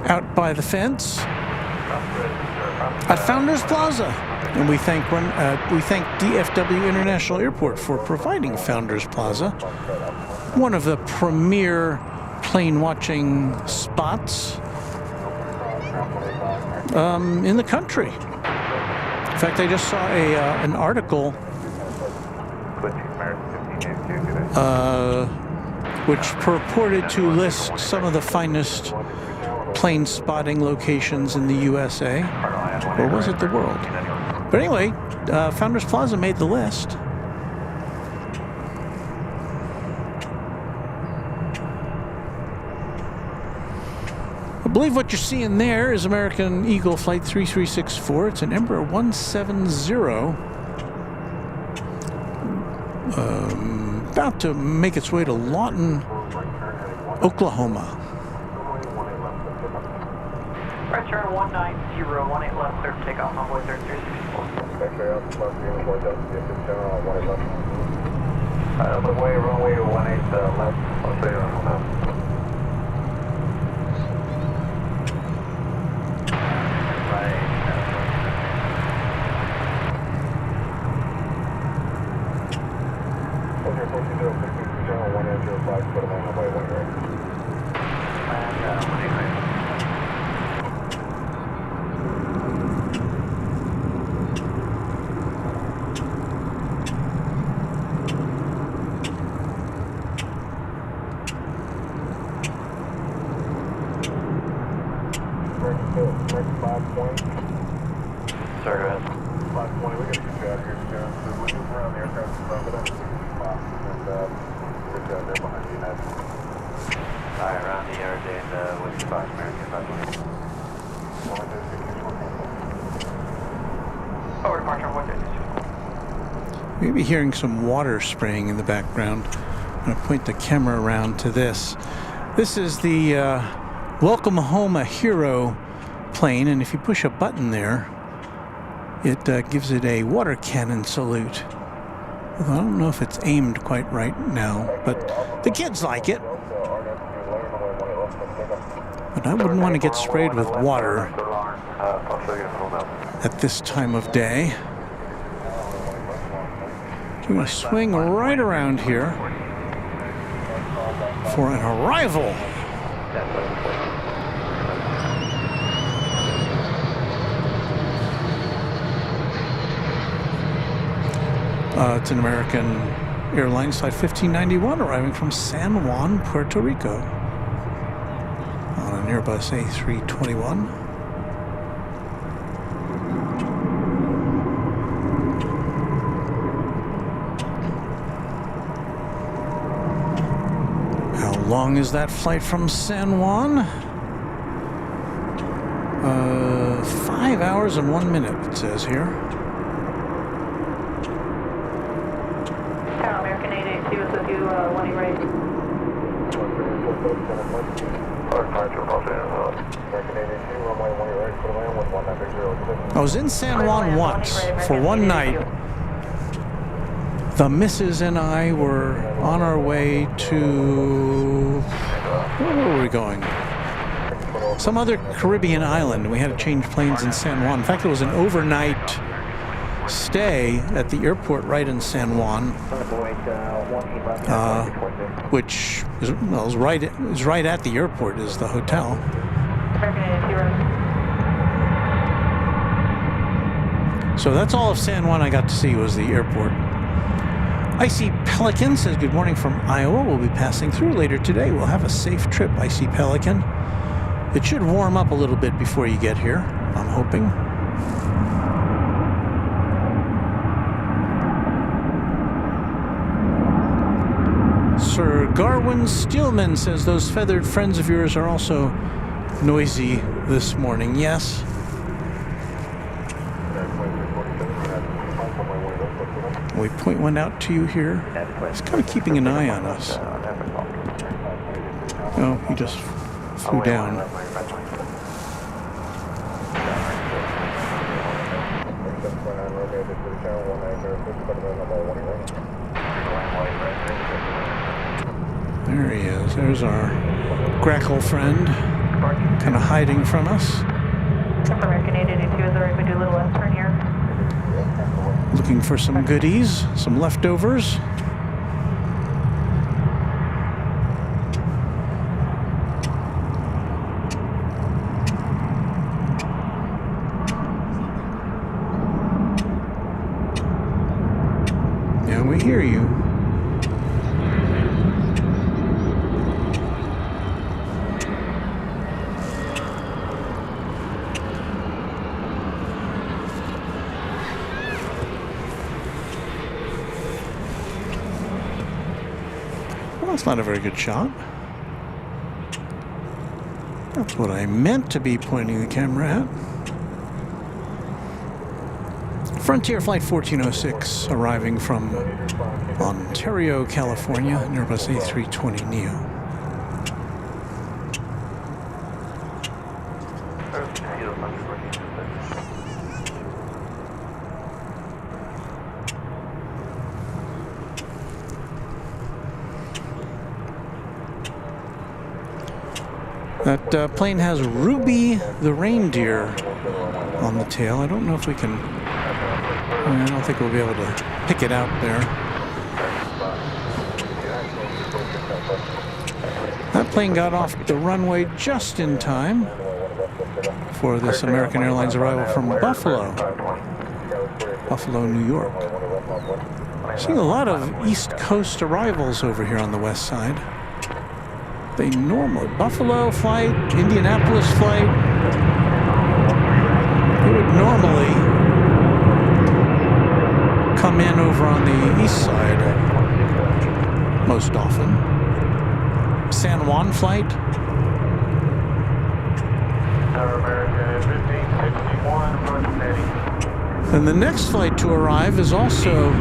out by the fence at Founders Plaza, and we thank DFW International Airport for providing Founders Plaza, one of the premier plane watching spots in the country. In fact, I just saw an article which purported to list some of the finest plane spotting locations in the USA, or was it the world? But anyway, Founders Plaza made the list. I believe what you're seeing there is American Eagle Flight 3364. It's an Embraer 170. About to make its way to Lawton, Oklahoma. Right turn 190, 18 left, clear for takeoff, runway 3364. Runway 18 left, I'll say on left. American 520. Sir, go ahead. 520, we got to get you out of here. We're moving around the aircraft above it. And we're down there behind the United. Alright, around the yard and with 5 American 520. Over departure, what did We'll be hearing some water spraying in the background. I'm going to point the camera around to this. This is the Welcome Home a Hero plane, and if you push a button there, it gives it a water cannon salute. Although I don't know if it's aimed quite right now, but the kids like it. But I wouldn't want to get sprayed with water at this time of day. We're going to swing right around here for an arrival. It's an American Airlines Flight 1591 arriving from San Juan, Puerto Rico on an Airbus A321. How long is that flight from San Juan? 5 hours and 1 minute, it says here. American 882 is with you, when you're ready. I was in San Juan once for one night. The missus and I were on our way to... Where were we going? Some other Caribbean island. We had to change planes in San Juan. In fact, it was an overnight stay at the airport right in San Juan, which is, well, is right at the airport is the hotel. So that's all of San Juan I got to see was the airport. Icy Pelican says, good morning from Iowa. We'll be passing through later today. We'll have a safe trip, Icy Pelican. It should warm up a little bit before you get here, I'm hoping. Sir Garwin Steelman says, those feathered friends of yours are also noisy this morning. Yes. We point one out to you here. He's kind of keeping an eye on us. Oh, he just flew down. There he is. There's our grackle friend, kind of hiding from us. American 882 is alright, we do a little left turn here. Looking for some goodies, some leftovers. Yeah, we hear you. That's not a very good shot. That's what I meant to be pointing the camera at. Frontier Flight 1406 arriving from Ontario, California, an Airbus A320neo. That plane has Ruby the reindeer on the tail. I don't know if we can... I don't think we'll be able to pick it out there. That plane got off the runway just in time for this American Airlines arrival from Buffalo, New York. Seeing a lot of East Coast arrivals over here on the west side. They normally, Buffalo flight, Indianapolis flight, It would normally come in over on the east side most often. San Juan flight. And the next flight to arrive is also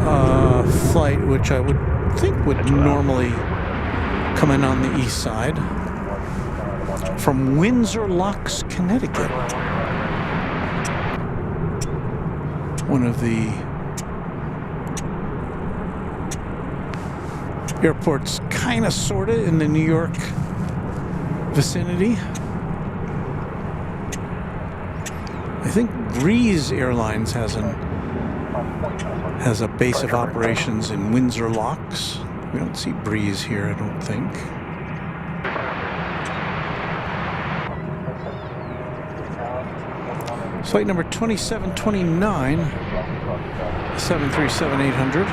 a flight which I would think would normally come in on the east side from Windsor Locks, Connecticut. One of the airports kind of sort of in the New York vicinity. I think Breeze Airlines has a base of operations in Windsor Locks. We don't see Breeze here, I don't think. Flight number 2729, 737-800.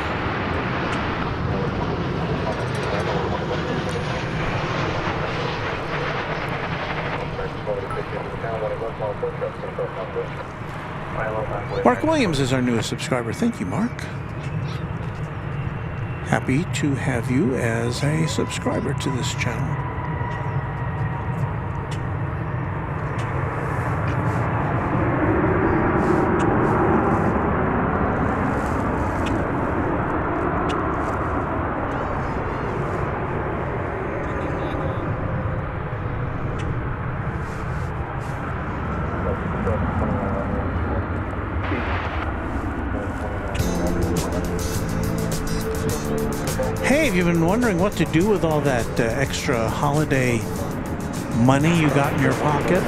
Mark Williams is our newest subscriber. Thank you, Mark. Happy to have you as a subscriber to this channel. Hey, have you been wondering what to do with all that extra holiday money you got in your pocket?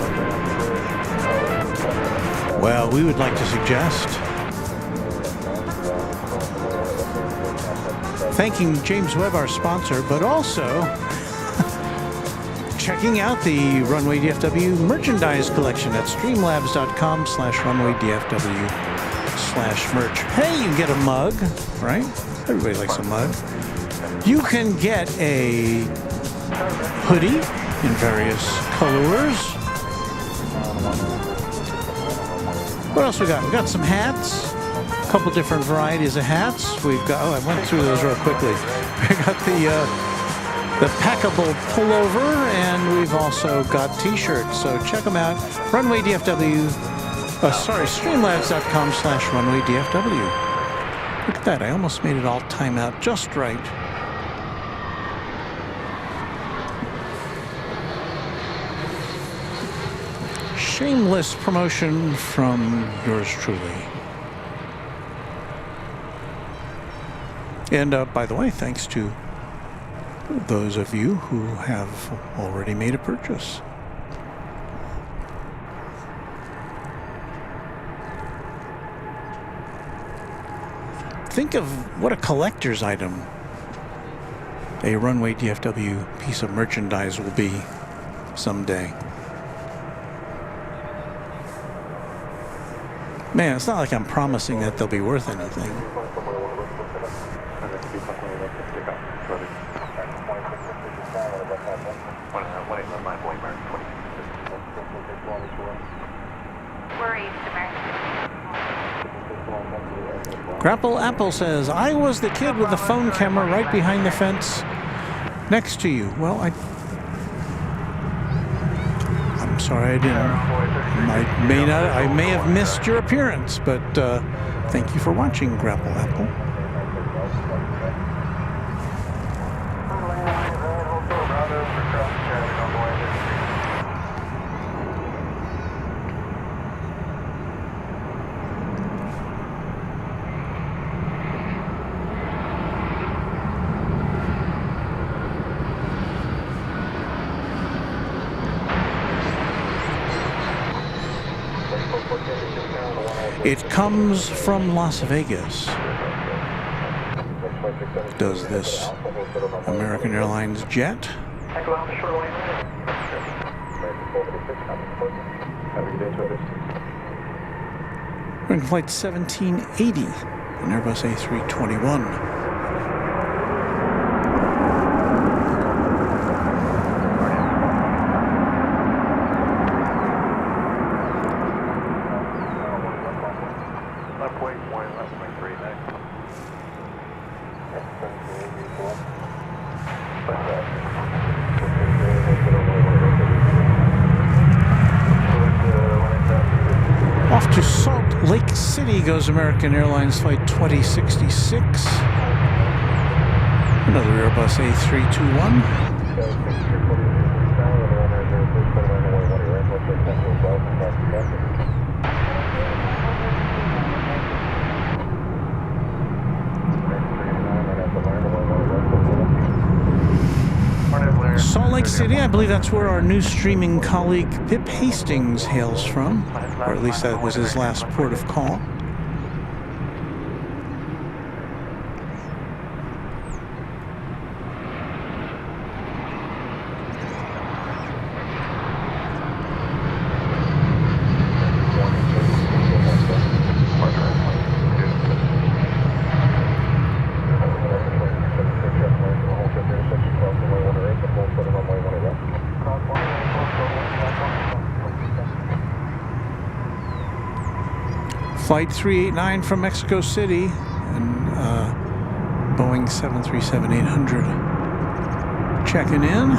Well, we would like to suggest thanking James Webb, our sponsor, but also checking out the Runway DFW merchandise collection at streamlabs.com/runwaydfw/merch. Hey, you get a mug, right? Everybody likes a mug. You can get a hoodie in various colors. What else we got? We got some hats, a couple different varieties of hats. We've got, I went through those real quickly. We got the packable pullover, and we've also got t-shirts. So check them out. Runway DFW, streamlabs.com/runway DFW. Look at that, I almost made it all time out just right. Shameless promotion from yours truly. And by the way, thanks to those of you who have already made a purchase. Think of what a collector's item a Runway DFW piece of merchandise will be someday. Man, it's not like I'm promising that they'll be worth anything. Grapple Apple says, I was the kid with the phone camera right behind the fence next to you. Well, I'm sorry I didn't. I may have missed your appearance, but thank you for watching, Grapple Apple. It comes from Las Vegas. Does this American Airlines jet? We're in flight 1780, an Airbus A321. Lake City goes American Airlines Flight 2066. Another Airbus A321. Salt Lake City, I believe that's where our new streaming colleague Pip Hastings hails from, or at least that was his last port of call. Flight 389 from Mexico City and Boeing 737-800 checking in.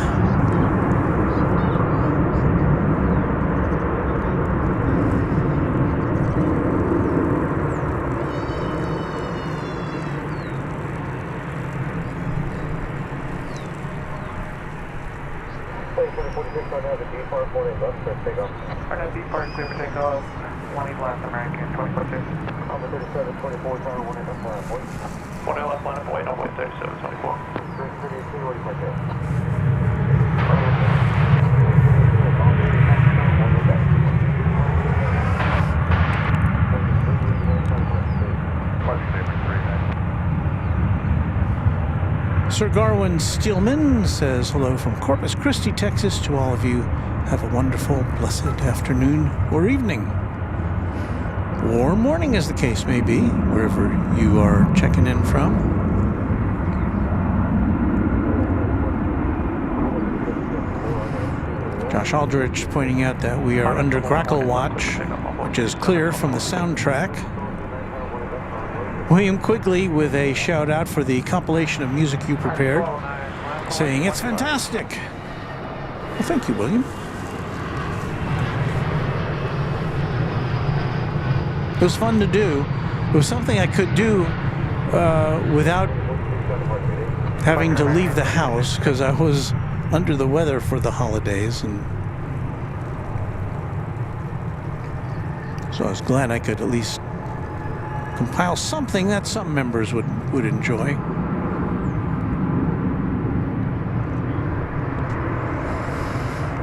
Clear for takeoff. 20 left American, 24-2. Alpha 37, 24, tower 1 left line, point. 1 left line, point, 0.37, 24. 332, what do you like there? Sir Garwin Steelman says hello from Corpus Christi, Texas to all of you. Have a wonderful, blessed afternoon or evening. Or morning, as the case may be, wherever you are checking in from. Josh Aldrich pointing out that we are under Grackle Watch, which is clear from the soundtrack. William Quigley with a shout out for the compilation of music you prepared, saying it's fantastic. Well, thank you, William. It was fun to do. It was something I could do without having to leave the house because I was under the weather for the holidays, and so I was glad I could at least compile something that some members would enjoy.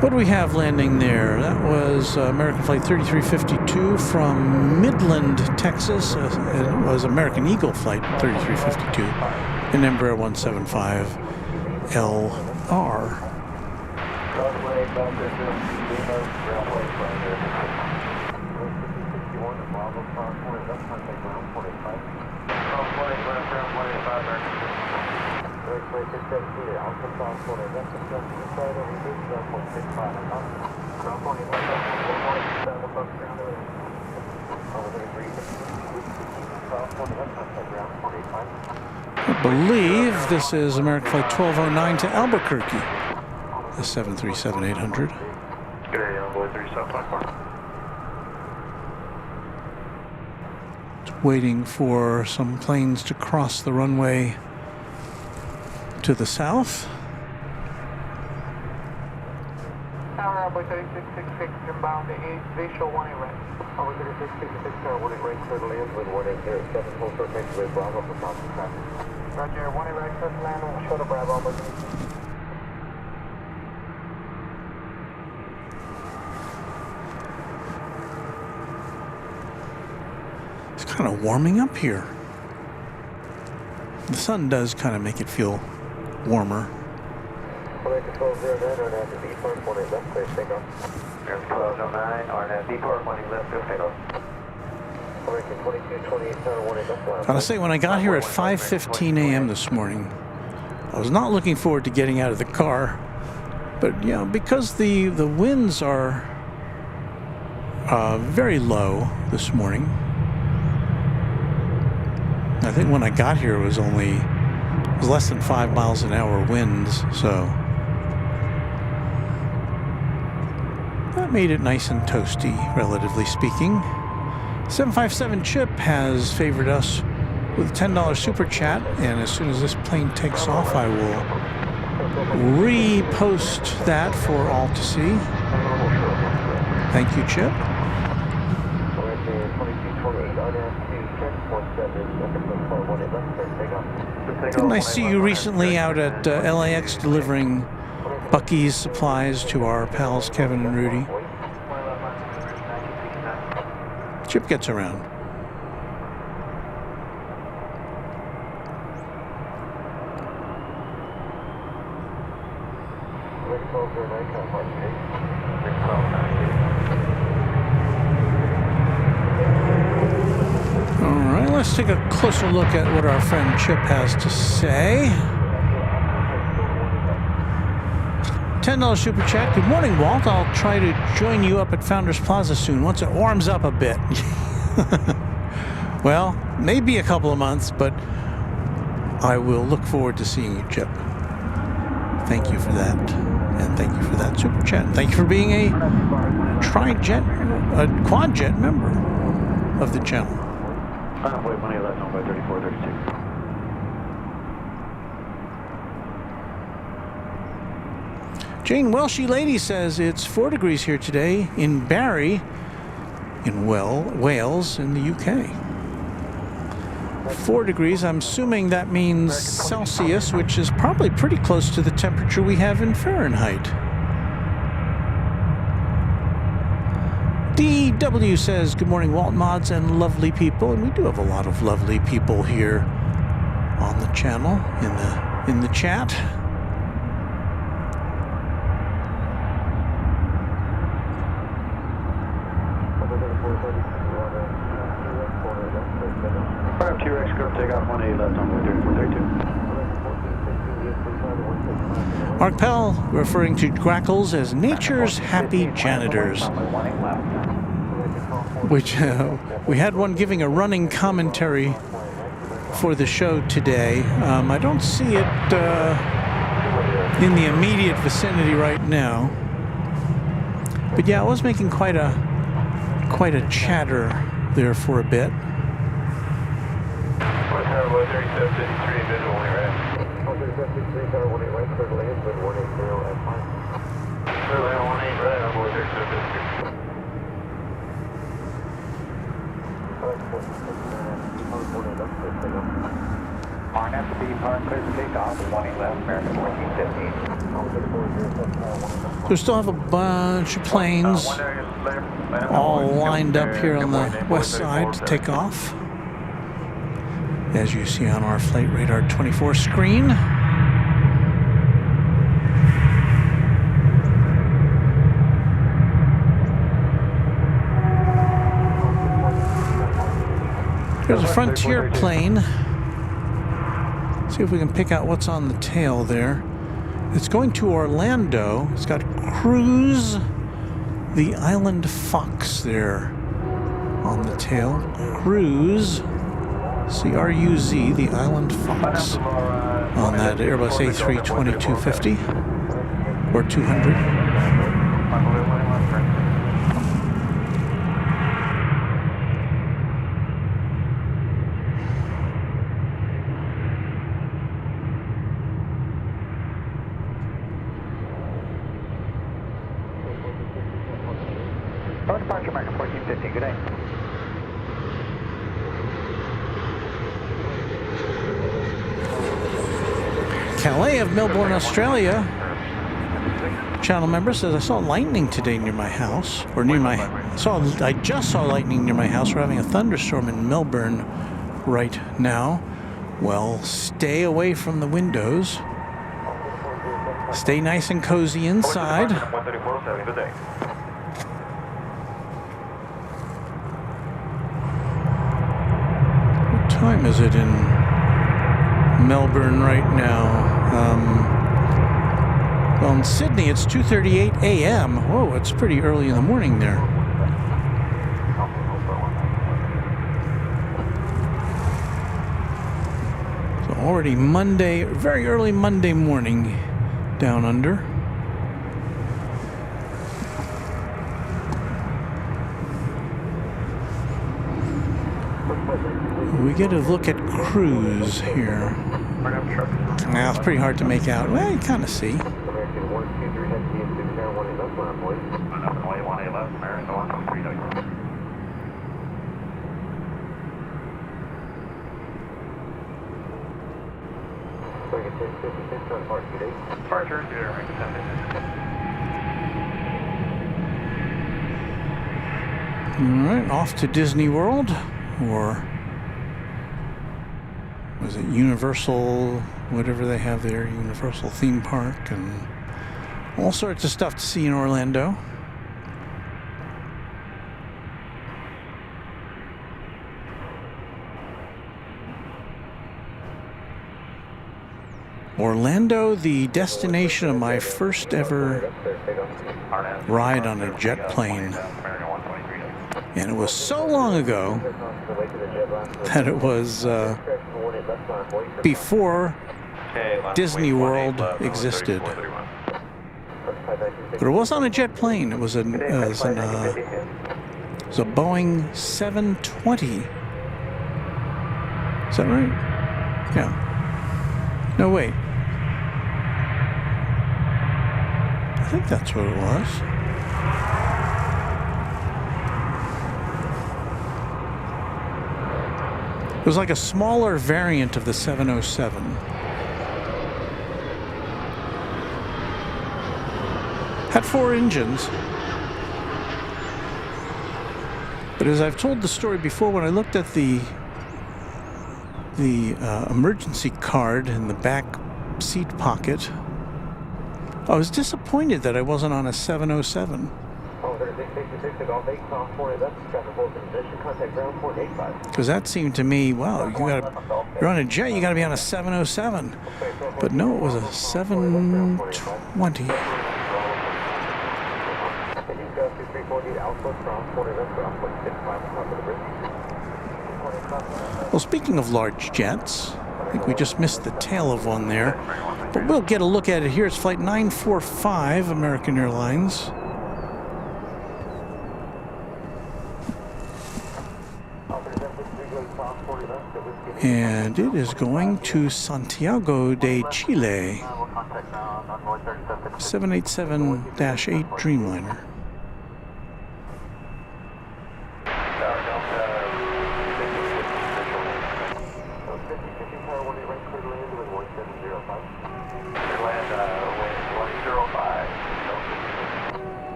What do we have landing there? That was American Flight 3352 from Midland, Texas. It was American Eagle Flight 3352 in Embraer 175 LR. I believe this is American Flight 1209 to Albuquerque, the 737-800. Good area, Envoy 3 South 24. Waiting for some planes to cross the runway to the south. Tower Alpha 3666 inbound to 8, visual 1 erect. Alpha 3666, tower 1 erect, clear to land with 180, 7 full short taxiway, Bravo for crossing traffic. Roger, 1 erect, clear to land on short of Bravo. It's kind of warming up here. The sun does kind of make it feel warmer. American 1209, RNAV to depart, 1 left, clear to take off. American 1209, RNAV depart, 1 left, clear to take off. American 2228, tower 1 left line. Gotta say, when I got here at 5:15 a.m. this morning, I was not looking forward to getting out of the car, but you know, because the winds are very low this morning. I think when I got here it was less than 5 miles an hour winds, so that made it nice and toasty, relatively speaking. 757 Chip has favored us with a $10 super chat, and as soon as this plane takes off, I will repost that for all to see. Thank you, Chip. Didn't I see you recently out at LAX delivering Bucky's supplies to our pals Kevin and Rudy? Chip gets around. All right, let's take a closer look at what our friend Chip has to say. $10 super chat. Good morning, Walt. I'll try to join you up at Founders Plaza soon once it warms up a bit. Well, maybe a couple of months, but I will look forward to seeing you, Chip. Thank you for that. And thank you for that super chat. Thank you for being a quad jet member of the channel. Wait, money left on by 3432. Jane Welshie Lady says it's 4 degrees here today in Barry, in Wales, in the UK. 4 degrees, I'm assuming that means Celsius, which is probably pretty close to the temperature we have in Fahrenheit. DFW says, good morning, Walt Mods and lovely people. And we do have a lot of lovely people here on the channel, in the chat. T-Rex group, take off 18 left on 3432. Mark Pell referring to grackles as nature's happy janitors, which we had one giving a running commentary for the show today. I don't see it in the immediate vicinity right now, but yeah, I was making quite a chatter there for a bit. 3753 visual when you're at. 3753 tower 18 right, clear to land, clear to 180 at fine. Clear to land 18 right, I'm over 3753. RNF to be park, clear to take off, 18 left, American 1415. So we still have a bunch of planes all lined up here on the west side to take off, as you see on our Flight Radar 24 screen. There's a Frontier plane. See if we can pick out what's on the tail there. It's going to Orlando. It's got Cruise, the Island Fox there on the tail. Cruise. C-R-U-Z, the Island Fox, on that Airbus A320-250 or 200. Departure American 1450, good day. Calais of Melbourne, Australia. Channel member says, I saw lightning today near my house, or near my, I just saw lightning near my house. We're having a thunderstorm in Melbourne right now. Well, stay away from the windows. Stay nice and cozy inside. What time is it in Melbourne right now? Well, in Sydney, it's 2:38 a.m. Whoa, it's pretty early in the morning there. So already Monday, very early Monday morning down under. We get a look at cruise here. Now it's pretty hard to make out. Well, you kind of see. American 123 head DFW Air 18 left line, boys. 18 left, American 123. Departure, All right, off to Disney World, or was it Universal, whatever they have there, Universal theme park, and all sorts of stuff to see in Orlando. Orlando, the destination of my first ever ride on a jet plane. And it was so long ago that it was before Disney World existed. But it was on a jet plane. It was a Boeing 720. Is that right? Yeah. No, wait. I think that's what it was. It was like a smaller variant of the 707. Had 4 engines. But as I've told the story before, when I looked at the emergency card in the back seat pocket, I was disappointed that I wasn't on a 707. Because that seemed to me, wow, you're on a jet, you gotta be on a 707. But no, it was a 720. Well, speaking of large jets, I think we just missed the tail of one there. But we'll get a look at it here. It's flight 945, American Airlines. And it is going to Santiago de Chile. 787-8 Dreamliner.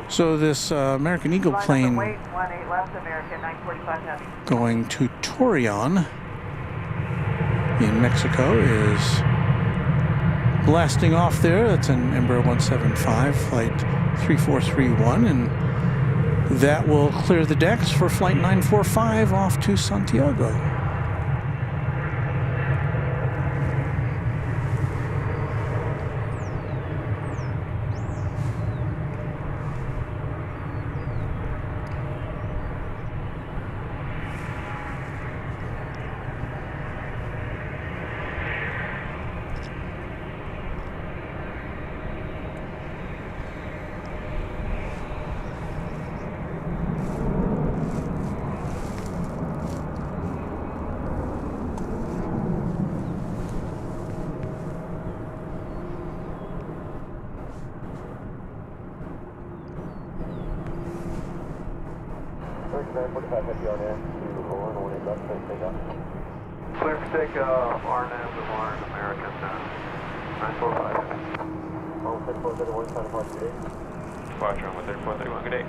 So this American Eagle plane going to Torreon in Mexico is blasting off there. That's an Embraer 175, flight 3431, and that will clear the decks for flight 945 off to Santiago. Clear for takeoff, RNAV with Lauren, American 945. 3431, Santa Barbara, good day. Departure on 3431, good day.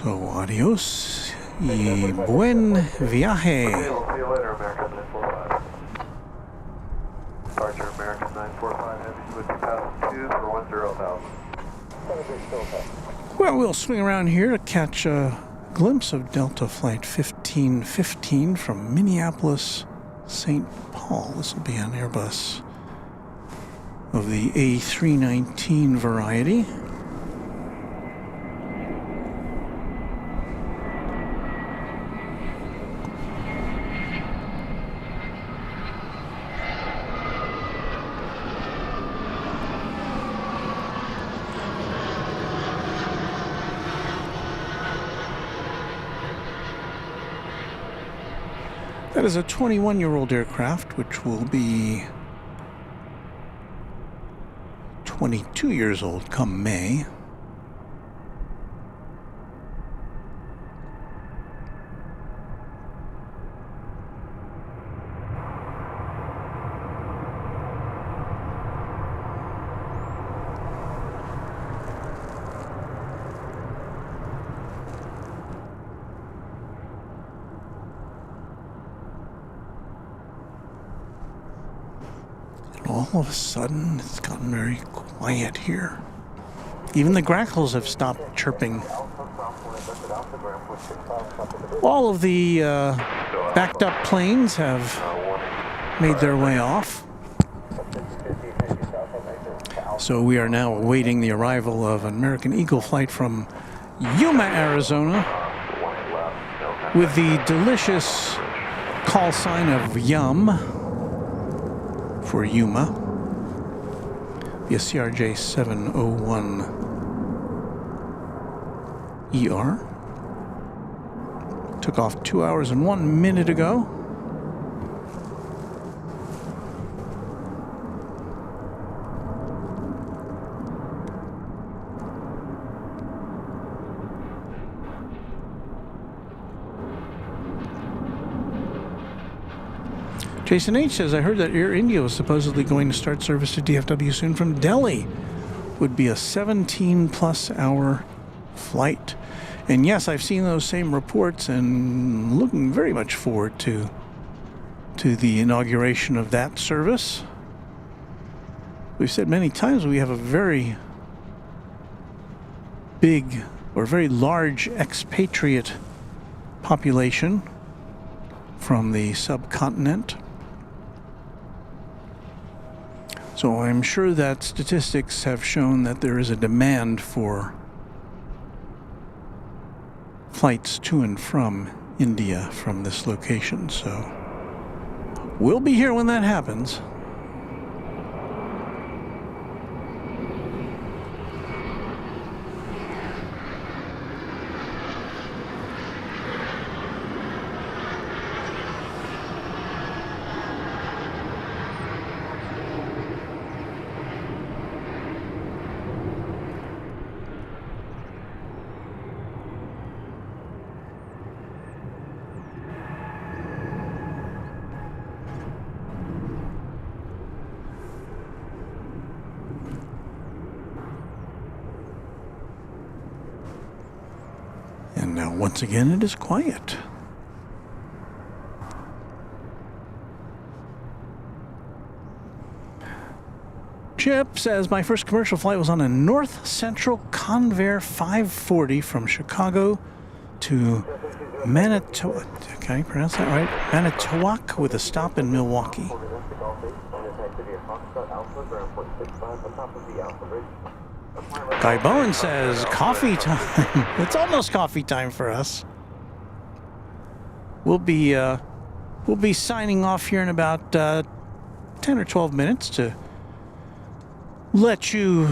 So, adios y buen viaje. Okay, we'll see you later, American 945. Departure American 945, heavy switch pass 2 for 10,000. Well, we'll swing around here to catch a glimpse of Delta Flight 1515 from Minneapolis, St. Paul. This will be an Airbus of the A319 variety. That is a 21-year-old aircraft, which will be 22 years old come May. All of a sudden, it's gotten very quiet here. Even the grackles have stopped chirping. All of the backed up planes have made their way off. So we are now awaiting the arrival of an American Eagle flight from Yuma, Arizona, with the delicious call sign of Yum for Yuma, via CRJ 701 ER. Took off 2 hours and 1 minute ago. Jason H. says, I heard that Air India was supposedly going to start service to DFW soon from Delhi. Would be a 17-plus hour flight. And yes, I've seen those same reports and looking very much forward to the inauguration of that service. We've said many times we have a very big or very large expatriate population from the subcontinent. So I'm sure that statistics have shown that there is a demand for flights to and from India from this location. So we'll be here when that happens. And now, once again, it is quiet. Chip says, my first commercial flight was on a North Central Convair 540 from Chicago to Manitowoc. Okay, pronounce that right? Manitowoc with a stop in Milwaukee. Guy Bowen says, coffee time. It's almost coffee time for us. We'll be signing off here in about 10 or 12 minutes to let you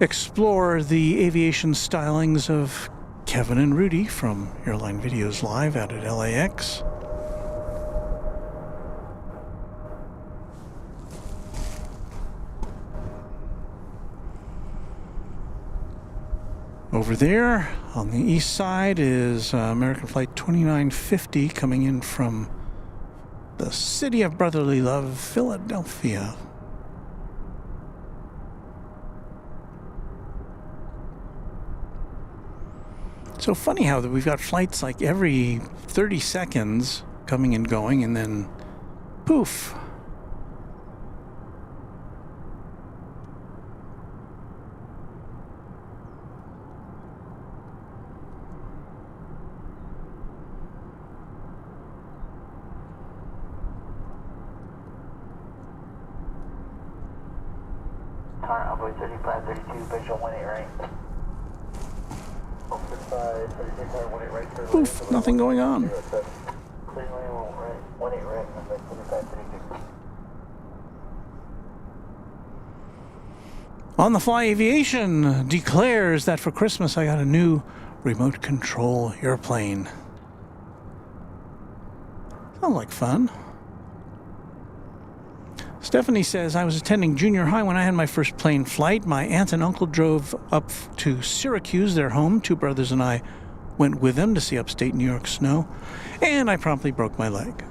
explore the aviation stylings of Kevin and Rudy from Airline Videos Live out at LAX. Over there on the east side is American Flight 2950 coming in from the city of brotherly love, Philadelphia. So funny how that we've got flights like every 30 seconds coming and going, and then poof. Current Envoy 3532, visual 18 right. Poof, nothing going on. Clear land, 18 right, Envoy 3532. On the Fly Aviation declares that for Christmas I got a new remote control airplane. Sounds like fun. Stephanie says, I was attending junior high when I had my first plane flight. My aunt and uncle drove up to Syracuse, their home. Two brothers and I went with them to see upstate New York snow, and I promptly broke my leg.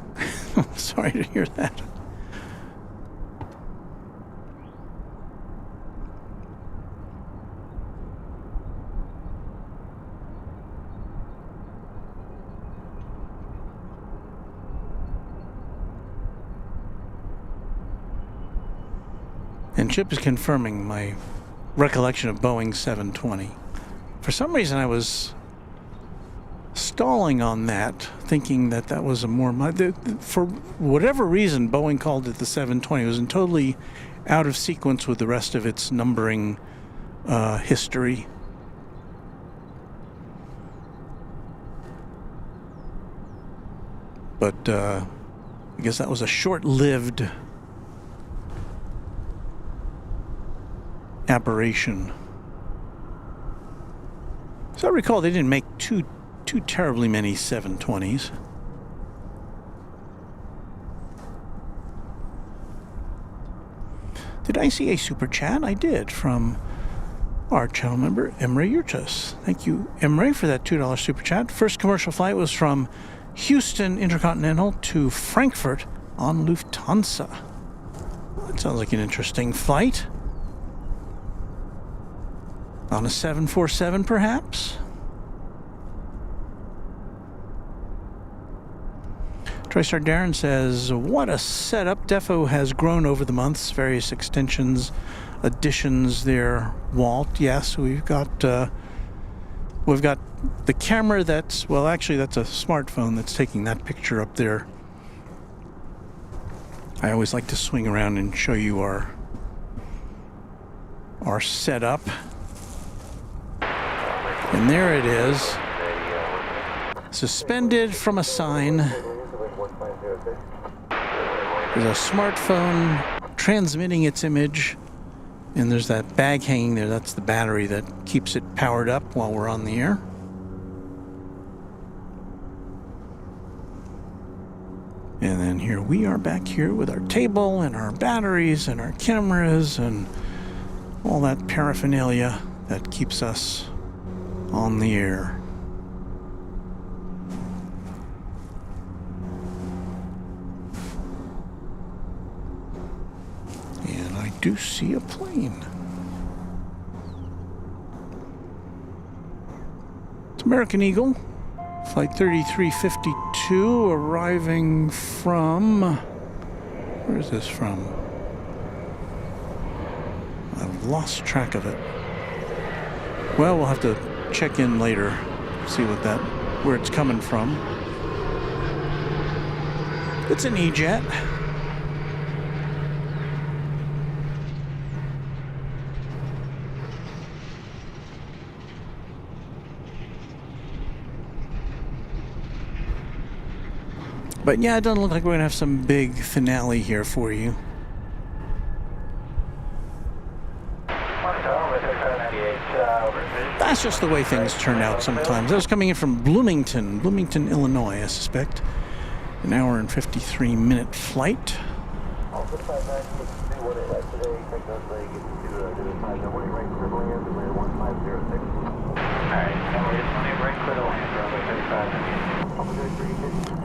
Sorry to hear that. And Chip is confirming my recollection of Boeing 720. For some reason, I was stalling on that, thinking that that was a more... For whatever reason, Boeing called it the 720. It was totally out of sequence with the rest of its numbering history. But I guess that was a short-lived aberration. So I recall they didn't make too terribly many 720s. Did I see a super chat? I did, from our channel member Emre Yurchas. Thank you, Emre, for that $2 super chat. First commercial flight was from Houston Intercontinental to Frankfurt on Lufthansa. That sounds like an interesting flight. On a 747, perhaps? TriStar Darren says, what a setup. Defo has grown over the months. Various extensions, additions there, Walt. Yes, we've got the camera that's, well, actually, that's a smartphone that's taking that picture up there. I always like to swing around and show you our setup. And there it is, suspended from a sign. There's a smartphone transmitting its image, and there's that bag hanging there. That's the battery that keeps it powered up while we're on the air. And then here we are back here with our table and our batteries and our cameras and all that paraphernalia that keeps us on the air. And I do see a plane. It's American Eagle, Flight 3352, arriving from... Where is this from? I've lost track of it. Well, we'll have to check in later, see where it's coming from. It's an E-jet. But yeah, it doesn't look like we're gonna have some big finale here for you. That's just the way things turn out sometimes. That was coming in from Bloomington, Illinois, I suspect. An hour and 53-minute flight.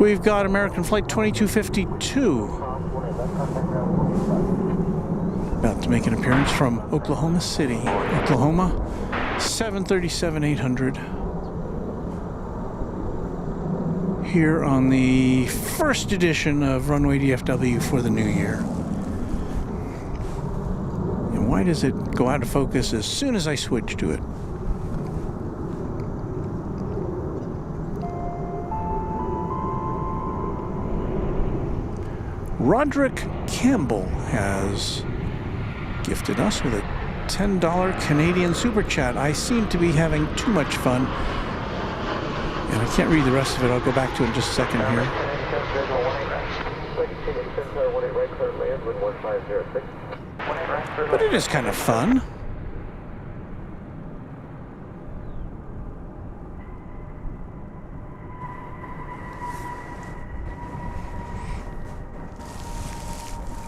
We've got American Flight 2252 about to make an appearance from Oklahoma City, Oklahoma. 737-800. here on the first edition of Runway DFW for the new year. And why does it go out of focus as soon as I switch to it? Roderick Campbell has gifted us with a $10 Canadian Super Chat. I seem to be having too much fun. And I can't read the rest of it. I'll go back to it in just a second here. But it is kind of fun.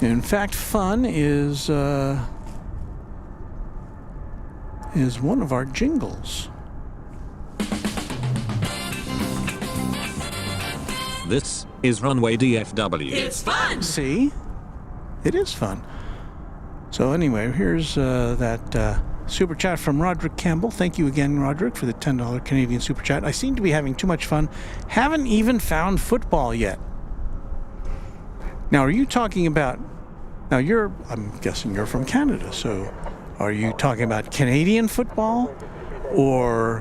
In fact, fun is one of our jingles. This is Runway DFW. It's fun! See? It is fun. So anyway, here's that Super Chat from Roderick Campbell. Thank you again, Roderick, for the $10 Canadian Super Chat. I seem to be having too much fun. Haven't even found football yet. Now, are you talking about... Now, I'm guessing you're from Canada, so are you talking about Canadian football or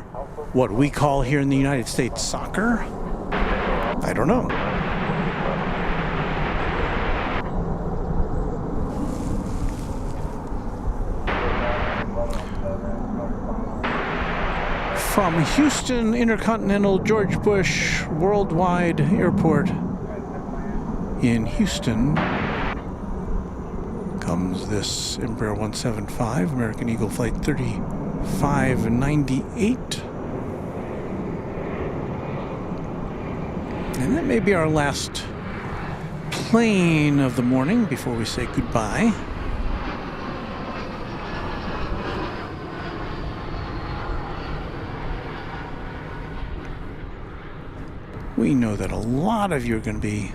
what we call here in the United States soccer? I don't know. From Houston Intercontinental George Bush Worldwide Airport in Houston comes this Embraer 175, American Eagle Flight 3598. And that may be our last plane of the morning before we say goodbye. We know that a lot of you are going to be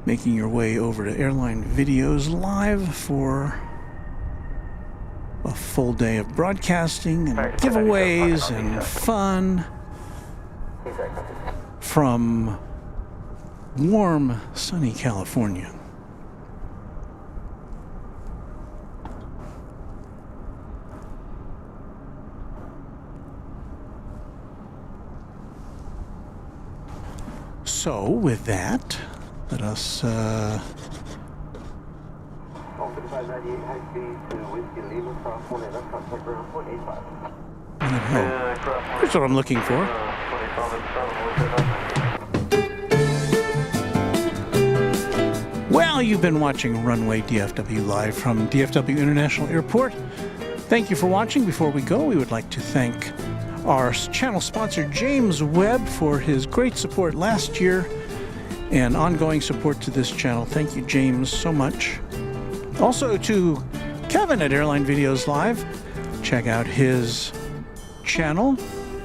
making your way over to Airline Videos Live for a full day of broadcasting and giveaways and fun from warm, sunny California. So, with that, let us here's what I'm looking for. Well, you've been watching Runway DFW live from DFW International Airport. Thank you for watching. Before we go, we would like to thank our channel sponsor, James Webb, for his great support last year and ongoing support to this channel. Thank you, James, so much. Also to Kevin at Airline Videos Live. Check out his channel.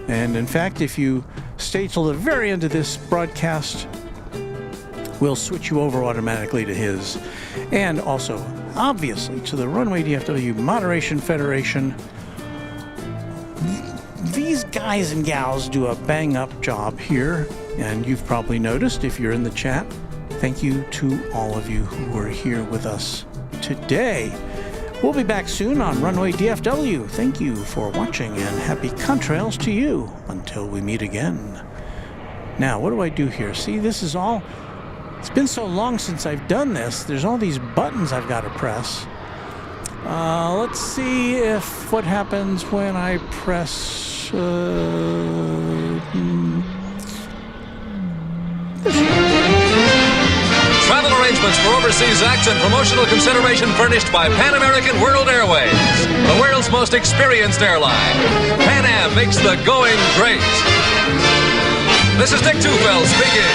And in fact, if you stay till the very end of this broadcast, we'll switch you over automatically to his. And also, obviously, to the Runway DFW Moderation Federation. These guys and gals do a bang-up job here, and you've probably noticed if you're in the chat. Thank you to all of you who were here with us today. We'll be back soon on Runway DFW. Thank you for watching, and happy contrails to you until we meet again. Now, what do I do here? See, this is all... It's been so long since I've done this. There's all these buttons I've got to press. Let's see if what happens when I press... Travel arrangements for overseas acts and promotional consideration furnished by Pan American World Airways, the world's most experienced airline. Pan Am makes the going great. This is Dick Tufeld speaking.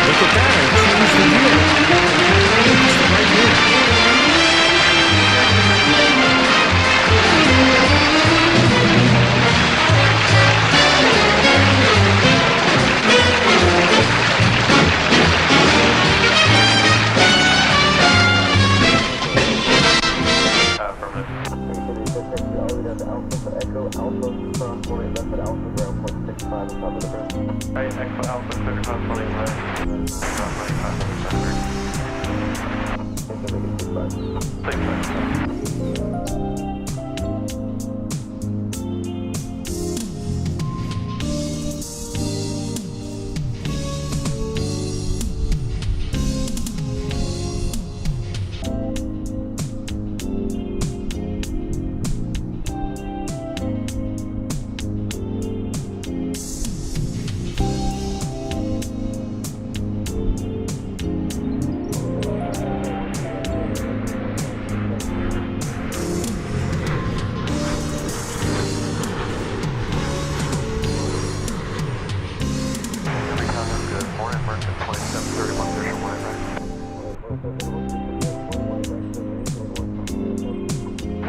Look at that, I changed the wheel. It's right here.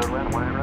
Good wind,